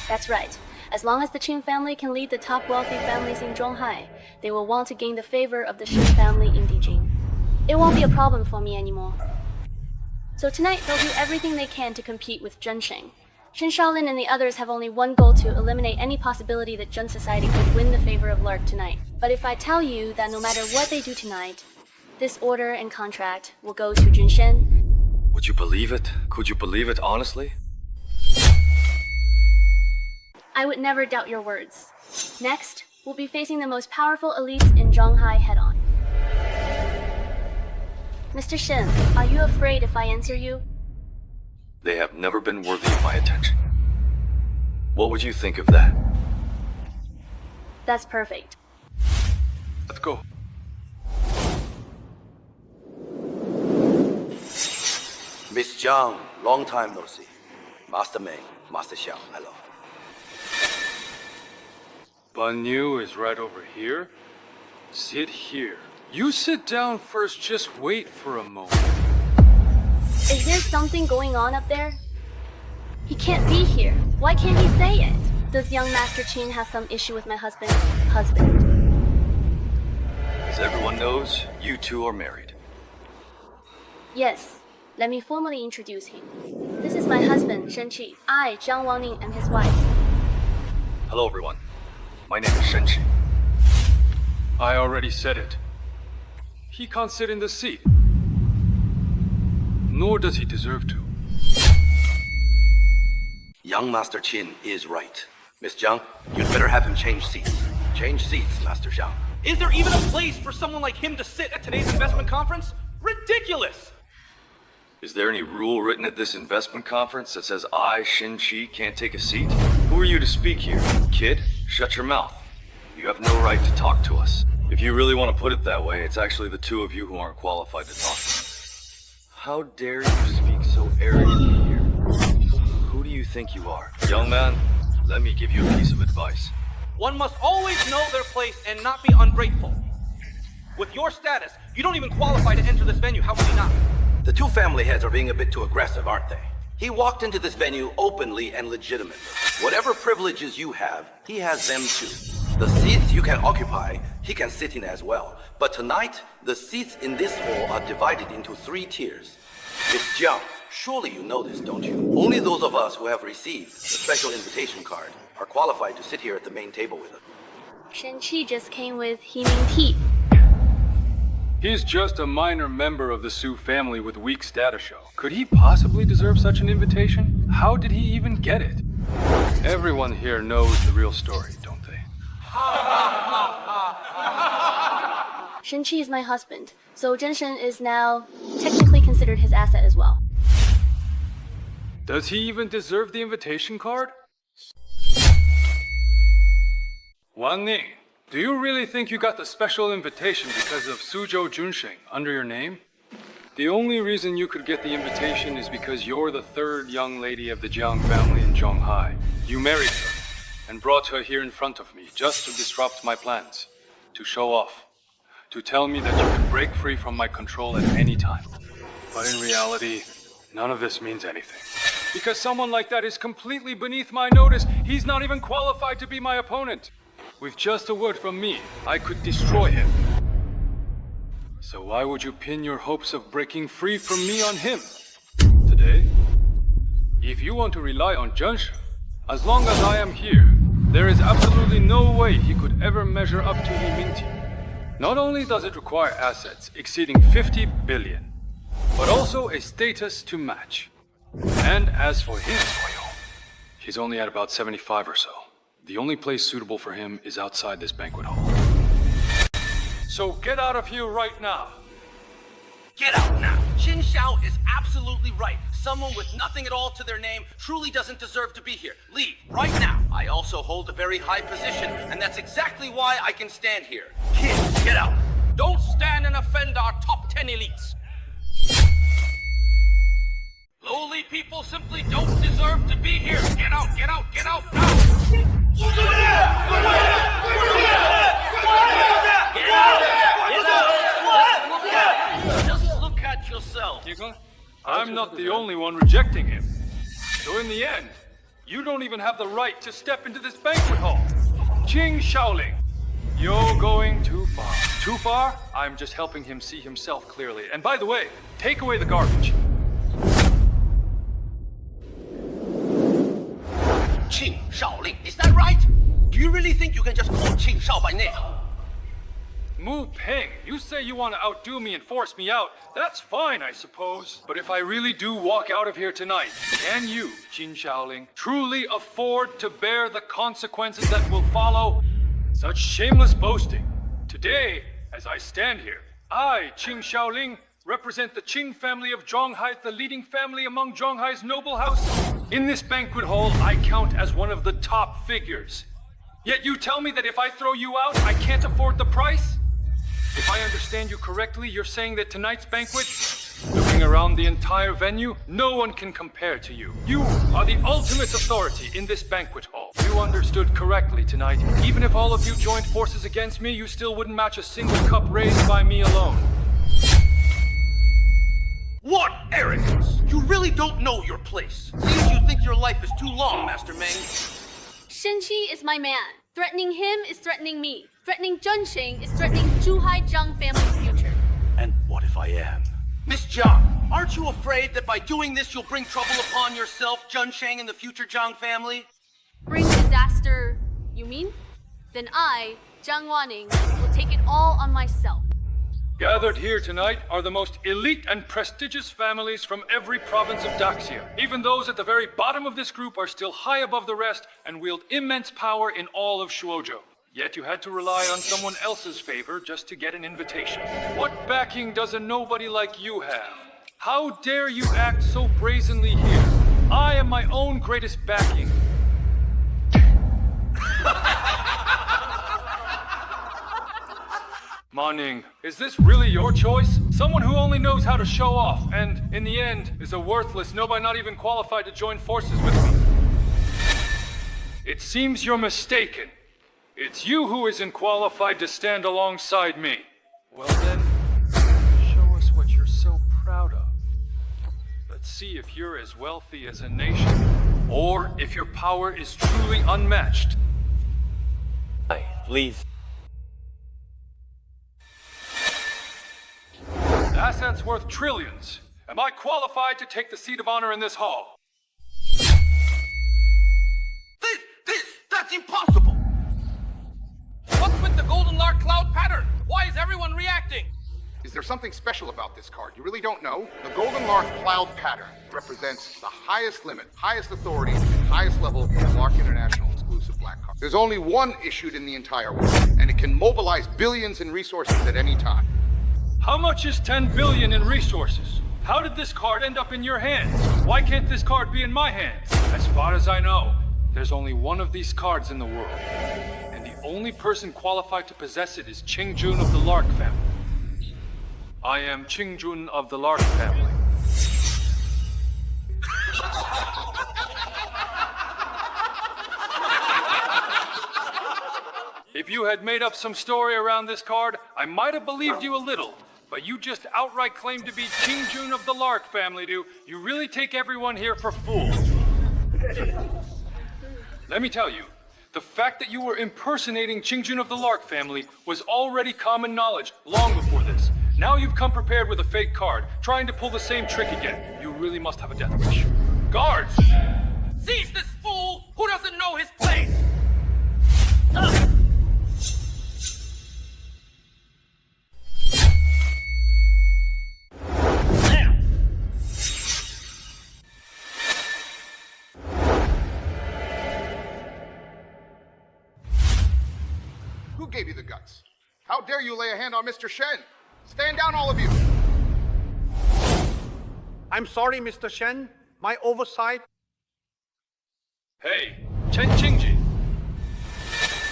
That's right. As long as the Qin family can lead the top wealthy families in Zhonghai, they will want to gain the favor of the Shen family in Dijing. It won't be a problem for me anymore. So tonight, they'll do everything they can to compete with Junsheng. Shen Shaolin and the others have only one goal: to eliminate any possibility that Jun Society could win the favor of Lark tonight. But if I tell you that no matter what they do tonight, this order and contract will go to Junsheng... Would you believe it? Could you believe it, honestly? I would never doubt your words. Next, we'll be facing the most powerful elites in Zhonghai head-on. Mr. Shen, are you afraid if I answer you? They have never been worthy of my attention. What would you think of that? That's perfect. Let's go. Miss Zhang, long time no see. Master Mei, Master Xiao, hello. Ban Yu is right over here. Sit here. You sit down first, just wait for a moment. Is there something going on up there? He can't be here. Why can't he say it? Does young Master Qin have some issue with my husband? As everyone knows, you two are married. Yes. Let me formally introduce him. This is my husband, Shen Qi. I, Zhang Wangning, am his wife. Hello, everyone. My name is Shen Qi. I already said it. He can't sit in the seat. Nor does he deserve to. Young Master Qin is right. Miss Zhang, you'd better have him change seats. Change seats, Master Zhang. Is there even a place for someone like him to sit at today's investment conference? Ridiculous! Is there any rule written at this investment conference that says I, Shen Qi, can't take a seat? Who are you to speak here? Kid, shut your mouth. You have no right to talk to us. If you really want to put it that way, it's actually the two of you who aren't qualified to talk. How dare you speak so arrogantly here? Who do you think you are? Young man, let me give you a piece of advice. One must always know their place and not be ungrateful. With your status, you don't even qualify to enter this venue, how can you not? The two family heads are being a bit too aggressive, aren't they? He walked into this venue openly and legitimately. Whatever privileges you have, he has them too. The seats you can occupy he can sit in as well. But tonight, the seats in this hall are divided into 3 tiers. Miss Jiang, surely you know this, don't you? Only those of us who have received the special invitation card are qualified to sit here at the main table with us. Shen-Chi just came with imitate. He's just a minor member of the Su family with weak status show. Could he possibly deserve such an invitation? How did he even get it? Everyone here knows the real story, don't they? Shen-Chi is my husband, so Zhenshen is now technically considered his asset as well. Does he even deserve the invitation card? Wang Ning, do you really think you got the special invitation because of Suzhou Junsheng under your name? The only reason you could get the invitation is because you're the 3rd young lady of the Jiang family in Zhonghai. You married her and brought her here in front of me just to disrupt my plans, to show off, to tell me that you can break free from my control at any time. But in reality, none of this means anything. Because someone like that is completely beneath my notice. He's not even qualified to be my opponent. With just a word from me, I could destroy him. So why would you pin your hopes of breaking free from me on him? Today? If you want to rely on Zhenshen, as long as I am here, there is absolutely no way he could ever measure up to Yiminti. Not only does it require assets exceeding 50 billion, but also a status to match. And as for him, he's only at about 75 or so. The only place suitable for him is outside this banquet hall. So get out of here right now. Get out now! Qin Xiao is absolutely right. Someone with nothing at all to their name truly doesn't deserve to be here. Leave, right now! I also hold a very high position, and that's exactly why I can stand here. Kids, get out! Don't stand and offend our top 10 elites! Lowly people simply don't deserve to be here! Get out, get out, get out now! Just look at yourself. I'm not the only one rejecting him. So in the end, you don't even have the right to step into this banquet hall. Qing Shaoling, you're going too far. Too far? I'm just helping him see himself clearly. And by the way, take away the garbage. Qing Shaoling, is that right? Do you really think you can just call Qing Shao by name? Mu Peng, you say you want to outdo me and force me out. That's fine, I suppose. But if I really do walk out of here tonight, can you, Qin Shaoling, truly afford to bear the consequences that will follow? Such shameless boasting. Today, as I stand here, I, Qing Shaoling, represent the Qing family of Zhonghai, the leading family among Zhonghai's noble house. In this banquet hall, I count as one of the top figures. Yet you tell me that if I throw you out, I can't afford the price? If I understand you correctly, you're saying that tonight's banquet, looking around the entire venue, no one can compare to you. You are the ultimate authority in this banquet hall. You understood correctly tonight. Even if all of you joined forces against me, you still wouldn't match a single cup raised by me alone. What arrogance! You really don't know your place. Seems you think your life is too long, Master Meng. Shen-Chi is my man. Threatening him is threatening me. Threatening Zhenshen is threatening Zhuhai Zhang family's future. And what if I am? Miss Jiang, aren't you afraid that by doing this you'll bring trouble upon yourself, Zhensheng, and the future Zhang family? Bring disaster, you mean? Then I, Zhang Wanning, will take it all on myself. Gathered here tonight are the most elite and prestigious families from every province of Daxia. Even those at the very bottom of this group are still high above the rest and wield immense power in all of Shuozhou. Yet you had to rely on someone else's favor just to get an invitation. What backing does a nobody like you have? How dare you act so brazenly here? I am my own greatest backing. Ma Ning, is this really your choice? Someone who only knows how to show off and, in the end, is a worthless nobody not even qualified to join forces with me. It seems you're mistaken. It's you who isn't qualified to stand alongside me. Well then, show us what you're so proud of. Let's see if you're as wealthy as a nation, or if your power is truly unmatched. Please. assets worth trillions. Am I qualified to take the seat of honor in this hall? That's impossible! What's with the golden lark cloud pattern? Why is everyone reacting? Is there something special about this card? You really don't know? The Golden Lark Cloud Pattern represents the highest limit, highest authority, and highest level of Lark International exclusive black card. There's only one issued in the entire world, and it can mobilize billions in resources at any time. How much is 10 billion in resources? How did this card end up in your hands? Why can't this card be in my hands? As far as I know, there's only one of these cards in the world. And the only person qualified to possess it is Qingjun of the Lark family. I am Qingjun of the Lark family. If you had made up some story around this card, I might have believed you a little. But you just outright claim to be Qingjun of the Lark family, do you really take everyone here for fools? Let me tell you, the fact that you were impersonating Qingjun of the Lark family was already common knowledge long before this. Now you've come prepared with a fake card, trying to pull the same trick again. You really must have a death wish. Guards! Seize this fool who doesn't know his place! Who gave you the guts? How dare you lay a hand on Mr. Shen? Stand down, all of you! I'm sorry, Mr. Shen. My oversight. Hey, Chen Qingji.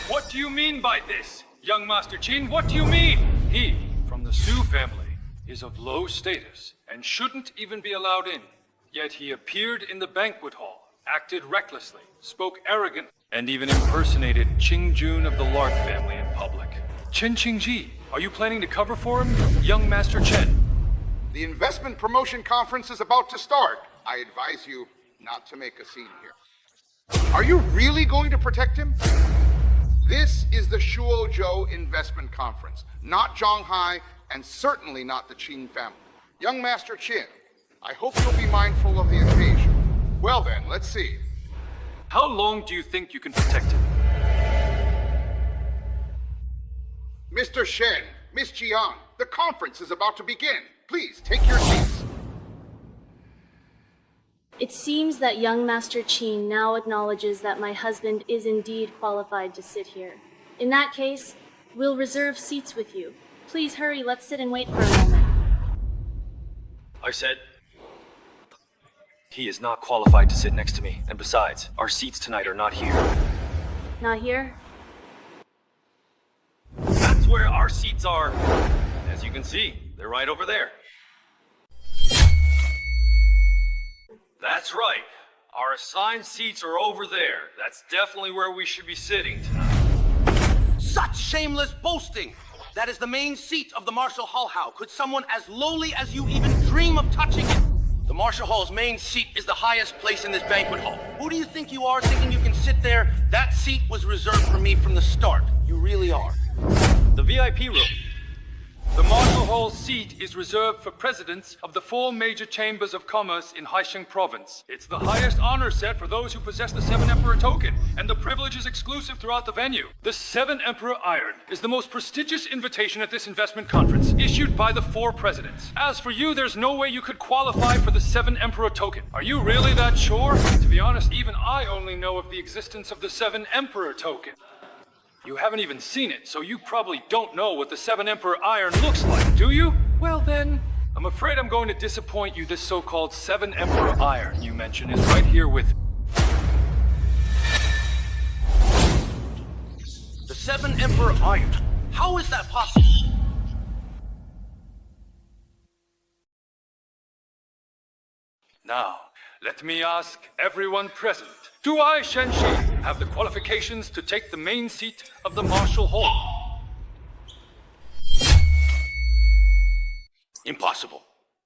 What do you mean by this, young Master Qin? What do you mean? He, from the Su family, is of low status and shouldn't even be allowed in. Yet he appeared in the banquet hall, acted recklessly, spoke arrogant, and even impersonated Qingjun of the Lark family in public. Chen Qingji, are you planning to cover for him, young Master Chen? The investment promotion conference is about to start. I advise you not to make a scene here. Are you really going to protect him? This is the Shuozhou Investment Conference, not Zhanghai, and certainly not the Qin family. Young Master Qin, I hope you'll be mindful of the occasion. Well then, let's see. How long do you think you can protect him? Mr. Shen, Miss Jiang, the conference is about to begin. Please, take your seats. It seems that young Master Qin now acknowledges that my husband is indeed qualified to sit here. In that case, we'll reserve seats with you. Please hurry, let's sit and wait for a moment. I said, he is not qualified to sit next to me. And besides, our seats tonight are not here. Not here? That's where our seats are. As you can see, they're right over there. That's right. Our assigned seats are over there. That's definitely where we should be sitting tonight. Such shameless boasting! That is the main seat of the Marshall Hall. How could someone as lowly as you even dream of touching it? The Marshall Hall's main seat is the highest place in this banquet hall. Who do you think you are, thinking you can sit there? That seat was reserved for me from the start. You really are. The VIP room. The Marshall Hall seat is reserved for presidents of the 4 major chambers of commerce in Haisheng province. It's the highest honor set for those who possess the 7 Emperor token, and the privilege is exclusive throughout the venue. The 7 Emperor Iron is the most prestigious invitation at this investment conference, issued by the 4 presidents. As for you, there's no way you could qualify for the 7 Emperor token. Are you really that sure? To be honest, even I only know of the existence of the 7 Emperor token. You haven't even seen it, so you probably don't know what the 7 Emperor Iron looks like, do you? Well then, I'm afraid I'm going to disappoint you. This so-called 7 Emperor Iron you mentioned is right here with... The 7 Emperor Iron? How is that possible? Now, let me ask everyone present. Do I, Shenxi, have the qualifications to take the main seat of the Marshall Hall? Impossible.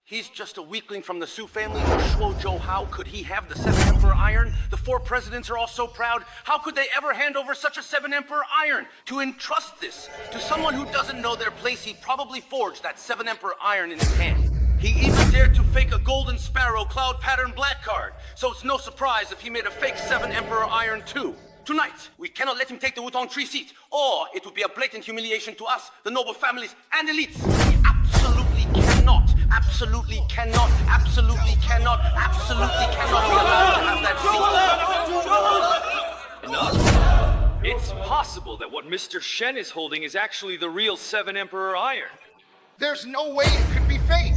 He's just a weakling from the Su family of Shuozhou. How could he have the 7 Emperor Iron? The 4 presidents are all so proud. How could they ever hand over such a 7 Emperor Iron? To entrust this to someone who doesn't know their place, he'd probably forged that 7 Emperor Iron in his hand. He even dared to fake a golden sparrow cloud pattern black card. So it's no surprise if he made a fake 7 Emperor Iron too. Tonight, we cannot let him take the Wutong Tree seat, or it would be a blatant humiliation to us, the noble families and elites. He absolutely cannot be allowed to have that seat. Enough. It's possible that what Mr. Shen is holding is actually the real 7 Emperor Iron. There's no way it could be fake.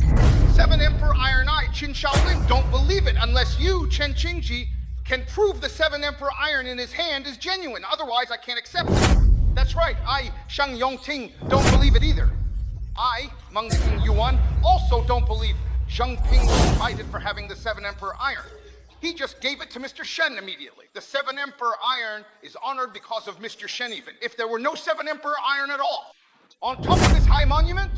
7 Emperor Iron I, Qin Shaolin, don't believe it unless you, Chen Qingji, can prove the 7 Emperor Iron in his hand is genuine. Otherwise, I can't accept it. That's right, I, Shang Yongting, don't believe it either. I, Meng Qing Yuan, also don't believe Zheng Ping was invited for having the 7 Emperor Iron. He just gave it to Mr. Shen immediately. The 7 Emperor Iron is honored because of Mr. Shen even, if there were no 7 Emperor Iron at all. On top of this high monument,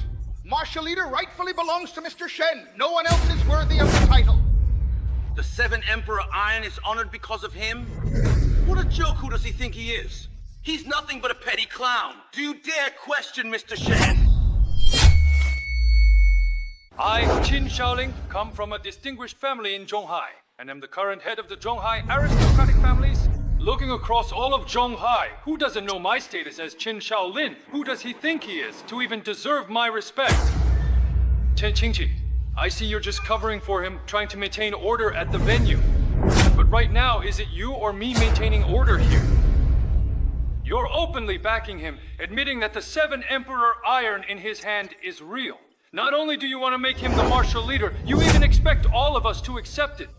martial leader rightfully belongs to Mr. Shen. No one else is worthy of the title. The 7 Emperor Iron is honored because of him? What a joke, who does he think he is? He's nothing but a petty clown. Do you dare question Mr. Shen? I, Qin Shaolin, come from a distinguished family in Zhonghai, and am the current head of the Zhonghai aristocratic families. Looking across all of Zhonghai, who doesn't know my status as Qin Shaolin? Who does he think he is, to even deserve my respect? Chen Qingji, I see you're just covering for him, trying to maintain order at the venue. But right now, is it you or me maintaining order here? You're openly backing him, admitting that the 7 Emperor Iron in his hand is real. Not only do you want to make him the martial leader, you even expect all of us to accept it.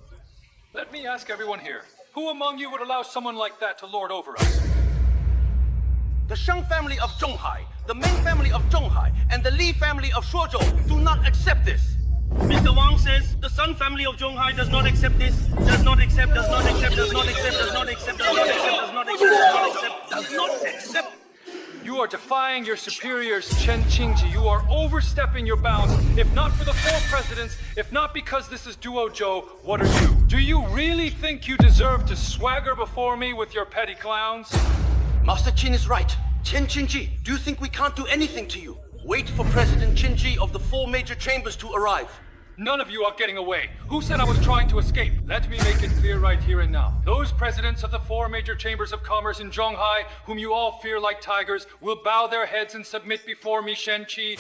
Let me ask everyone here, who among you would allow someone like that to lord over us? The Sheng family of Zhonghai, the Meng family of Zhonghai, and the Li family of Shuozhou do not accept this. Mr. Wang says the Sun family of Zhonghai does not accept this, does not accept. You are defying your superiors, Chen Qingji. You are overstepping your bounds. If not for the 4 presidents, if not because this is Duo Zhou, what are you? Do you really think you deserve to swagger before me with your petty clowns? Master Qin is right. Chen Qingji, do you think we can't do anything to you? Wait for President Qingji of the 4 major chambers to arrive. None of you are getting away. Who said I was trying to escape? Let me make it clear right here and now. Those presidents of the 4 major chambers of commerce in Zhonghai, whom you all fear like tigers, will bow their heads and submit before me, Shen Qi.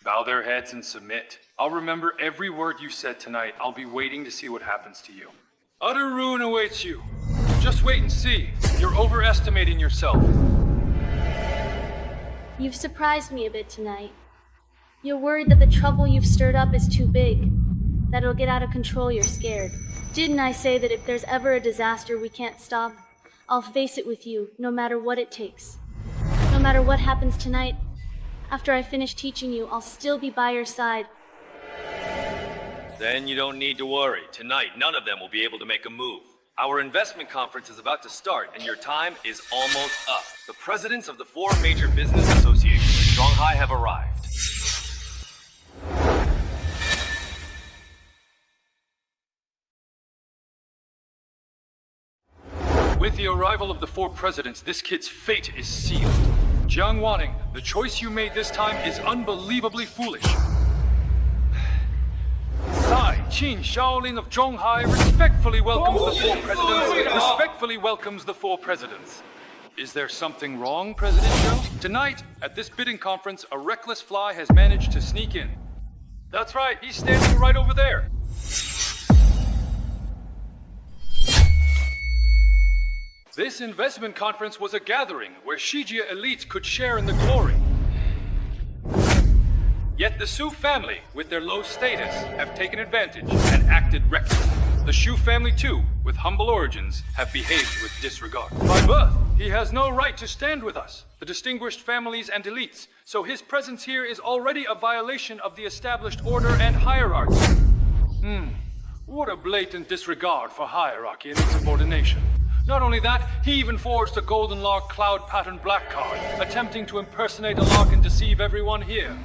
Bow their heads and submit. I'll remember every word you said tonight. I'll be waiting to see what happens to you. Utter ruin awaits you. Just wait and see. You're overestimating yourself. You've surprised me a bit tonight. You're worried that the trouble you've stirred up is too big, that it'll get out of control. You're scared. Didn't I say that if there's ever a disaster we can't stop, I'll face it with you, no matter what it takes? No matter what happens tonight, after I finish teaching you, I'll still be by your side. Then you don't need to worry. Tonight, none of them will be able to make a move. Our investment conference is about to start, and your time is almost up. The presidents of the 4 major business associations in Shanghai have arrived. With the arrival of the 4 presidents, this kid's fate is sealed. Jiang Wanning, the choice you made this time is unbelievably foolish. Sai, Qin Shaolin of Zhonghai respectfully welcomes the 4 presidents. Is there something wrong, President Zhou? Tonight, at this bidding conference, a reckless fly has managed to sneak in. That's right, he's standing right over there. This investment conference was a gathering where Shijia elites could share in the glory. Yet the Su family, with their low status, have taken advantage and acted recklessly. The Shu family too, with humble origins, have behaved with disregard. By birth, he has no right to stand with us, the distinguished families and elites, so his presence here is already a violation of the established order and hierarchy. What a blatant disregard for hierarchy and insubordination. Not only that, he even forged a golden lark cloud pattern black card, attempting to impersonate a lark and deceive everyone here.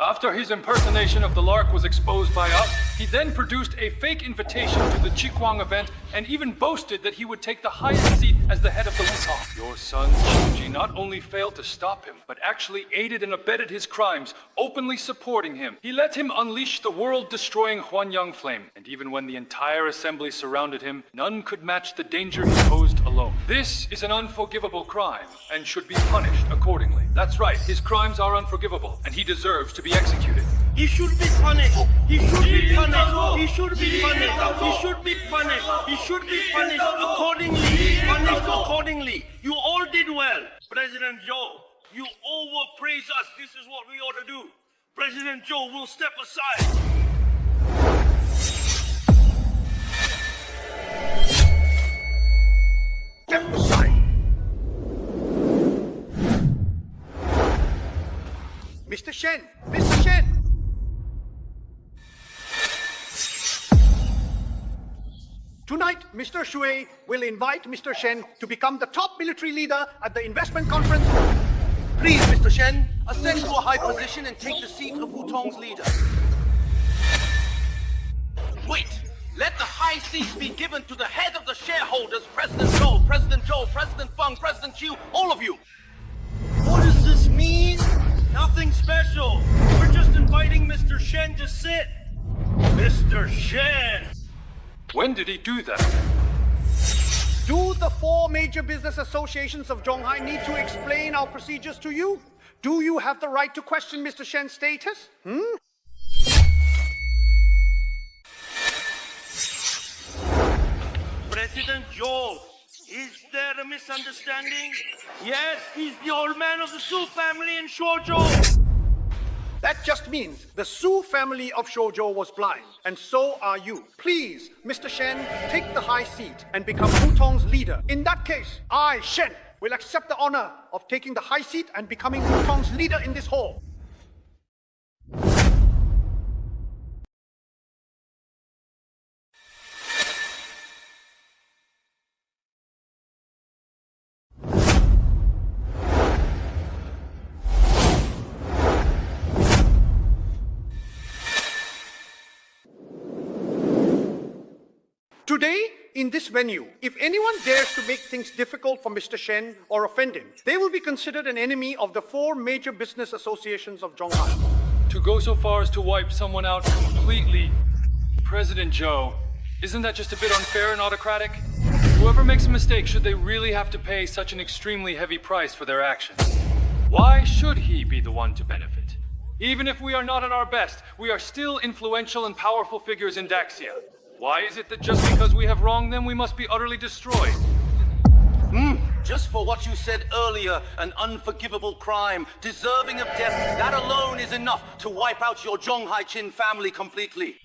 After his impersonation of the Lark was exposed by us, he then produced a fake invitation to the Chikwang event and even boasted that he would take the highest seat as the head of the Wutong. Your son, Shinji, not only failed to stop him, but actually aided and abetted his crimes, openly supporting him. He let him unleash the world-destroying Huanyang flame, and even when the entire assembly surrounded him, none could match the danger he posed alone. This is an unforgivable crime, and should be punished accordingly. That's right, his crimes are unforgivable, and he deserves to be executed. He should be punished. He should be punished. He should be punished. He should be punished. He should be punished accordingly. Punished accordingly. You all did well. President Joe, you overpraise us. This is what we ought to do. President Joe will step aside. Step aside. Mr. Shen! Mr. Shen! Tonight, Mr. Shui will invite Mr. Shen to become the top military leader at the investment conference. Please, Mr. Shen, ascend to a high position and take the seat of Wutong's leader. Wait! Let the high seat be given to the head of the shareholders, President Zhou, President Zhou, President Feng, President Qiu, all of you! What does this mean? Nothing special. We're just inviting Mr. Shen to sit. Mr. Shen! When did he do that? Do the 4 major business associations of Zhonghai need to explain our procedures to you? Do you have the right to question Mr. Shen's status? President Zhou, is there a misunderstanding? Yes, he's the old man of the Su family in Shuozhou. That just means the Su family of Shoujo was blind, and so are you. Please, Mr. Shen, take the high seat and become Wutong's leader. In that case, I, Shen, will accept the honor of taking the high seat and becoming Wutong's leader in this hall. Today, in this venue, if anyone dares to make things difficult for Mr. Shen or offend him, they will be considered an enemy of the 4 major business associations of Zhonghai. To go so far as to wipe someone out completely, President Zhou, isn't that just a bit unfair and autocratic? Whoever makes a mistake, should they really have to pay such an extremely heavy price for their actions? Why should he be the one to benefit? Even if we are not at our best, we are still influential and powerful figures in Daxia. Why is it that just because we have wronged them, we must be utterly destroyed? Just for what you said earlier, an unforgivable crime, deserving of death, that alone is enough to wipe out your Zhonghai Qin family completely.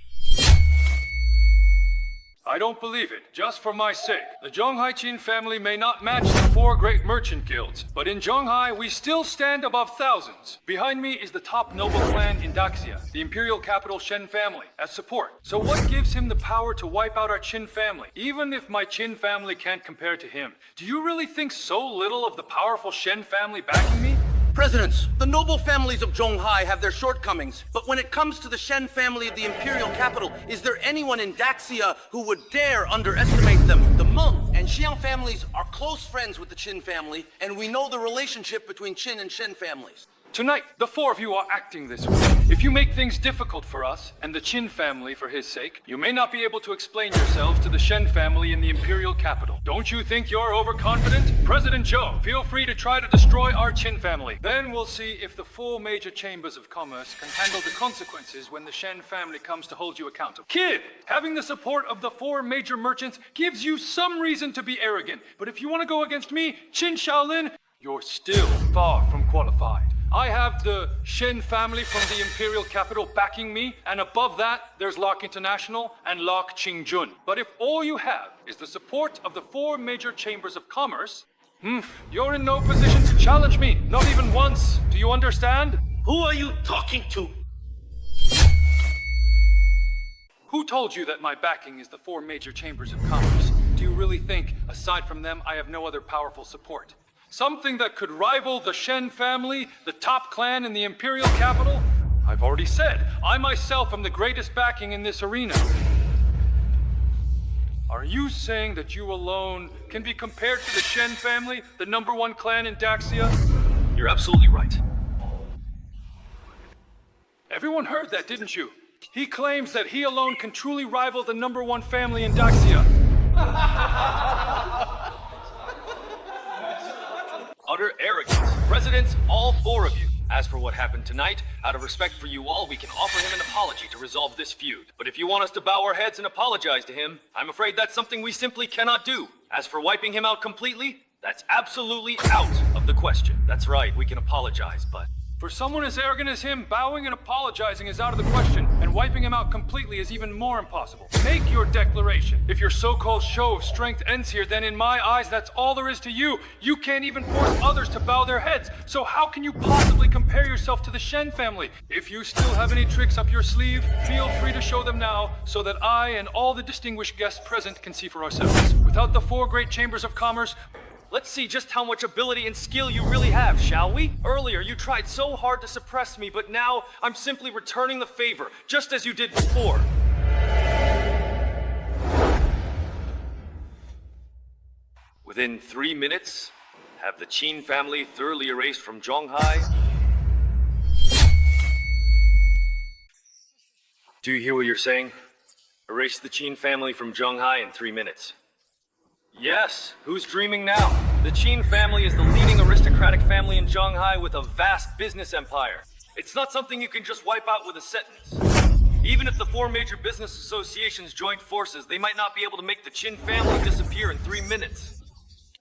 I don't believe it, just for my sake. The Zhonghai Qin family may not match the 4 great merchant guilds, but in Zhonghai, we still stand above thousands. Behind me is the top noble clan in Daxia, the imperial capital Shen family, as support. So what gives him the power to wipe out our Qin family, even if my Qin family can't compare to him? Do you really think so little of the powerful Shen family backing me? Presidents, the noble families of Zhonghai have their shortcomings, but when it comes to the Shen family of the imperial capital, is there anyone in Daxia who would dare underestimate them? The Meng and Xiang families are close friends with the Qin family, and we know the relationship between Qin and Shen families. Tonight, the 4 of you are acting this way. If you make things difficult for us, and the Qin family for his sake, you may not be able to explain yourselves to the Shen family in the imperial capital. Don't you think you're overconfident? President Zhou, feel free to try to destroy our Qin family. Then we'll see if the 4 major chambers of commerce can handle the consequences when the Shen family comes to hold you accountable. Kid, having the support of the 4 major merchants gives you some reason to be arrogant. But if you want to go against me, Qin Shaolin, you're still far from qualified. I have the Shen family from the imperial capital backing me, and above that, there's Lark International and Lark Qingjun. But if all you have is the support of the 4 major chambers of commerce, you're in no position to challenge me, not even once. Do you understand? Who are you talking to? Who told you that my backing is the 4 major chambers of commerce? Do you really think, aside from them, I have no other powerful support? Something that could rival the Shen family, the top clan in the imperial capital? I've already said, I myself am the greatest backing in this arena. Are you saying that you alone can be compared to the Shen family, the #1 clan in Daxia? You're absolutely right. Everyone heard that, didn't you? He claims that he alone can truly rival the #1 family in Daxia. Utter arrogance. Presidents, all 4 of you. As for what happened tonight, out of respect for you all, we can offer him an apology to resolve this feud. But if you want us to bow our heads and apologize to him, I'm afraid that's something we simply cannot do. As for wiping him out completely, that's absolutely out of the question. That's right, we can apologize, but... For someone as arrogant as him, bowing and apologizing is out of the question, and wiping him out completely is even more impossible. Make your declaration. If your so-called show of strength ends here, then in my eyes, that's all there is to you. You can't even force others to bow their heads, so how can you possibly compare yourself to the Shen family? If you still have any tricks up your sleeve, feel free to show them now, so that I and all the distinguished guests present can see for ourselves. Without the 4 great chambers of commerce, let's see just how much ability and skill you really have, shall we? Earlier, you tried so hard to suppress me, but now I'm simply returning the favor, just as you did before. Within 3 minutes, have the Qin family thoroughly erased from Zhonghai. Do you hear what you're saying? Erase the Qin family from Zhonghai in 3 minutes. Yes, who's dreaming now? The Qin family is the leading aristocratic family in Zhonghai with a vast business empire. It's not something you can just wipe out with a sentence. Even if the 4 major business associations joined forces, they might not be able to make the Qin family disappear in 3 minutes.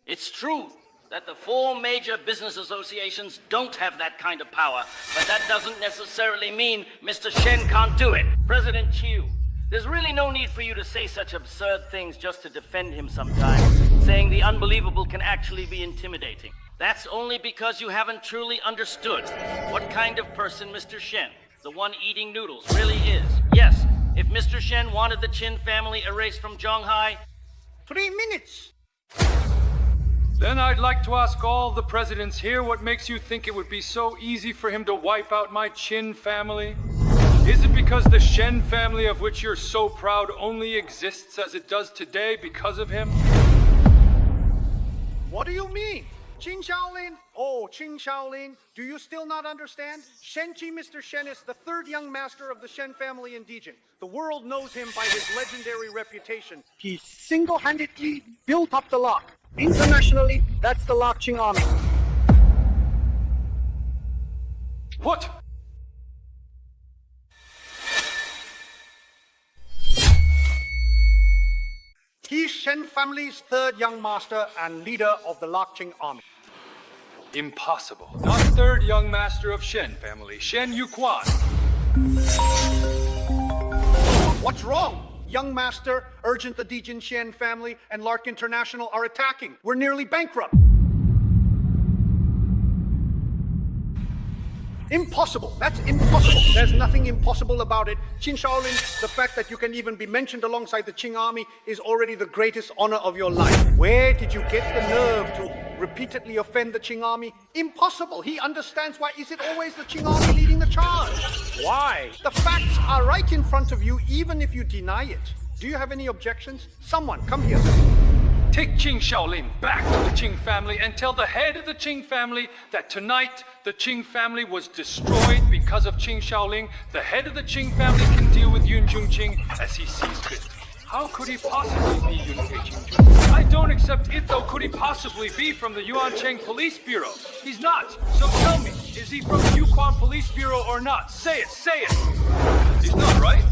It's true that the 4 major business associations don't have that kind of power, but that doesn't necessarily mean Mr. Shen can't do it. President Chiu, there's really no need for you to say such absurd things just to defend him sometimes, saying the unbelievable can actually be intimidating. That's only because you haven't truly understood what kind of person Mr. Shen, the one eating noodles, really is. Yes, if Mr. Shen wanted the Qin family erased from Zhonghai... 3 minutes! Then I'd like to ask all the presidents here what makes you think it would be so easy for him to wipe out my Qin family? Is it because the Shen family of which you're so proud only exists as it does today because of him? What do you mean? Qin Shaolin? Oh, Qin Shaolin, do you still not understand? Shenchi Mr. Shen is the 3rd young master of the Shen family in Dijin. The world knows him by his legendary reputation. He single-handedly built up the lock. Internationally, that's the Lockqing army. What? He's Shen family's 3rd young master and leader of the Lockqing army. Impossible. Not 3rd young master of Shen family, Shen Yuquan. What's wrong? Young master, urgent the Dijin Shen family, and Lark International are attacking. We're nearly bankrupt. Impossible. That's impossible. There's nothing impossible about it. Qin Shaolin, the fact that you can even be mentioned alongside the Qing army is already the greatest honor of your life. Where did you get the nerve to repeatedly offend the Qing army? Impossible. He understands why is it always the Qing army leading the charge. Why? The facts are right in front of you, even if you deny it. Do you have any objections? Someone, come here. Take Qin Shaolin back to the Qing family and tell the head of the Qing family that tonight the Qing family was destroyed because of Qin Shaolin. The head of the Qing family can deal with Yun Jungqing as he sees fit. How could he possibly be Yun Jungqing? I don't accept it, though. Could he possibly be from the Yuancheng Police Bureau? He's not. So tell me, is he from the Yukon Police Bureau or not? Say it, say it. He's not, right?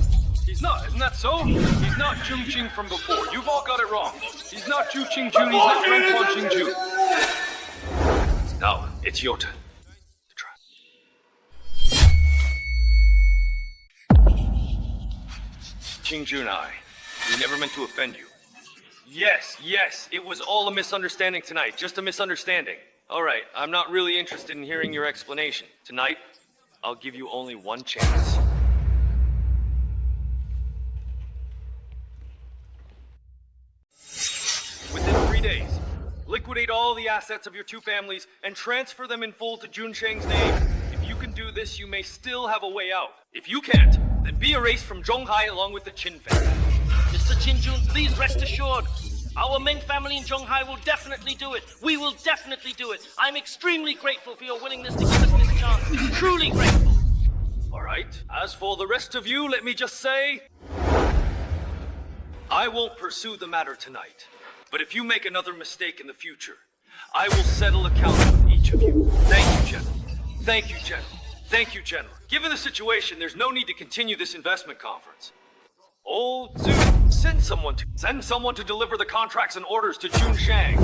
He's not, isn't that so? He's not Jungqing from before. You've all got it wrong. He's not Zhu Qingjun, he's not Renquan Qingju. Now, it's your turn. Qingju and I, we never meant to offend you. Yes, it was all a misunderstanding tonight, just a misunderstanding. Alright, I'm not really interested in hearing your explanation. Tonight, I'll give you only one chance. Within 3 days, liquidate all the assets of your 2 families and transfer them in full to Junsheng's name. If you can undo this, you may still have a way out. If you can't, then be erased from Zhonghai along with the Qin family. Mr. Qinjun, please rest assured. Our Ming family in Zhonghai will definitely do it. We will definitely do it. I'm extremely grateful for your willingness to give us this chance. Truly grateful. Alright, as for the rest of you, let me just say... I won't pursue the matter tonight. But if you make another mistake in the future, I will settle accounts with each of you. Thank you, General. Thank you, General. Thank you, General. Given the situation, there's no need to continue this investment conference. Oh, Zhu, send someone to deliver the contracts and orders to Jun Shang.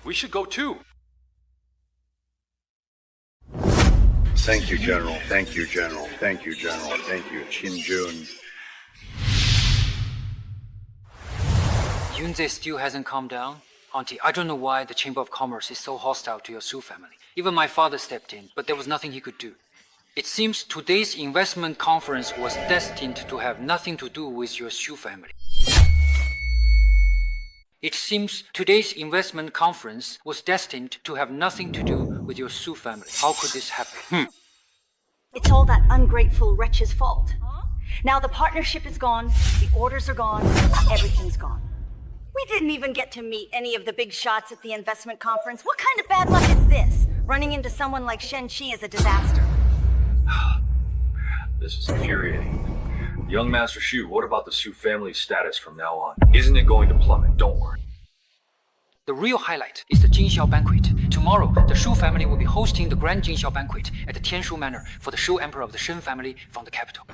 We should go too. Thank you, General. Thank you, General. Thank you, General. Thank you, Qinjun. Yunze still hasn't calmed down. Auntie, I don't know why the Chamber of Commerce is so hostile to your Su family. Even my father stepped in, but there was nothing he could do. It seems today's investment conference was destined to have nothing to do with your Su family. It seems today's investment conference was destined to have nothing to do with your Su family. How could this happen? It's all that ungrateful wretch's fault. Now the partnership is gone, the orders are gone, everything's gone. We didn't even get to meet any of the big shots at the investment conference. What kind of bad luck is this? Running into someone like Shen Qi is a disaster. This is infuriating. Young Master Shu, what about the Su family's status from now on? Isn't it going to plummet? Don't worry. The real highlight is the Jinxiao banquet. Tomorrow, the Shu family will be hosting the Grand Jinxiao banquet at the Tianshu Manor for the Shu Emperor of the Shen family from the capital.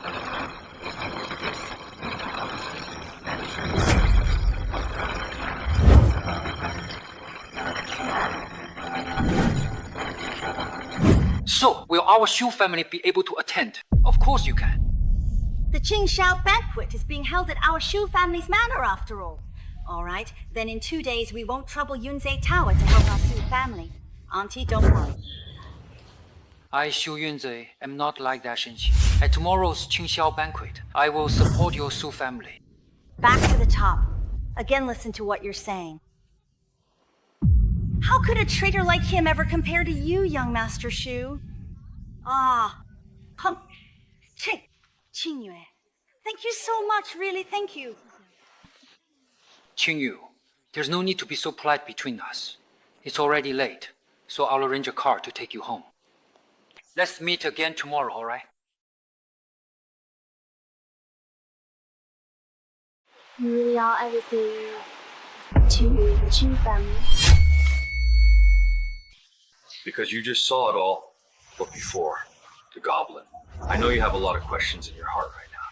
So, will our Shu family be able to attend? Of course you can. The Qingxiao banquet is being held at our Shu family's manor after all. All right, then in 2 days we won't trouble Yunzei Tower to help our Su family. Auntie, don't worry. I, Xu Yunzei, am not like that Shenqi. At tomorrow's Qingxiao banquet, I will support your Su family. Back to the top. Again, listen to what you're saying. How could a traitor like him ever compare to you, young Master Shu? Qingyue. Thank you so much, really, thank you. Qingyu, there's no need to be so polite between us. It's already late, so I'll arrange a car to take you home. Let's meet again tomorrow, alright? You really are everything to the Qin family. Because you just saw it all, but before, the goblin. I know you have a lot of questions in your heart right now.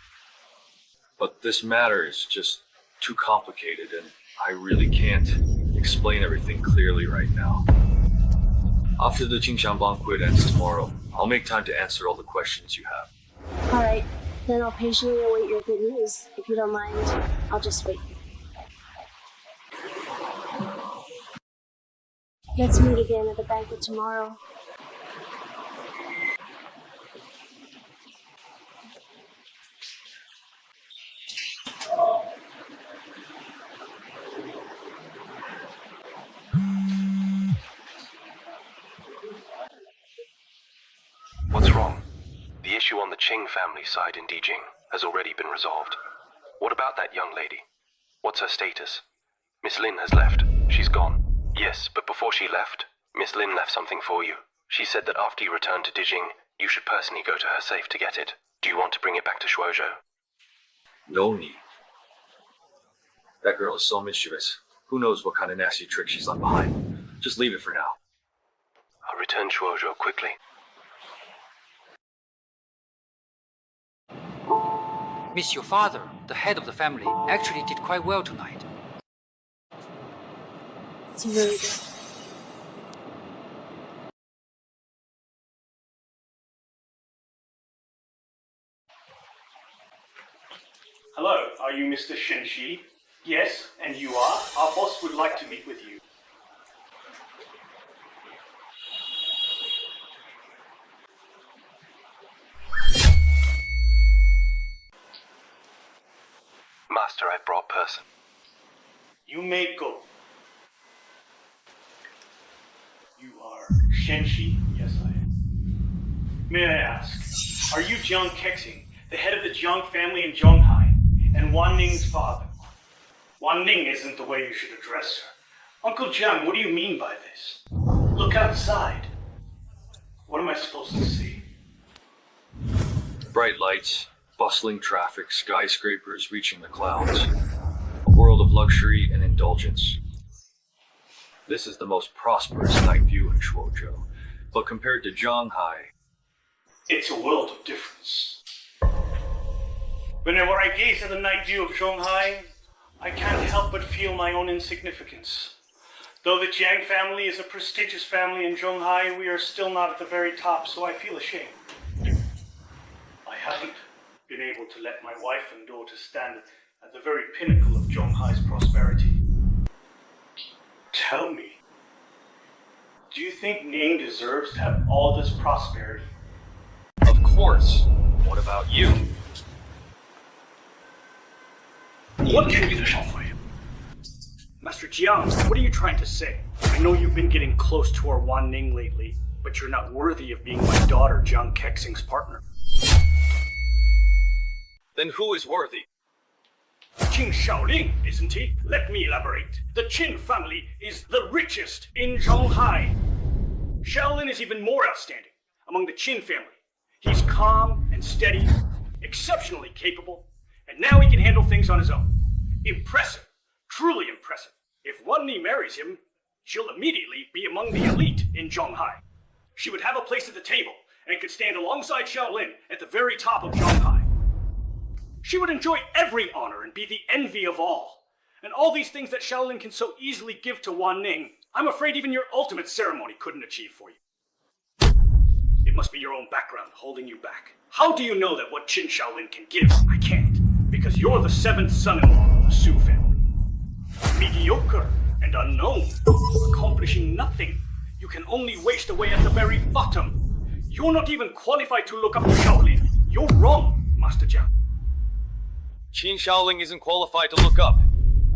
But this matter is just too complicated, and I really can't explain everything clearly right now. After the Qingxiang banquet ends tomorrow, I'll make time to answer all the questions you have. Alright, then I'll patiently await your good news. If you don't mind, I'll just wait. Let's meet again at the banquet tomorrow. What's wrong? The issue on the Qing family side in Dijing has already been resolved. What about that young lady? What's her status? Miss Lin has left. She's gone. Yes, but before she left, Miss Lin left something for you. She said that after you return to Dijing, you should personally go to her safe to get it. Do you want to bring it back to Shuozhou? No need. That girl is so mischievous. Who knows what kind of nasty trick she's left behind. Just leave it for now. I'll return Shuozhou quickly. Miss, your father, the head of the family, actually did quite well tonight. It's really good. Hello, are you Mr. Shen Qi? Yes, and you are. Our boss would like to meet with you. Master, I've brought person. You may go. You Shenshi? Yes, I am. May I ask, are you Jiang Kexing, the head of the Jiang family in Zhonghai, and Wan Ning's father? Wan Ning isn't the way you should address her. Uncle Jiang, what do you mean by this? Look outside. What am I supposed to see? Bright lights, bustling traffic, skyscrapers reaching the clouds. A world of luxury and indulgence. This is the most prosperous night view in Shuozhou, but compared to Zhonghai, It's a world of difference. Whenever I gaze at the night view of Zhonghai, I can't help but feel my own insignificance. Though the Jiang family is a prestigious family in Zhonghai, we are still not at the very top, so I feel ashamed. I haven't been able to let my wife and daughter stand at the very pinnacle of Zhonghai's prosperity. Tell me, do you think Ning deserves to have all this prosperity? of course. What about you? What can you tell me? Master Jiang, what are you trying to say? I know you've been getting close to our Wan Ning lately, but you're not worthy of being my daughter Jiang Kexing's partner. Then who is worthy? Qin Shaolin, isn't he? Let me elaborate. The Qin family is the richest in Zhonghai. Shaolin is even more outstanding among the Qin family. He's calm and steady, exceptionally capable, and now he can handle things on his own. Impressive, truly impressive. If Wan Ni marries him, she'll immediately be among the elite in Zhonghai. She would have a place at the table and could stand alongside Shaolin at the very top of Zhonghai. She would enjoy every honor and be the envy of all. And all these things that Shaolin can so easily give to Wan Ning, I'm afraid even your ultimate ceremony couldn't achieve for you. It must be your own background holding you back. How do you know that what Qin Shaolin can give, I can't? Because you're the seventh son-in-law of the Su family. Mediocre and unknown, accomplishing nothing. You can only waste away at the very bottom. You're not even qualified to look up to Shaolin. You're wrong, Master Jiang. Qin Shaoling isn't qualified to look up.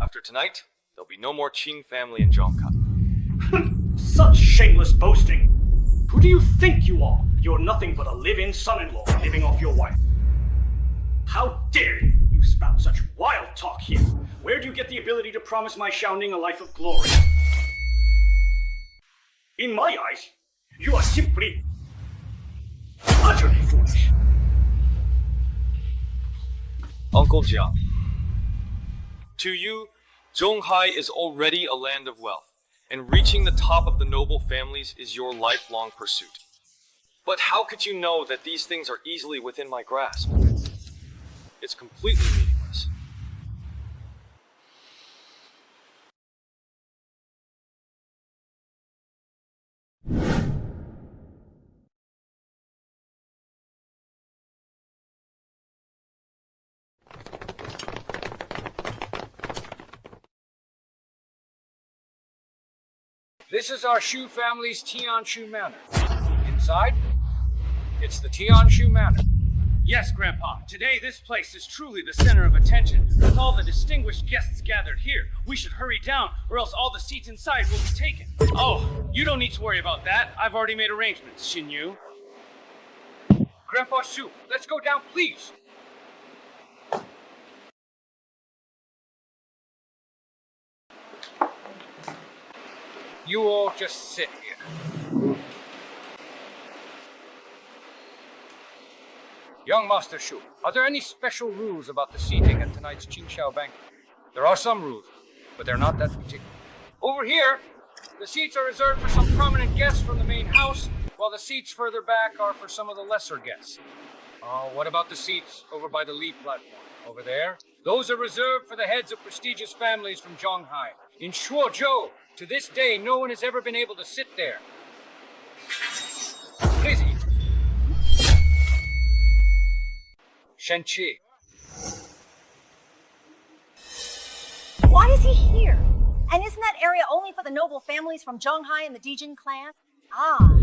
After tonight, there'll be no more Qin family in Zhongkai. Such shameless boasting. Who do you think you are? You're nothing but a live-in son-in-law living off your wife. How dare you spout such wild talk here? Where do you get the ability to promise my Xiaoning a life of glory? In my eyes, you are simply utterly foolish. Uncle Jiang, to you, Zhonghai is already a land of wealth, and reaching the top of the noble families is your lifelong pursuit. But how could you know that these things are easily within my grasp? It's completely meaningless. This is our Shu family's Tianshu Manor. Inside, it's the Tianshu Manor. Yes, Grandpa. Today, this place is truly the center of attention. With all the distinguished guests gathered here, we should hurry down, or else all the seats inside will be taken. Oh, you don't need to worry about that. I've already made arrangements, Xin Yu. Grandpa Shu, let's go down, please. You all just sit here. Young Master Shu, are there any special rules about the seating at tonight's Qingxiao banquet? There are some rules, but they're not that particular. Over here, the seats are reserved for some prominent guests from the main house, while the seats further back are for some of the lesser guests. Oh, what about the seats over by the Li platform? Over there? Those are reserved for the heads of prestigious families from Zhonghai. In Shuozhou, to this day, no one has ever been able to sit there. Please eat. Shenqi. Why is he here? And isn't that area only for the noble families from Zhonghai and the Dijin clan? Ah.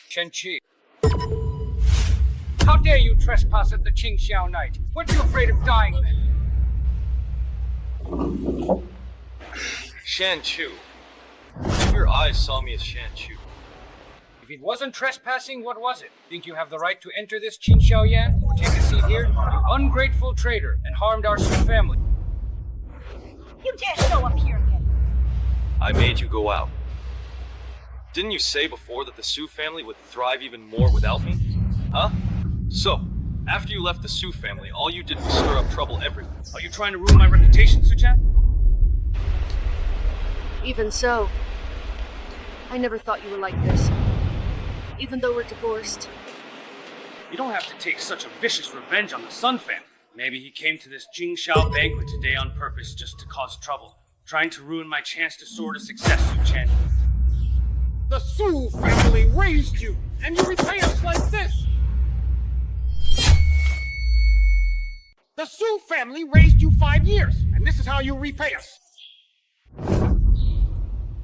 Shenqi. How dare you trespass at the Qingxiao night? Weren't you afraid of dying then? Shan Chu. Your eyes saw me as Shan Chu. If it wasn't trespassing, what was it? Think you have the right to enter this Qingxiao Yan? Or take a seat here? You ungrateful traitor, and harmed our Su family. You dare show up here again. I made you go out. Didn't you say before that the Su family would thrive even more without me? Huh? So, after you left the Su family, all you did was stir up trouble everywhere. Are you trying to ruin my reputation, Su-chan? Even so, I never thought you were like this. Even though we're divorced. You don't have to take such a vicious revenge on the Sun family. Maybe he came to this Jingxiao banquet today on purpose just to cause trouble. Trying to ruin my chance to soar to success, Su-chan. The Su family raised you, and you repay us like this! The Su family raised you 5 years, and this is how you repay us.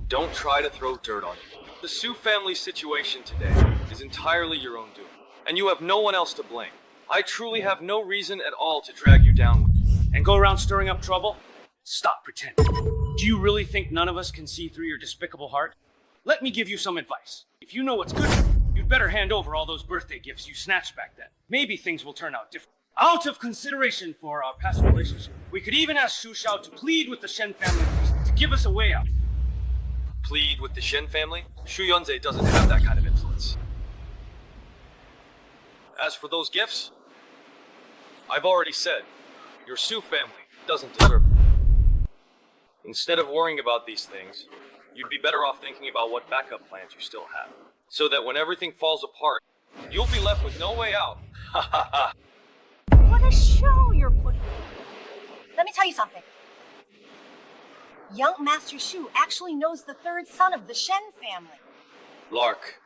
Don't try to throw dirt on me. The Su family situation today is entirely your own doing, and you have no one else to blame. I truly have no reason at all to drag you down with. And go around stirring up trouble? Stop pretending. Do you really think none of us can see through your despicable heart? Let me give you some advice. If you know what's good for you, you'd better hand over all those birthday gifts you snatched back then. Maybe things will turn out different. Out of consideration for our past relationship, we could even ask Shu Shao to plead with the Shen family to give us a way out. Plead with the Shen family? Shu Yunzei doesn't have that kind of influence. As for those gifts, I've already said, your Su family doesn't deserve them. Instead of worrying about these things, you'd be better off thinking about what backup plans you still have. So that when everything falls apart, you'll be left with no way out. Ha ha ha. What a show you're putting on. Let me tell you something. Young Master Shu actually knows the third son of the Shen family. Lark,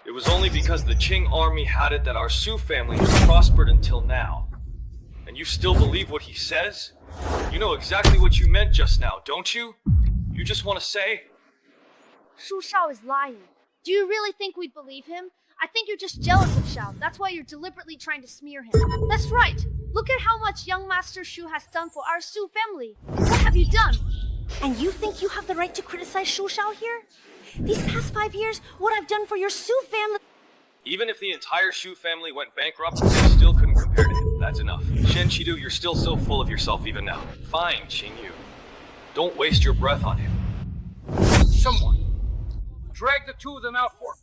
it was only because the Qing army had it that our Su family has prospered until now. And you still believe what he says? You know exactly what you meant just now, don't you? You just want to say? Shu Shao is lying. Do you really think we'd believe him? I think you're just jealous of Shao. That's why you're deliberately trying to smear him. That's right. Look at how much young Master Shu has done for our Su family. What have you done? And you think you have the right to criticize Shu Shao here? These past 5 years, what I've done for your Su family... Even if the entire Shu family went bankrupt, they still couldn't compare to him. That's enough. Shen Qidu, you're still so full of yourself even now. Fine, Qing Yu. Don't waste your breath on him. Someone, drag the two of them out for me.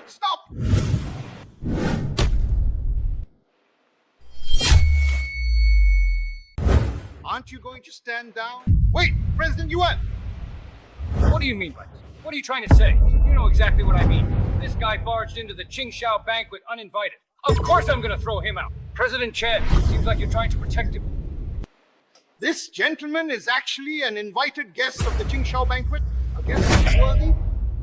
Stop! Aren't you going to stand down? Wait, President Yuan! What do you mean by this? What are you trying to say? You know exactly what I mean. This guy barged into the Qingxiao banquet uninvited. Of course I'm gonna throw him out. President Chen, seems like you're trying to protect him. This gentleman is actually an invited guest of the Qingxiao banquet? A guest who's worthy?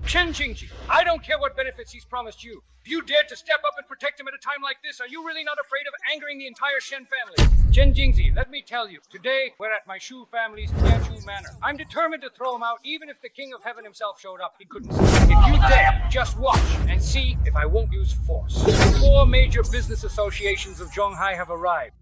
Chen Jingji, I don't care what benefits he's promised you. If you dared to step up and protect him at a time like this, are you really not afraid of angering the entire Shen family? Chen Jingji, let me tell you, today we're at my Shu family's Tianchu Manor. I'm determined to throw him out, even if the King of Heaven himself showed up, he couldn't see. If you dare, just watch and see if I won't use force. The 4 major business associations of Zhonghai have arrived.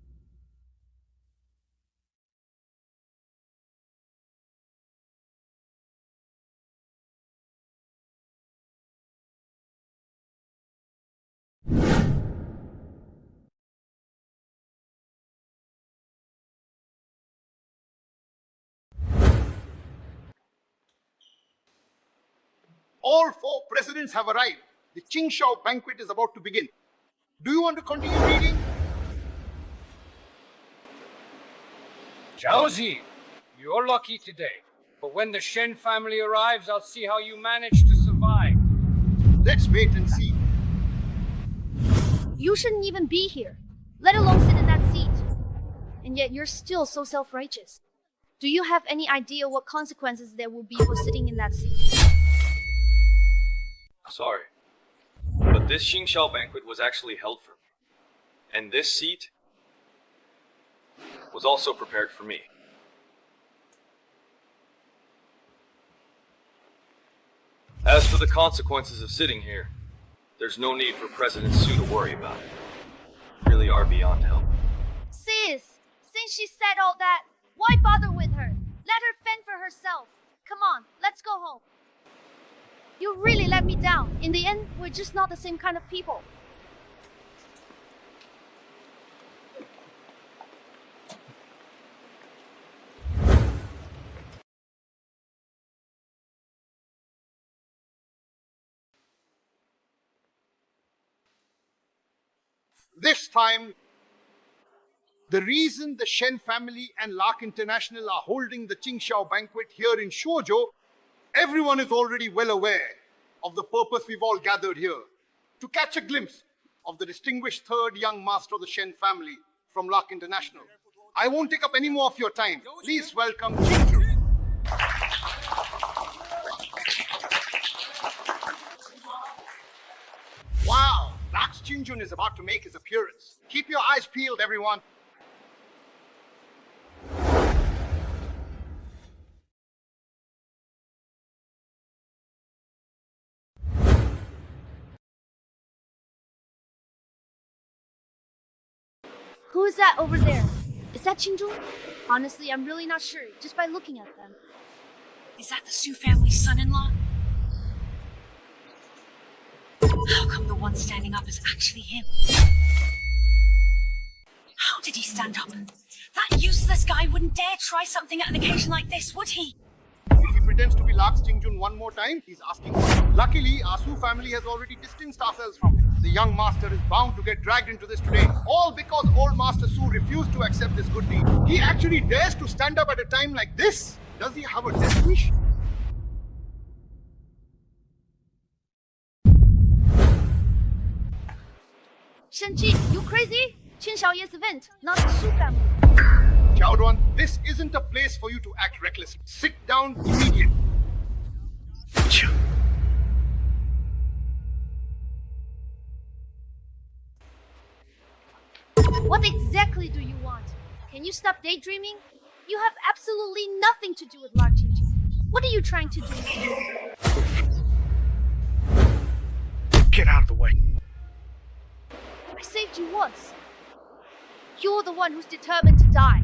All 4 presidents have arrived. The Qingxiao banquet is about to begin. Do you want to continue reading? Zhaozi, you're lucky today. But when the Shen family arrives, I'll see how you manage to survive. Let's wait and see. You shouldn't even be here, let alone sit in that seat. And yet you're still so self-righteous. Do you have any idea what consequences there will be for sitting in that seat? Sorry, but this Qingxiao banquet was actually held for me. And this seat was also prepared for me. As for the consequences of sitting here, There's no need for President Su to worry about it. We really are beyond help. Sis, since she said all that, why bother with her? Let her fend for herself. Come on, let's go home. You really let me down. In the end, we're just not the same kind of people. This time, the reason the Shen family and Lark International are holding the Qingxiao banquet here in Shuozhou, everyone is already well aware of the purpose we've all gathered here, to catch a glimpse of the distinguished third young master of the Shen family from Lark International. I won't take up any more of your time. Please welcome Qingju. Wow, Lark's Qingjun is about to make his appearance. Keep your eyes peeled, everyone. Who is that over there? Is that Qingzhou? Honestly, I'm really not sure, just by looking at them. Is that the Su family's son-in-law? How come the one standing up is actually him? How did he stand up? That useless guy wouldn't dare try something at an occasion like this, would he? If he pretends to be Lark's Qingjun one more time, he's asking for it. Luckily, our Su family has already distanced ourselves from him. The young master is bound to get dragged into this today, all because old Master Su refused to accept this good deed. He actually dares to stand up at a time like this? Does he have a death wish? Shenji, you crazy? Qin Xiaoye's event, not the Su family. Xiaoduan, this isn't a place for you to act recklessly. Sit down immediately. What exactly do you want? Can you stop daydreaming? You have absolutely nothing to do with Lark Qingjun. What are you trying to do? Get out of the way. I saved you once. You're the one who's determined to die.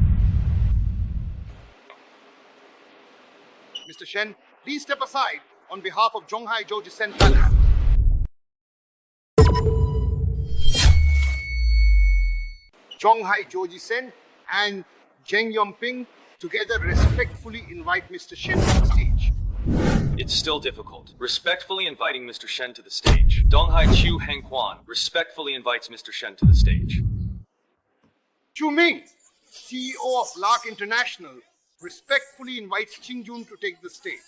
Mr. Shen, please step aside on behalf of Zhonghai Zhouji-sen Palace. Zhonghai Zhouji-sen and Zheng Yongping together respectfully invite Mr. Shen to the stage. It's still difficult. Respectfully inviting Mr. Shen to the stage. Donghai Chu Hengquan respectfully invites Mr. Shen to the stage. Chu Ming, CEO of Lark International, respectfully invites Qingjun to take the stage.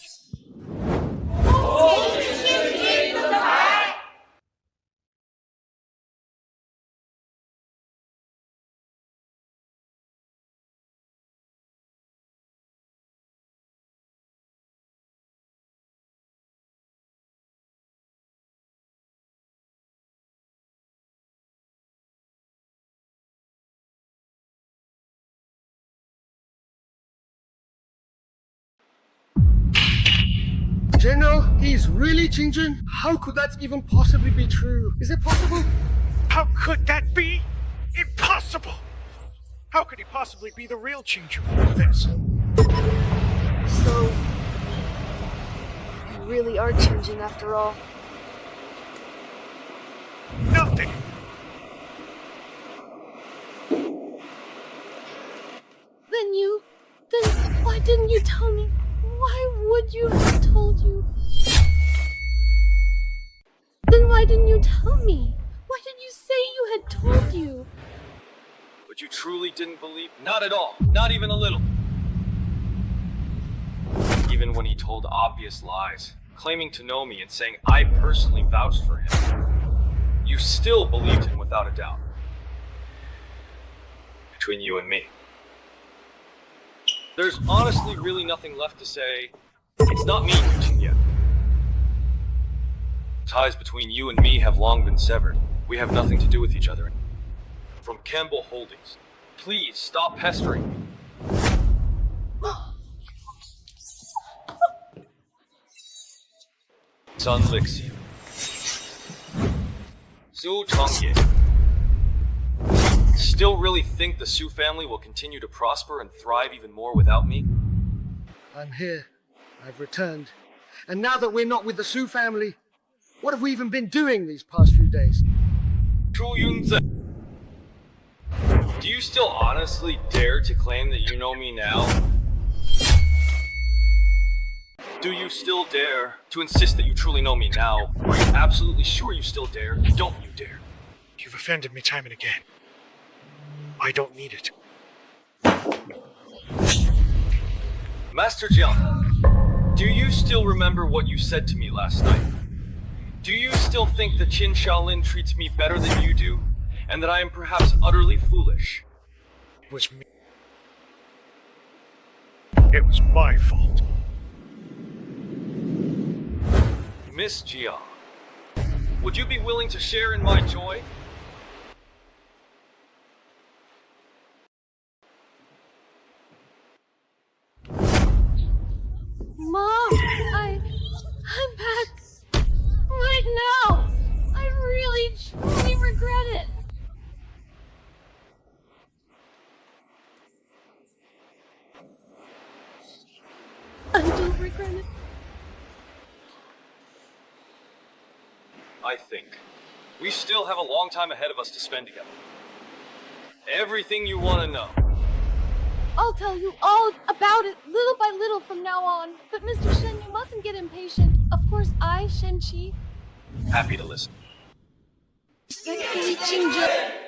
General, he's really Qingjun? How could that even possibly be true? Is it possible? How could that be? Impossible! How could he possibly be the real Qingjun of this? So, you really are Qingjun after all. Nothing! Then why didn't you tell me? Why would you have told you? Then why didn't you tell me? Why did you say you had told you? But you truly didn't believe? Not at all. Not even a little. Even when he told obvious lies, claiming to know me and saying I personally vouched for him, you still believed him without a doubt. Between you and me. There's honestly really nothing left to say. It's not me, yet. Ties between you and me have long been severed. We have nothing to do with each other. From Campbell Holdings, please stop pestering me. Sun Lixia. Su Changye. Still really think the Su family will continue to prosper and thrive even more without me? I'm here. I've returned. And now that we're not with the Su family, what have we even been doing these past few days? Chu Yunze. Do you still honestly dare to claim that you know me now? Do you still dare to insist that you truly know me now? Are you absolutely sure you still dare? Don't you dare? You've offended me time and again. I don't need it. Master Jiang, do you still remember what you said to me last night? Do you still think that Qin Shaolin treats me better than you do? And that I am perhaps utterly foolish? It was me. It was my fault. Miss Jiang, would you be willing to share in my joy? Mom, I'm back right now. I really, truly regret it. I don't regret it. I think we still have a long time ahead of us to spend together. Everything you want to know. I'll tell you all about it little by little from now on. But Mr. Shen, you mustn't get impatient. Of course, I, Shen Qi, Happy to listen. respectfully, Qingzhou.